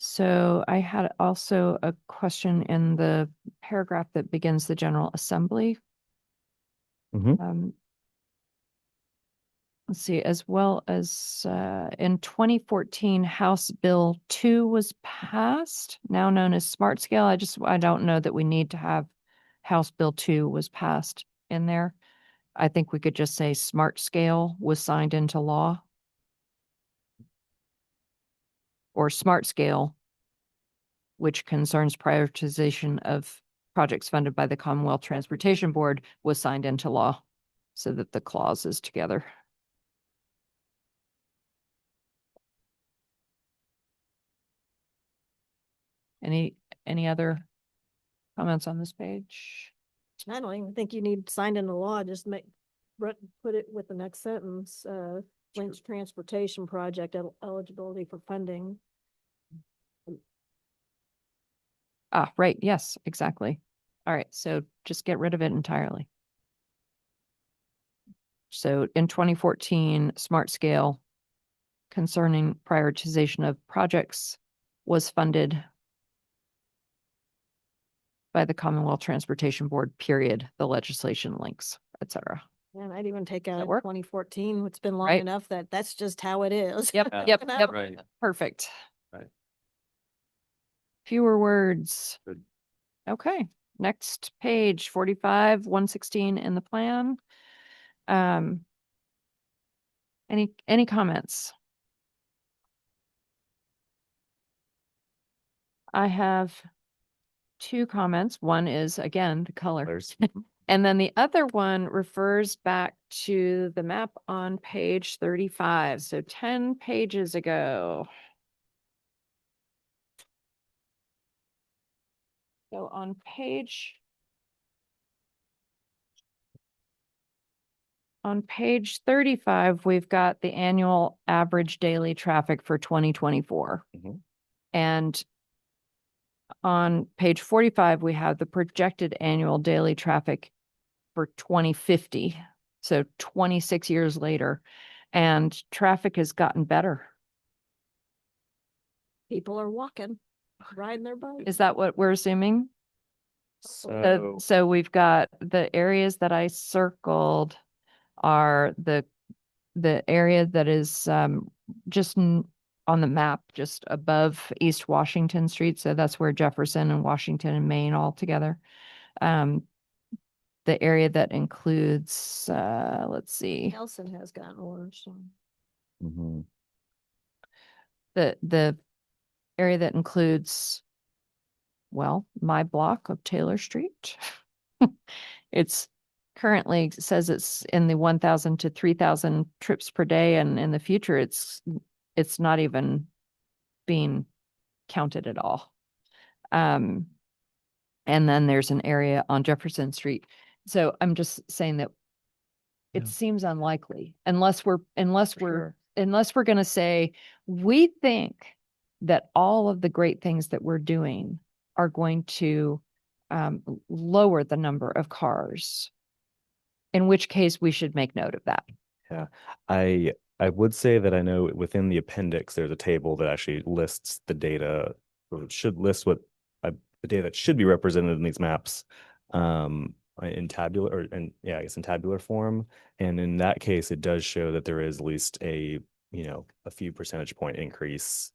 So I had also a question in the paragraph that begins the General Assembly. Mhm. Let's see, as well as in 2014, House Bill 2 was passed, now known as Smart Scale. I don't know that we need to have House Bill 2 was passed in there. I think we could just say Smart Scale was signed into law. Or Smart Scale, which concerns prioritization of projects funded by the Commonwealth Transportation Board, was signed into law, so that the clause is together. Any other comments on this page? I don't even think you need signed into law, just put it with the next sentence, Lynch Transportation Project eligibility for funding. Ah, right, yes, exactly. All right, so just get rid of it entirely. So in 2014, Smart Scale concerning prioritization of projects was funded by the Commonwealth Transportation Board, period, the legislation links, et cetera. And I'd even take out work? 2014. It's been long Right. enough that that's just how it is. Yep, Yeah, yep, You know? yep. Right. Perfect. Right. Fewer words. Good. Okay, next page, 45, 116 in the plan. Any comments? I have two comments. One is, again, the color. Colors. And then the other one refers back to the map on page 35, so 10 pages ago. So on page 35, we've got the annual average daily traffic for 2024. Mhm. And on page 45, we have the projected annual daily traffic for 2050. So 26 years later, and traffic has gotten better. People are walking, riding their bikes. Is that what we're assuming? So, So we've got the areas that I circled are the area that is just on the map, just above East Washington Street. So that's where Jefferson and Washington and Main all together. The area that includes, let's see, Nelson has gotten orange. So. mhm. the area that includes, well, my block of Taylor Street. It's currently says it's in the 1,000 to 3,000 trips per day, and in the future, it's not even being counted at all. And then there's an area on Jefferson Street. So I'm just saying that it Yeah. seems unlikely unless we're sure. going to say we think that all of the great things that we're doing are going to lower the number of cars, in which case we should make note of that. Yeah, I would say that I know within the appendix, there's a table that actually lists the data, or it should list the data that should be represented in these maps, in tabular, or I guess in tabular form. And in that case, it does show that there is at least a few percentage point increase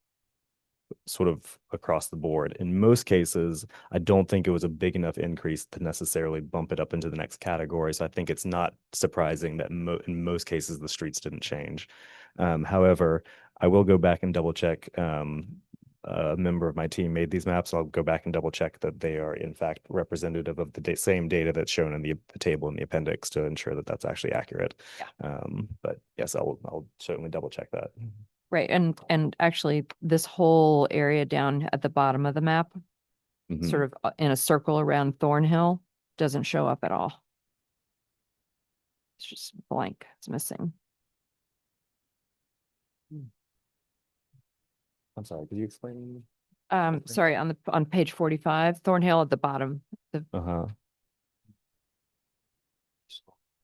sort of across the board. In most cases, I don't think it was a big enough increase to necessarily bump it up into the next category. So I think it's not surprising that in most cases, the streets didn't change. However, I will go back and double check. A member of my team made these maps. I'll go back and double check that they are in fact representative of the same data that's shown in the table in the appendix to ensure that that's actually accurate. Yeah. But yes, I'll certainly double check that. Right. And actually this whole area down at the bottom of the map, Mhm. sort of in a circle around Thornhill, doesn't show up at all. It's just blank. It's missing. I'm sorry, could you explain? Sorry, on page 45, Thornhill at the bottom. Uh-huh.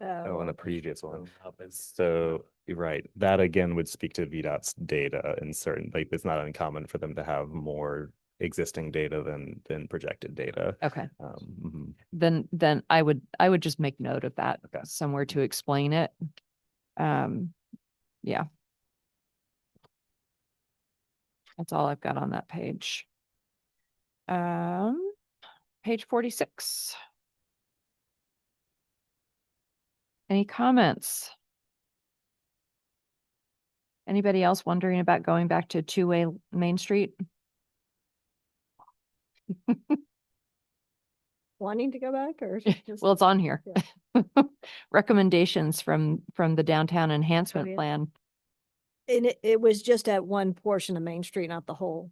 Oh, on the Oh, previous one. So you're right. That again would speak to VDOT's data, and certain, like, it's not uncommon for them to have more existing data than projected data. Okay. Mhm. Then I would just make note of that Okay. somewhere to explain it. Yeah. That's all I've got on that page. Page 46. Any comments? Anybody else wondering about going back to two-way Main Street? wanting to go back or just? Well, it's on here. Recommendations from the downtown enhancement yeah. plan. And it was just at one portion of Main Street, not the whole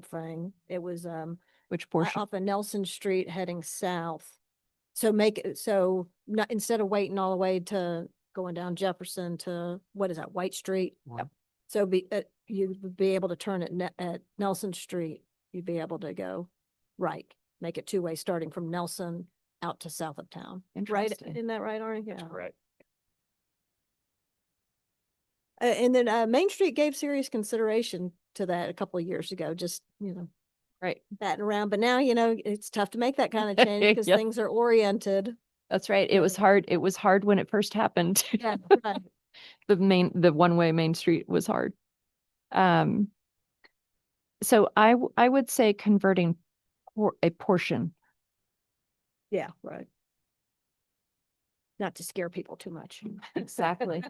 thing. It was Which portion? off of Nelson Street heading south. So not instead of waiting all the way to going down Jefferson to what is that, White Street? Yep. So you would be able to turn at Nelson Street. You'd be able to go right, make it two-way starting from Nelson out to south of town. Right? Interesting. Isn't that right, Arnie? Yeah. Correct. And then Main Street gave serious consideration to that a couple of years ago, just, Right. batting around. But now, it's tough to make that kind of change because Yep. things are oriented. That's right. It was hard. It was hard when it first happened. Yeah, right. The one-way Main Street was hard. So I would say converting a portion. Yeah, right. Not to scare people too much. Exactly.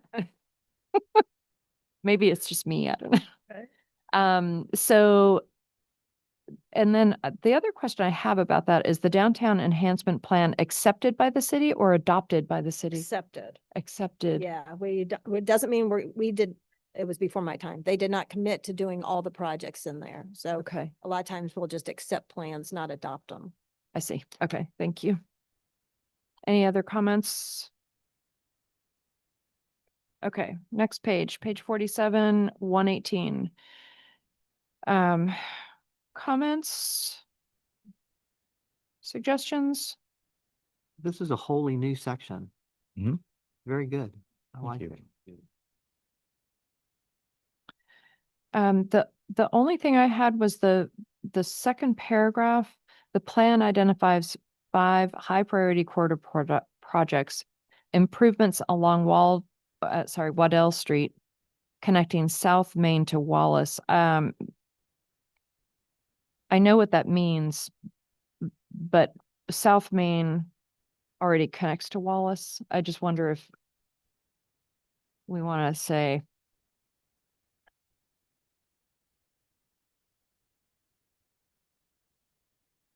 Maybe it's just me. I don't know. Okay. So And then the other question I have about that is the downtown enhancement plan accepted by the city or adopted by the city? Accepted. Accepted. Yeah, it doesn't mean we did, it was before my time. They did not commit to doing all the projects in there. So Okay, a lot of times we'll just accept plans, not adopt them. I see. Okay, thank you. Any other comments? Okay, next page, page 47, 118. Comments? Suggestions? This is a wholly new section. Mhm. Very good. I Thank like you. it. The only thing I had was the second paragraph. The plan identifies 5 high priority corridor projects, improvements along Waddell Street, connecting South Main to Wallace. I know what that means, but South Main already connects to Wallace. I just wonder if we want to say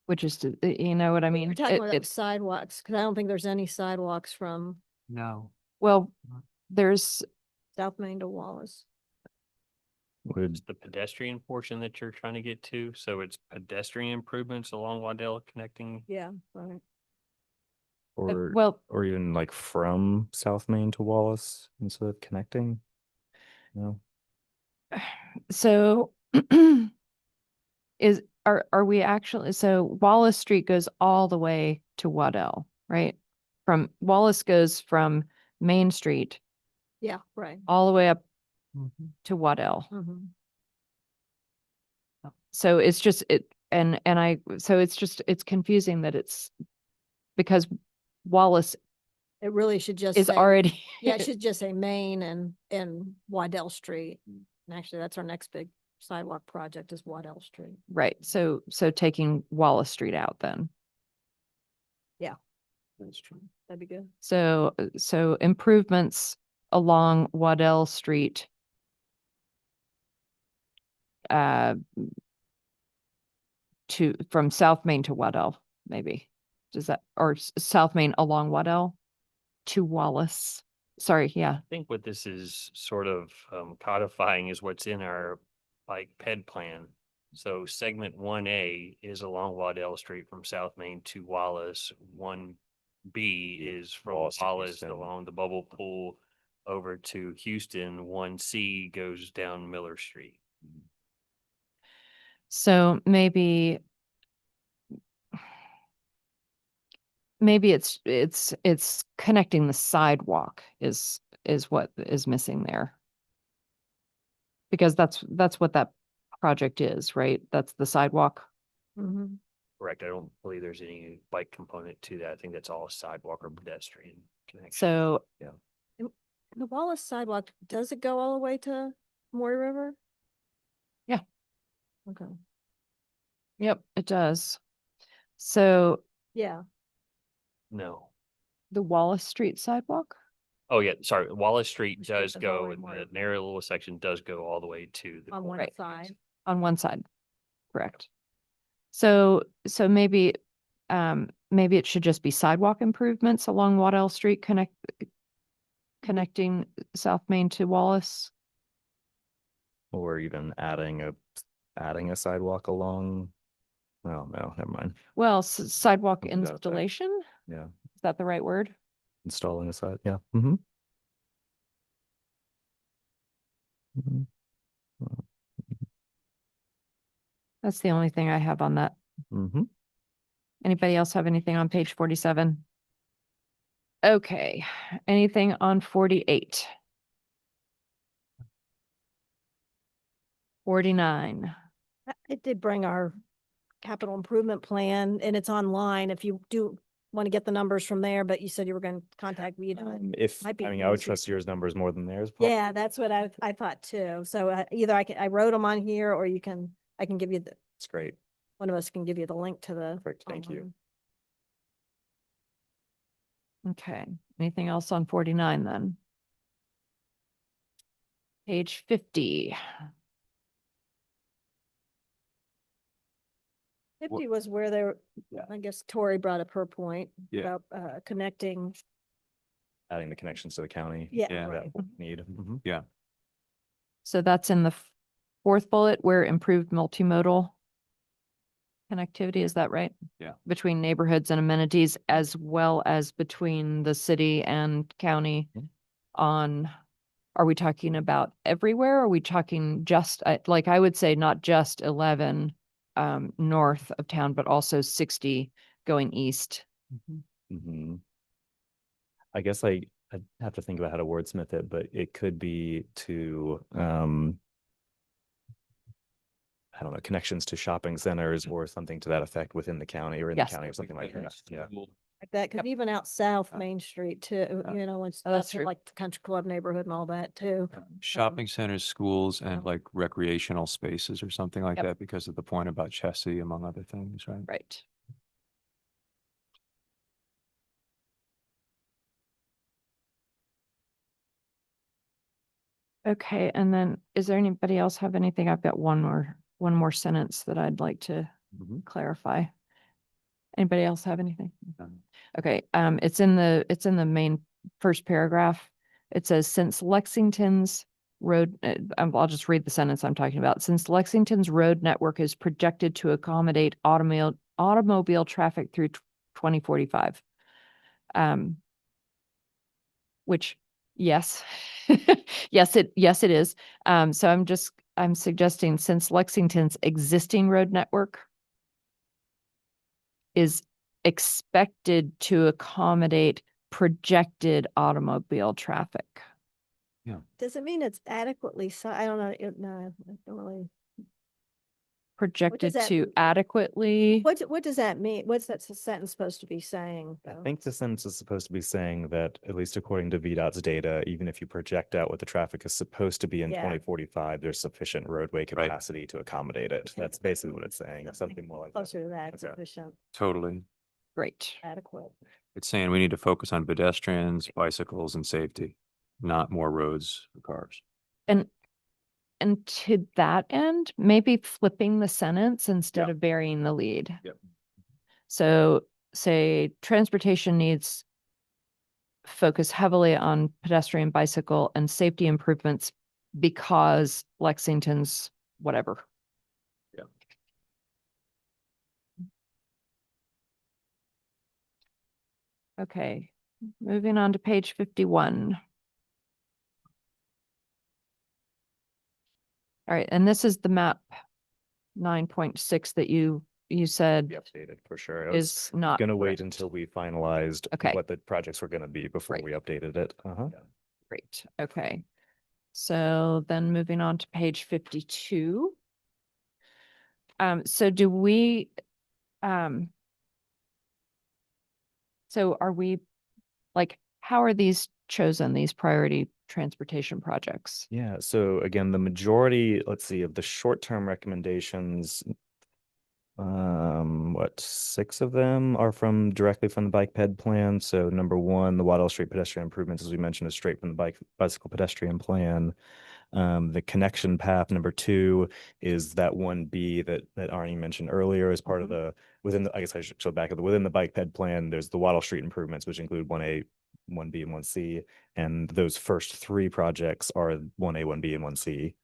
which is to, you know what I mean? We're talking about It's sidewalks, because I don't think there's any sidewalks from No. well, there's South Main to Wallace. Would, It's the pedestrian portion that you're trying to get to. So it's pedestrian improvements along Waddell connecting. Yeah, right. or, well, or even like from South Main to Wallace instead of connecting? No. so are we actually, so Wallace Street goes all the way to Waddell, right? From Wallace goes from Main Street Yeah, right. all the way up Mhm. to Waddell. Mhm. So it's just it's confusing that it's because Wallace It really should just is say, already yeah, it should just say Main and Waddell Street. And actually, that's our next big sidewalk project is Waddell Street. right. So taking Wallace Street out then. That's true. That'd be good. So improvements along Waddell Street. From South Main to Waddell, maybe. Does that, or South Main along Waddell to Wallace? Sorry, yeah. I think what this is sort of codifying is what's in our like PED plan. So segment 1A is along Waddell Street from South Main to Wallace. 1B is from Wallace to Wallace Houston. along the bubble pool over to Houston. 1C goes down Miller Street. So maybe it's connecting the sidewalk is what is missing there. Because that's what that project is, right? That's the sidewalk. Mm-hmm. Correct. I don't believe there's any bike component to that. I think that's all sidewalk or pedestrian connection. So The Wallace sidewalk, does it go all the way to Moy River? Yeah. Okay. yep, it does. So Yeah. No. the Wallace Street sidewalk? Oh, yeah, sorry. Wallace Street Street does goes all the go, way and more the over. narrow little section does go all the way to the On one corner. Right. side. On one side, correct. So maybe maybe it should just be sidewalk improvements along Waddell Street connecting South Main to Wallace. Or even adding a sidewalk along. Oh, no, never mind. Well, sidewalk We'll do that there. installation, Yeah, is that the right word? installing a side, yeah. Mm-hmm. That's the only thing I have on that. Mm-hmm. Anybody else have anything on page 47? Okay, anything on 48? 49. It did bring our capital improvement plan and it's online if you do want to get the numbers from there, but you said you were going to contact me. If, Might be I mean, I would easier. trust yours numbers more than theirs. Yeah, that's what I thought too. So either I wrote them on here or I can give you It's great. one of us can give you the link to the. Perfect. Thank you. online. Okay, anything else on 49 then? Page 50. 50 was where they were, I guess Tori brought up her point Yeah. about connecting. Adding the connections to the county. Yeah, Yeah. right. That we need. Mhm. Yeah. So that's in the fourth bullet where improved multimodal connectivity, is that right? Yeah. Between neighborhoods and amenities as well as between the city and county Mhm. on, are we talking about everywhere? Are we talking just, like, I would say not just 11 north of town, but also 60 going east? Mhm. I guess I'd have to think about how to wordsmith it, but it could be to, I don't know, connections to shopping centers or something to that effect within the county or in the Yes. county or something like that. Yeah. Like that, because even out south Main Street too, you know, and Oh, that's stuff true. like the country club neighborhood and all that too. Shopping centers, schools, and Uh-huh. like recreational spaces or something like Yep. that because of the point about Chessie, among other things, right? Right. Okay, and then is there anybody else have anything? I've got one more sentence that I'd like to Mhm. clarify. Anybody else have anything? None. Okay, it's in the main first paragraph. It says, since Lexington's road, I'll just read the sentence I'm talking about. Since Lexington's road network is projected to accommodate automobile traffic through 2045. Which, yes, yes, it is. So I'm suggesting since Lexington's existing road network is expected to accommodate projected automobile traffic. Does it mean it's adequately, I don't know, no, I don't really. Projected that to mean? adequately, What does that mean? What's that sentence supposed to be saying? I though? think the sentence is supposed to be saying that, at least according to VDOT's data, even if you project out what the traffic is supposed to be in Yeah. 2045, there's sufficient roadway capacity to accommodate it. That's basically what it's saying, something more like that. Closer to that, Okay. sufficient, Totally. great. adequate. It's saying we need to focus on pedestrians, bicycles, and safety, not more roads for cars. And to that end, maybe flipping the sentence instead Yeah. of burying the lead. Yep. So say transportation needs focus heavily on pedestrian, bicycle, and safety improvements because Lexington's whatever. Yeah. Okay, moving on to page 51. All right, and this is the map 9.6 that you said Be updated for sure. I was is not gonna wait correct. until we finalized Okay. what the projects were gonna be before Right. we updated it. Great, okay. So then moving on to page 52. So do we, so are we, like, how are these chosen, these priority transportation projects? Yeah, so again, the majority, let's see, of the short-term recommendations, what, 6 of them are directly from the bike ped plan. So number 1, the Waddell Street pedestrian improvements, as we mentioned, is straight from the bicycle pedestrian plan. The connection path, number 2, is that 1B that Arnie mentioned earlier as part of I guess I should go back within the bike ped plan, there's the Waddell Street improvements, which include 1A, 1B, and 1C. And those first 3 projects are 1A, 1B, and 1C.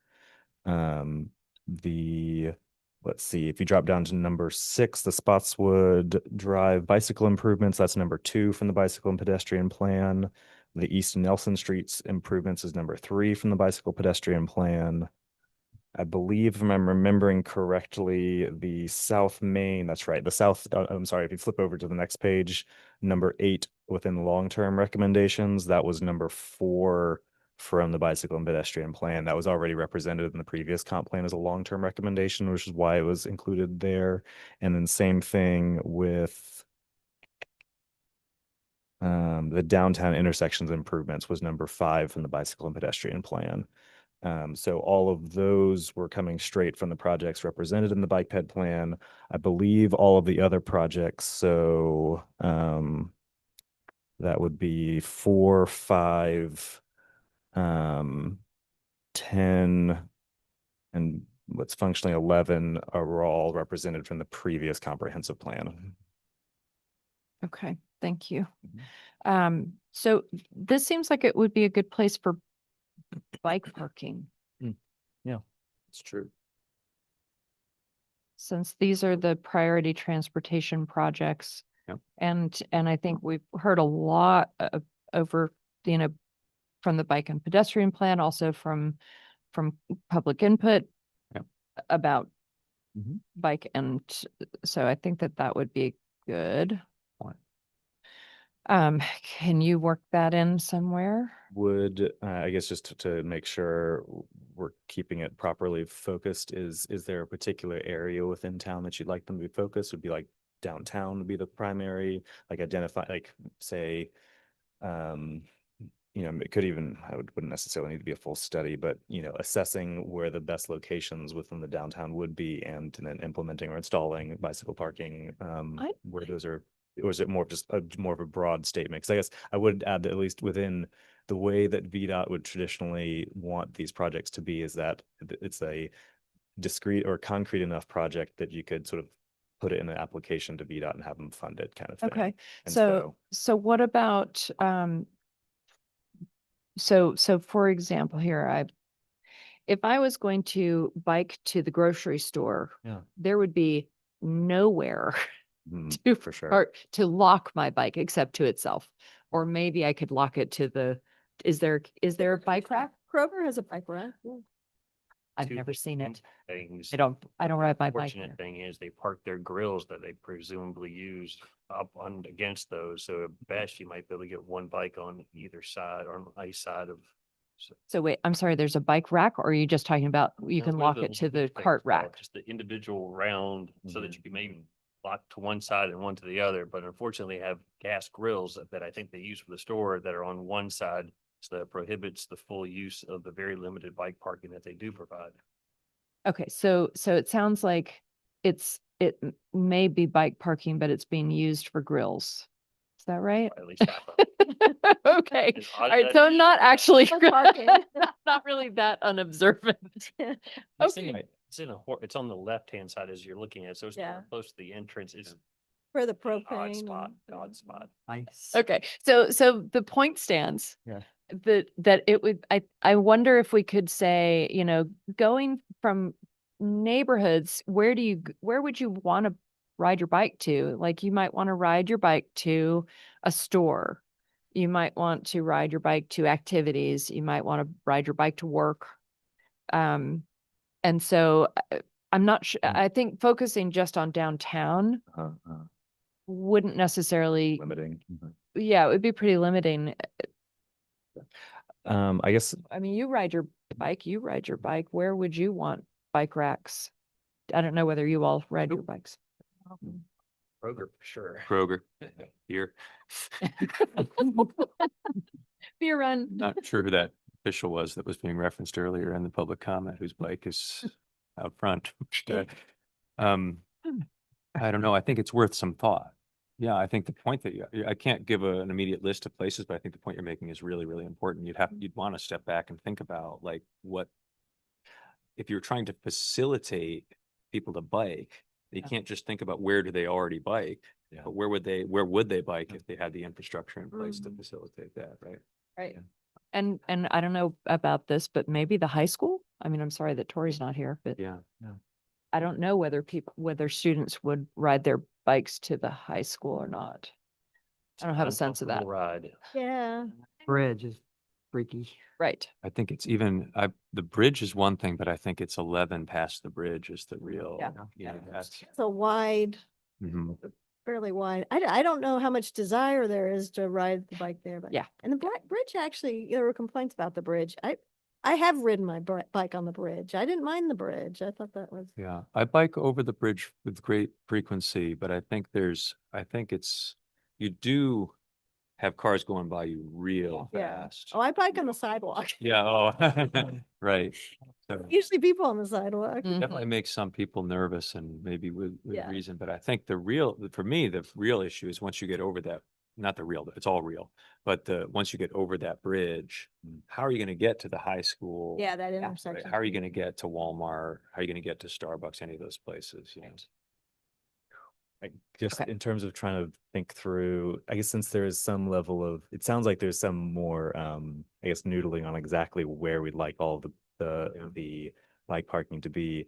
Let's see, if you drop down to number 6, the Spotswood Drive bicycle improvements, that's number 2 from the bicycle and pedestrian plan. The East Nelson Streets improvements is number 3 from the bicycle pedestrian plan. I believe, if I'm remembering correctly, the South Main, that's right, I'm sorry, if you flip over to the next page, number 8 within long-term recommendations, that was number 4 from the bicycle and pedestrian plan. That was already represented in the previous comp plan as a long-term recommendation, which is why it was included there. And then same thing with the downtown intersections improvements was number 5 from the bicycle and pedestrian plan. So all of those were coming straight from the projects represented in the bike ped plan. I believe all of the other projects, so that would be 4, 5, 10, and what's functionally 11 are all represented from the previous comprehensive plan. Okay, thank you. Mhm. So this seems like it would be a good place for bike parking, It's true. since these are the priority transportation projects. Yep. And I think we've heard a lot over, from the bike and pedestrian plan, also from public input Yep. about Mhm. bike. And so I think that that would be good. Point. Can you work that in somewhere? Would, I guess just to make sure we're keeping it properly focused, is there a particular area within town that you'd like them to be focused? Would be like downtown would be the primary, like identify, like say, it could even, wouldn't necessarily need to be a full study, but, assessing where the best locations within the downtown would be and then implementing or installing bicycle parking, where those are, or is it more of just more of a broad statement? Because I guess I would add that at least within the way that VDOT would traditionally want these projects to be is that it's a discrete or concrete enough project that you could sort of put it in an application to VDOT and have them fund it kind of thing. Okay, And so what about, so for example, here, if I was going to bike to the grocery store, Yeah. there would be nowhere Mhm, for sure. to lock my bike except to itself. Or maybe I could lock it to the, is there a bike rack? Kroger has a bike rack. Yeah. I've Two never seen it. Things. I don't ride my bike Fortunate there. thing is they park their grills that they presumably used up on against those. So at best you might be able to get one bike on either side or on either side of. So wait, I'm sorry, there's a bike rack, or are you just talking about you That's can what lock it to the thing's cart called, rack? Just the individual round so that you can maybe lock to one side and one to the other. But unfortunately they have gas grills that I think they use for the store that are on one side. So that prohibits the full use of the very limited bike parking that they do provide. Okay, so it sounds like it may be bike parking, but it's being used for grills. Is that right? Or at least half of it. Okay, It's all odd right, that- so I'm not actually Bike parking. not really that unobservant. It's in, Okay. it's on the left-hand side as you're looking at, it, so it's Yeah. close to the entrance. It's For the an propane. odd spot, and- odd spot. Nice. Okay, so the point stands. Yeah. That it would, I wonder if we could say, going from neighborhoods, where would you want to ride your bike to? Like, you might want to ride your bike to a store. You might want to ride your bike to activities. You might want to ride your bike to work. And so I'm not sure, I think focusing just on downtown wouldn't necessarily, Limiting. yeah, it would be pretty limiting. I guess I mean, you ride your bike. Where would you want bike racks? I don't know whether you all ride your bikes. Kroger, for sure. Kroger here. Beer run. Not sure who that official was that was being referenced earlier in the public comment whose bike is out front. I don't know. I think it's worth some thought. Yeah, I think the point that I can't give an immediate list of places, but I think the point you're making is really, really important. You'd want to step back and think about like if you're trying to facilitate people to bike, they can't just think about where do they already bike, Yeah. but where would they bike if they had the infrastructure in place to facilitate that, right? Right. And I don't know about this, but maybe the high school? I mean, I'm sorry that Tori's not here, but Yeah. I don't know whether students would ride their bikes to the high school or not. I don't have a sense of that. Ride. Yeah. Bridge is freaky. Right. I think it's even, the bridge is one thing, but I think it's 11 past the bridge is the real, Yeah. that's. It's a wide, Mhm. fairly wide. I don't know how much desire there is to ride the bike there, but. Yeah. And the bridge, actually, there were complaints about the bridge. I have ridden my bike on the bridge. I didn't mind the bridge. I thought that was. Yeah, I bike over the bridge with great frequency, but I think you do have cars going by you real Yeah. fast. Oh, I bike on the sidewalk. Yeah, oh, right. So Usually people on the sidewalk. Mhm. definitely makes some people nervous and maybe with Yeah. reason, but I think for me, the real issue is once you get over that not the real, it's all real. But once you get over that bridge, how are you going to get to the high school? Yeah, that Right? intersection. How are you going to get to Walmart? How are you going to get to Starbucks? Any of those places, you know? Just Okay. in terms of trying to think through, I guess since there is some level of, it sounds like there's some more, I guess noodling on exactly where we'd like all the bike parking to be.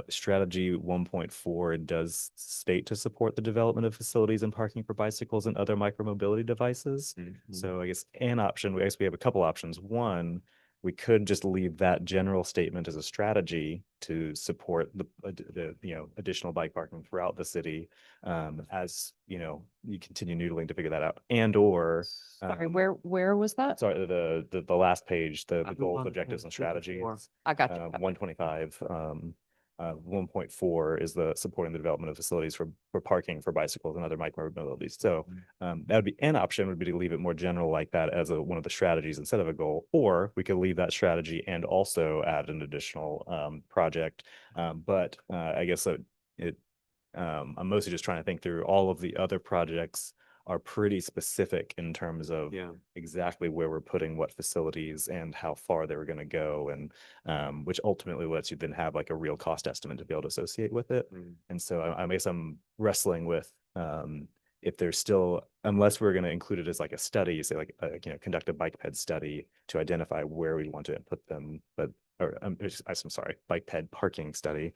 Strategy 1.4 does state to support the development of facilities and parking for bicycles and other micromobility devices. So I guess we have a couple options. One, we could just leave that general statement as a strategy to support the additional bike parking throughout the city, as you continue noodling to figure that out, and or Sorry, where was that? sorry, the last page, the Move goals, on to objectives, and page strategies. 54. I got you. 125. 1.4 is the supporting the development of facilities for parking for bicycles and other micromobilities. So that would be an option, would be to leave it more general like that as one of the strategies instead of a goal, or we could leave that strategy and also add an additional project. But I guess I'm mostly just trying to think through all of the other projects are pretty specific in terms of exactly where we're putting what facilities and how far they were going to go, and which ultimately lets you then have like a real cost estimate to be able to associate with it. And so I guess I'm wrestling with if there's still, unless we're going to include it as like a study, say like conduct a bike ped study to identify where we want to put them, I'm sorry, bike ped parking study.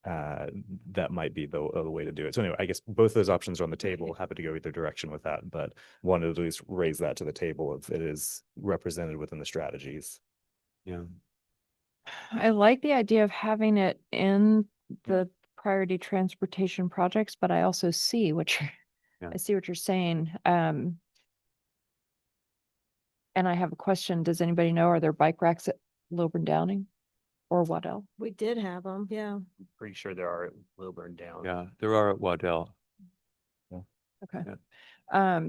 That might be the way to do it. So anyway, I guess both those options are on the table. Happy to go either direction with that, but wanted to at least raise that to the table if it is represented within the strategies. Yeah. I like the idea of having it in the priority transportation projects, but I also see what Yeah. I see what you're saying. And I have a question. Does anybody know, are there bike racks at Lilburn Downing or Waddell? We did have them, yeah. Pretty sure there are Lilburn down. Yeah, there are at Waddell, Okay. Yeah.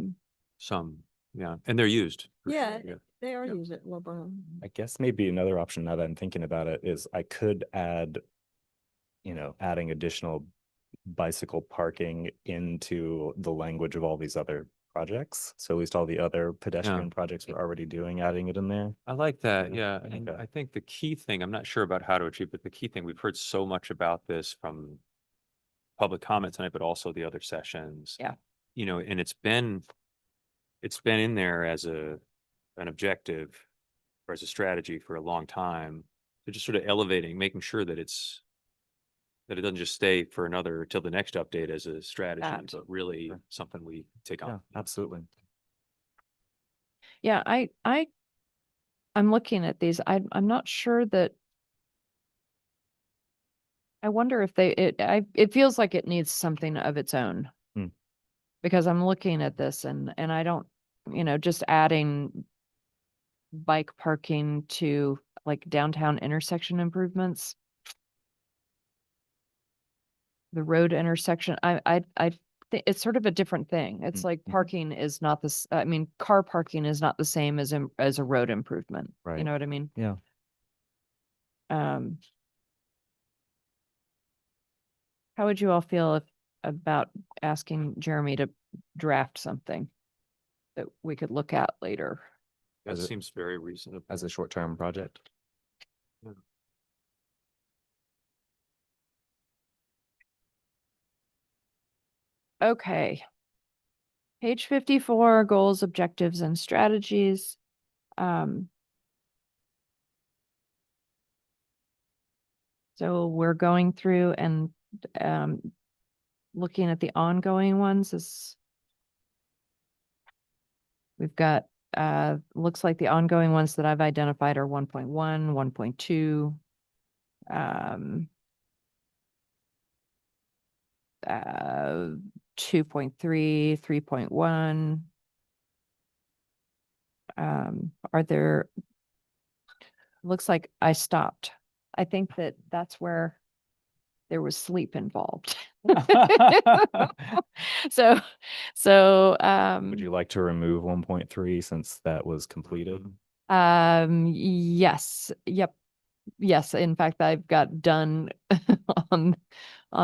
some, yeah, and they're used. for sure, Yeah, they are used at Lilburn. I guess maybe another option now that I'm thinking about it is I could add, adding additional bicycle parking into the language of all these other projects. So at least all the other pedestrian projects we're already doing, adding it in there. I like that. Yeah. And Okay. I think the key thing, I'm not sure about how to achieve, but the key thing, we've heard so much about this from public comment tonight, but also the other sessions. Yeah. And it's been in there as an objective or as a strategy for a long time. So just sort of elevating, making sure that it doesn't just stay for till the next update as a strategy, but really something we take on. Yeah, absolutely. Yeah, I'm looking at these. I'm not sure that. I wonder if it feels like it needs something of its own. Because I'm looking at this and I don't, just adding bike parking to like downtown intersection improvements. The road intersection, I think it's sort of a different thing. It's like parking is not this, car parking is not the same as a road improvement. You Right. know what I mean? Yeah. How would you all feel about asking Jeremy to draft something that we could look at later? That As a- seems very reasonable. As a short-term project. Okay. Page 54, goals, objectives, and strategies. So we're going through and looking at the ongoing ones. We've got, looks like the ongoing ones that I've identified are 1.1, 1.2, 2.3, 3.1. Are there, looks like I stopped. I think that's where there was sleep involved. So, Would you like to remove 1.3 since that was completed? yes, yep. Yes, in fact, I've got done on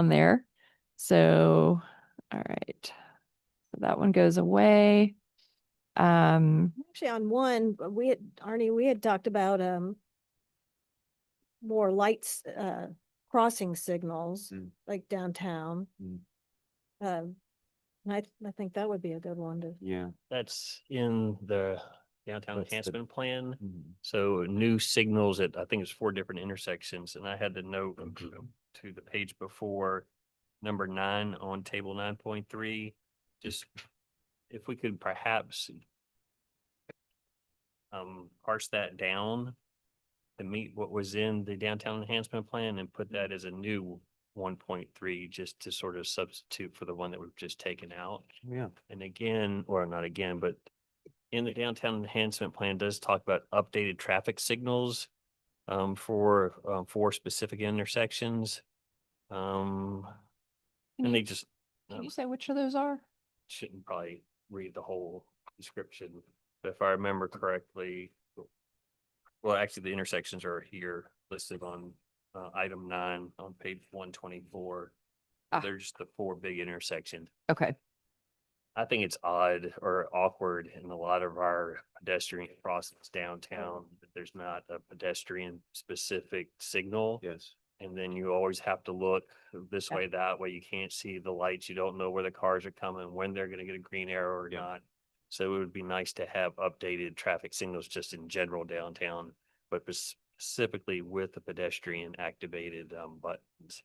there. So, all right. So that one goes away. Actually, on one, we had, Arnie, we had talked about, more lights, crossing signals, Mm. like downtown. Mm. And I think that would be a good one to. Yeah. That's in the downtown That's the- enhancement plan. Mm. So new signals at, I think it's 4 different intersections, and I had the note to the page before, number 9 on table 9.3. Just if we could perhaps parse that down to meet what was in the downtown enhancement plan and put that as a new 1.3, just to sort of substitute for the one that we've just taken out. Yeah. And again, or not again, but in the downtown enhancement plan does talk about updated traffic signals for specific intersections. Can And you- they just Can you say which of those are? shouldn't probably read the whole description, but if I remember correctly, well, actually, the intersections are here listed on item 9 on page 124. Ah. They're just the 4 big intersections. Okay. I think it's odd or awkward in a lot of our pedestrian crossings downtown that there's not a pedestrian specific signal. Yes. And then you always have to look this Yeah. way, that way. You can't see the lights. You don't know where the cars are coming, when they're gonna get a green arrow or Yeah. not. So it would be nice to have updated traffic signals just in general downtown, but specifically with the pedestrian activated buttons.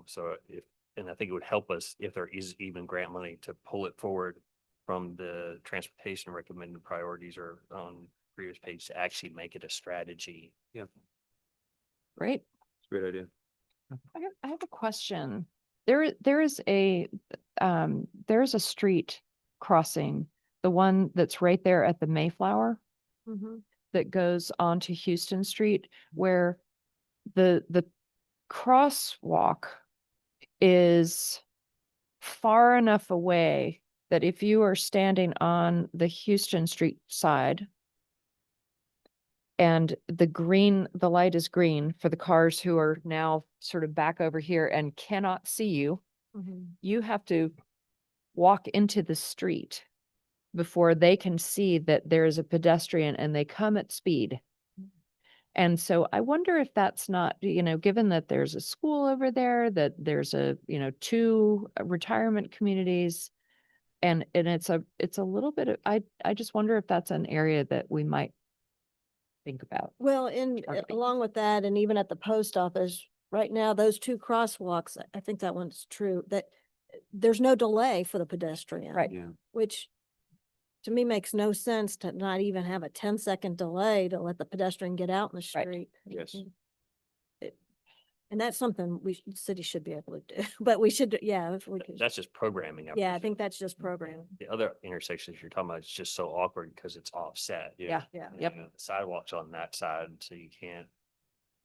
So if, and I think it would help us if there is even grant money to pull it forward from the transportation recommended priorities or on previous page to actually make it a strategy. Great. It's a great idea. I have a question. There is a street crossing, the one that's right there at the Mayflower that goes onto Houston Street, where the crosswalk is far enough away that if you are standing on the Houston Street side and the light is green for the cars who are now sort of back over here and cannot see you, you have to walk into the street before they can see that there is a pedestrian and they come at speed. And so I wonder if that's not, given that there's a school over there, that there's 2 retirement communities, and it's a little bit of, I just wonder if that's an area that we might think about. Well, targeting. along with that, and even at the post office, right now, those 2 crosswalks, I think that one's true, that there's no delay for the pedestrian. Right. Yeah. Which to me makes no sense to not even have a 10-second delay to let the pedestrian get out in the Right. street. Yes. And that's something the city should be able to do, but we should, yeah, if we could. That's just programming. Yeah, I presume. think that's just programming. The other intersections you're talking about, it's just so awkward because it's offset. Yeah. Yeah. Yep. The sidewalk's on that side, so you can't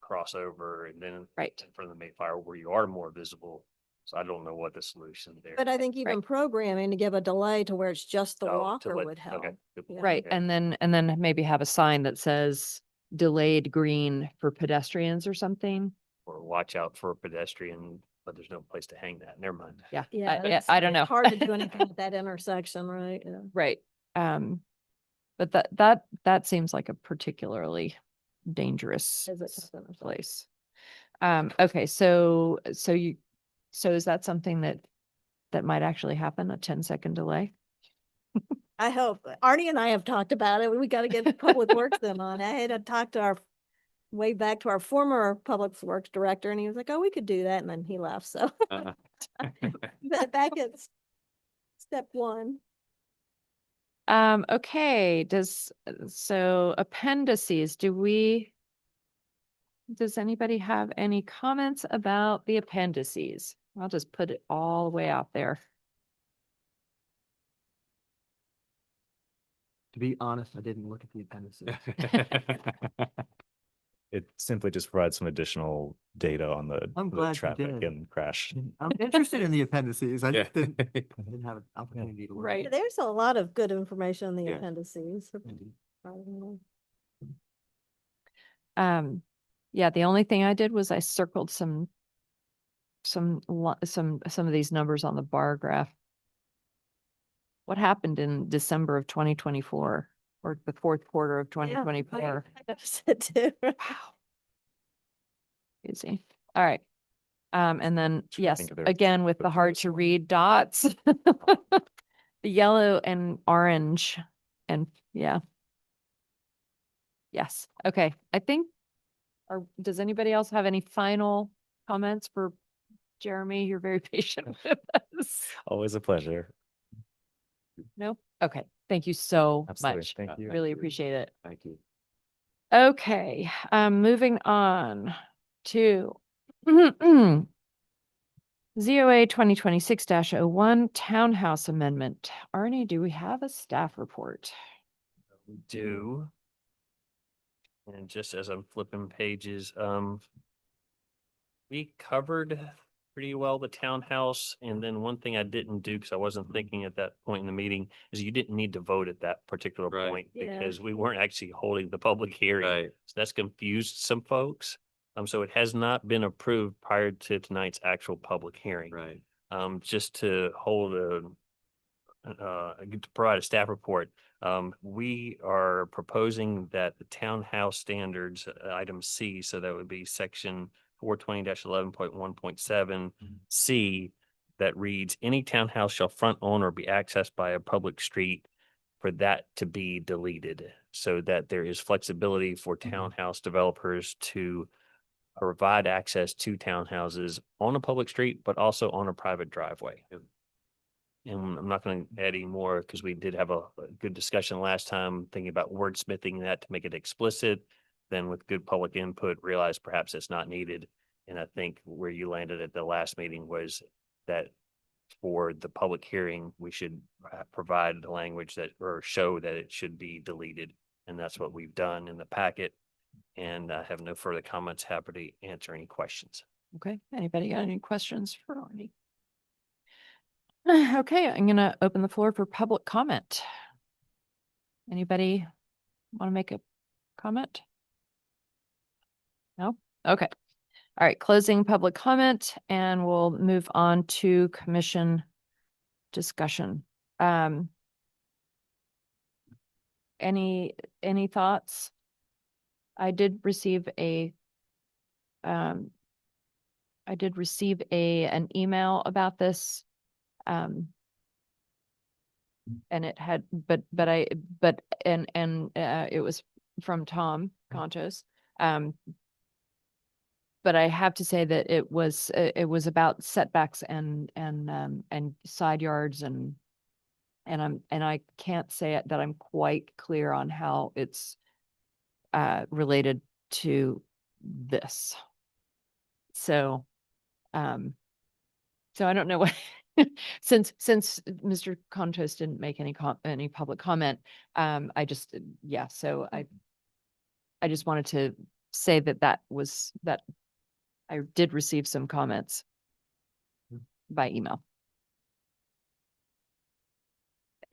cross over, and then Right. in front of the Mayflower where you are more visible. So I don't know what the solution there. But I think even programming to give a delay to where it's just the Oh, to walker let- would help. okay, good point. Yeah. Right. Okay. And then maybe have a sign that says delayed green for pedestrians or something. Or watch out for a pedestrian, but there's no place to hang that. Never mind. Yeah. Yeah. I it's- don't know. it's hard to do anything at that intersection, right? Yeah. Right. But that seems like a particularly dangerous Is it something or something? place. Okay, so is that something that might actually happen, a 10-second delay? I hope. Arnie and I have talked about it. We got to get Public Works them on. I had to talk to way back to our former Public Works director, and he was like, "Oh, we could do that," and then he left. So Uh-huh. back at step 1. Okay, so appendices, does anybody have any comments about the appendices? I'll just put it all the way out there. To be honest, I didn't look at the appendices. It simply just provides some additional data on I'm the glad you traffic did. and crash. I'm interested in the appendices. I Yeah. just didn't have an opportunity to look. at Right. it. There's a lot of good information in the Yeah. appendices. Indeed. Yeah, the only thing I did was I circled some of these numbers on the bar graph. What happened in December of 2024 or the fourth quarter of 2024? I noticed it too. Easy. All right. And then, Trying to yes, think if there- again, with the hard to read dots, the yellow and orange and yeah. Yes. Okay. I think, or does anybody else have any final comments for Jeremy? You're very patient with us. Always a pleasure. No? Okay. Thank you so Absolutely. much. Thank you. Really appreciate it. Thank you. Okay, moving on to ZOA 2026-01 Townhouse Amendment. Arnie, do we have a staff report? We do. And just as I'm flipping pages, we covered pretty well the townhouse. And then one thing I didn't do, because I wasn't thinking at that point in the meeting, is you didn't need to vote at that particular Right. point Yeah. because we weren't actually holding the public hearing. Right. So that's confused some folks. So it has not been approved prior to tonight's actual public hearing. Right. Just to hold to provide a staff report, we are proposing that the townhouse standards, item C, so that would be section 420-11.1.7 C, that reads, any townhouse shall front on or be accessed by a public street, for that to be deleted, so that there is flexibility for townhouse developers to provide access to townhouses on a public street, but also on a private driveway. And I'm not going to add any more because we did have a good discussion last time, thinking about wordsmithing that to make it explicit. Then with good public input, realize perhaps it's not needed. And I think where you landed at the last meeting was that for the public hearing, we should provide the language that, or show that it should be deleted. And that's what we've done in the packet. And I have no further comments. Happy to answer any questions. Okay, anybody got any questions for Arnie? Okay, I'm gonna open the floor for public comment. Anybody want to make a comment? No? Okay. All right, closing public comment and we'll move on to commission discussion. Any thoughts? I did receive an email about this. And it had, it was from Tom Contos. But I have to say that it was about setbacks and side yards and I can't say it that I'm quite clear on how it's related to this. So I don't know what since Mr. Contos didn't make any public comment, I just so I just wanted to say that I did receive some comments by email.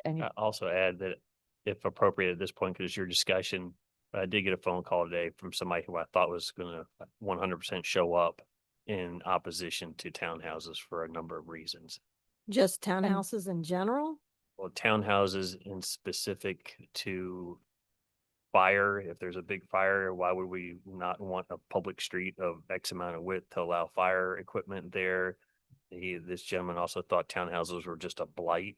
I also add that if appropriate at this point, because your discussion, I did get a phone call today from somebody who I thought was going to 100% show up in opposition to townhouses for a number of reasons. Just townhouses in general? Well, townhouses in specific to fire, if there's a big fire, why would we not want a public street of X amount of width to allow fire equipment there? This gentleman also thought townhouses were just a blight,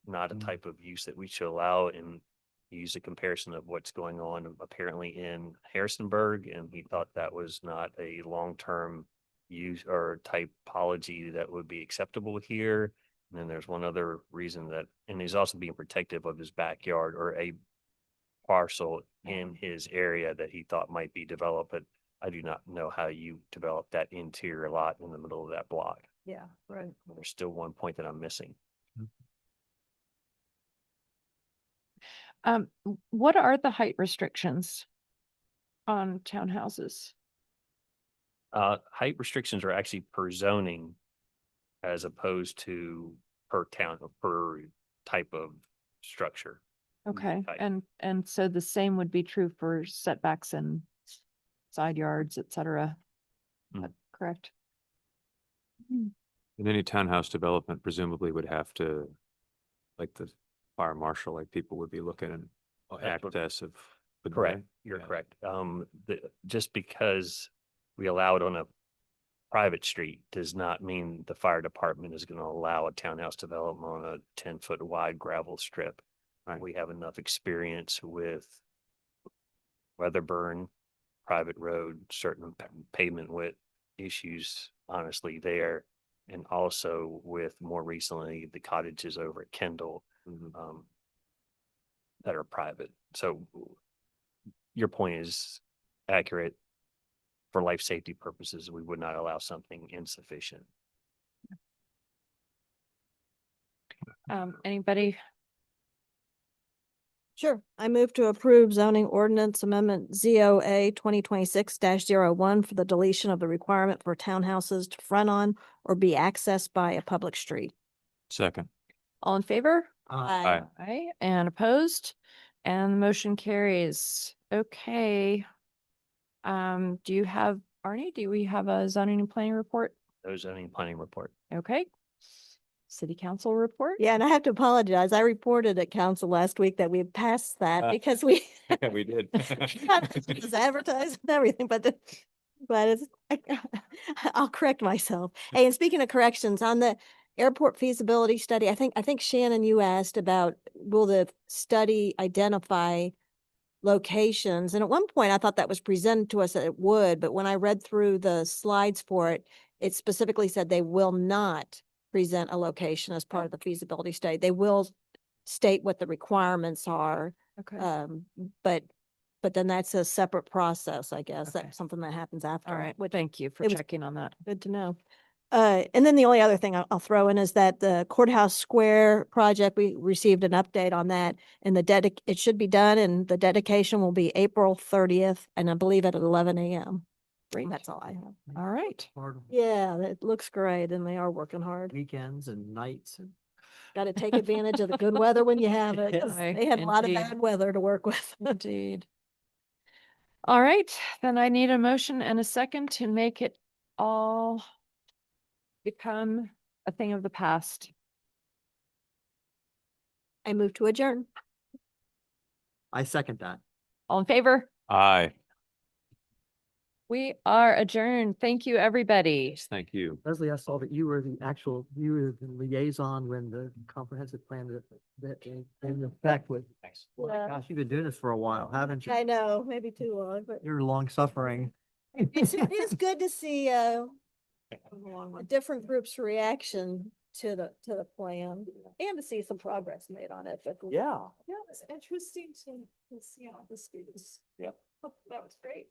not a type of use that we should allow, and he used a comparison of what's going on apparently in Harrisonburg, and he thought that was not a long-term use or typology that would be acceptable here. And then there's one other reason that, and he's also being protective of his backyard or a parcel in his area that he thought might be developed, but I do not know how you develop that interior lot in the middle of that block. Yeah, right. There's still one point that I'm missing. What are the height restrictions on townhouses? Height restrictions are actually per zoning as opposed to per town or per type of structure. Okay, height. and so the same would be true for setbacks and side yards, et cetera. Mm. Correct? And any townhouse development presumably would have to, like the fire marshal, like people would be looking at That's what- access of. the Correct, way. you're Yeah. correct. Just because we allow it on a private street does not mean the fire department is going to allow a townhouse development on a 10-foot wide gravel strip. Right. We have enough experience with weather burn, private road, certain pavement width issues, honestly, there. And also with more recently, the cottages over at Kendall, Mhm. that are private. So your point is accurate. For life safety purposes, we would not allow something insufficient. Anybody? Sure. I move to approve zoning ordinance amendment ZOA 2026-01 for the deletion of the requirement for townhouses to front on or be accessed by a public street. Second. All in favor? Aye. Aye, and opposed? And the motion carries. Okay. Do you have, Arnie, do we have a zoning and planning report? Those zoning planning report. Okay. City council report? Yeah, and I have to apologize. I reported at council last week that we had passed that because we We did. it was advertised and everything, but it's, I'll correct myself. Hey, and speaking of corrections, on the airport feasibility study, I think Shannon, you asked about, will the study identify locations? And at one point I thought that was presented to us that it would, but when I read through the slides for it, it specifically said they will not present a location as part of the feasibility study. They will state what the requirements are. Okay. But then that's a separate process, I guess. Okay. That's something that happens after. All right. which Thank you for it was- checking on that. Good to know. And then the only other thing I'll throw in is that the Courthouse Square project, we received an update on that, and it should be done, and the dedication will be April 30th, and I believe at 11 a.m. Great. That's all I have. All right. Hard Yeah, it looks great, and they are working hard. weekends and nights and. Got to take advantage of the good weather when you have it, 'cause Yeah, they had a lot of indeed. bad weather to work with. Indeed. All right, then I need a motion and a second to make it all become a thing of the past. I move to adjourn. I second that. All in favor? Aye. We are adjourned. Thank you, everybody. Thank you. Leslie, I saw that you were the liaison when the comprehensive plan that in effect with. Yeah. Gosh, you've been doing this for a while, haven't you? I know, maybe too long, but You're long suffering. it's good to see different groups' reaction to the plan and to see some progress made on it. But Yeah. yeah, it's interesting to see how this goes. Yep. That was great.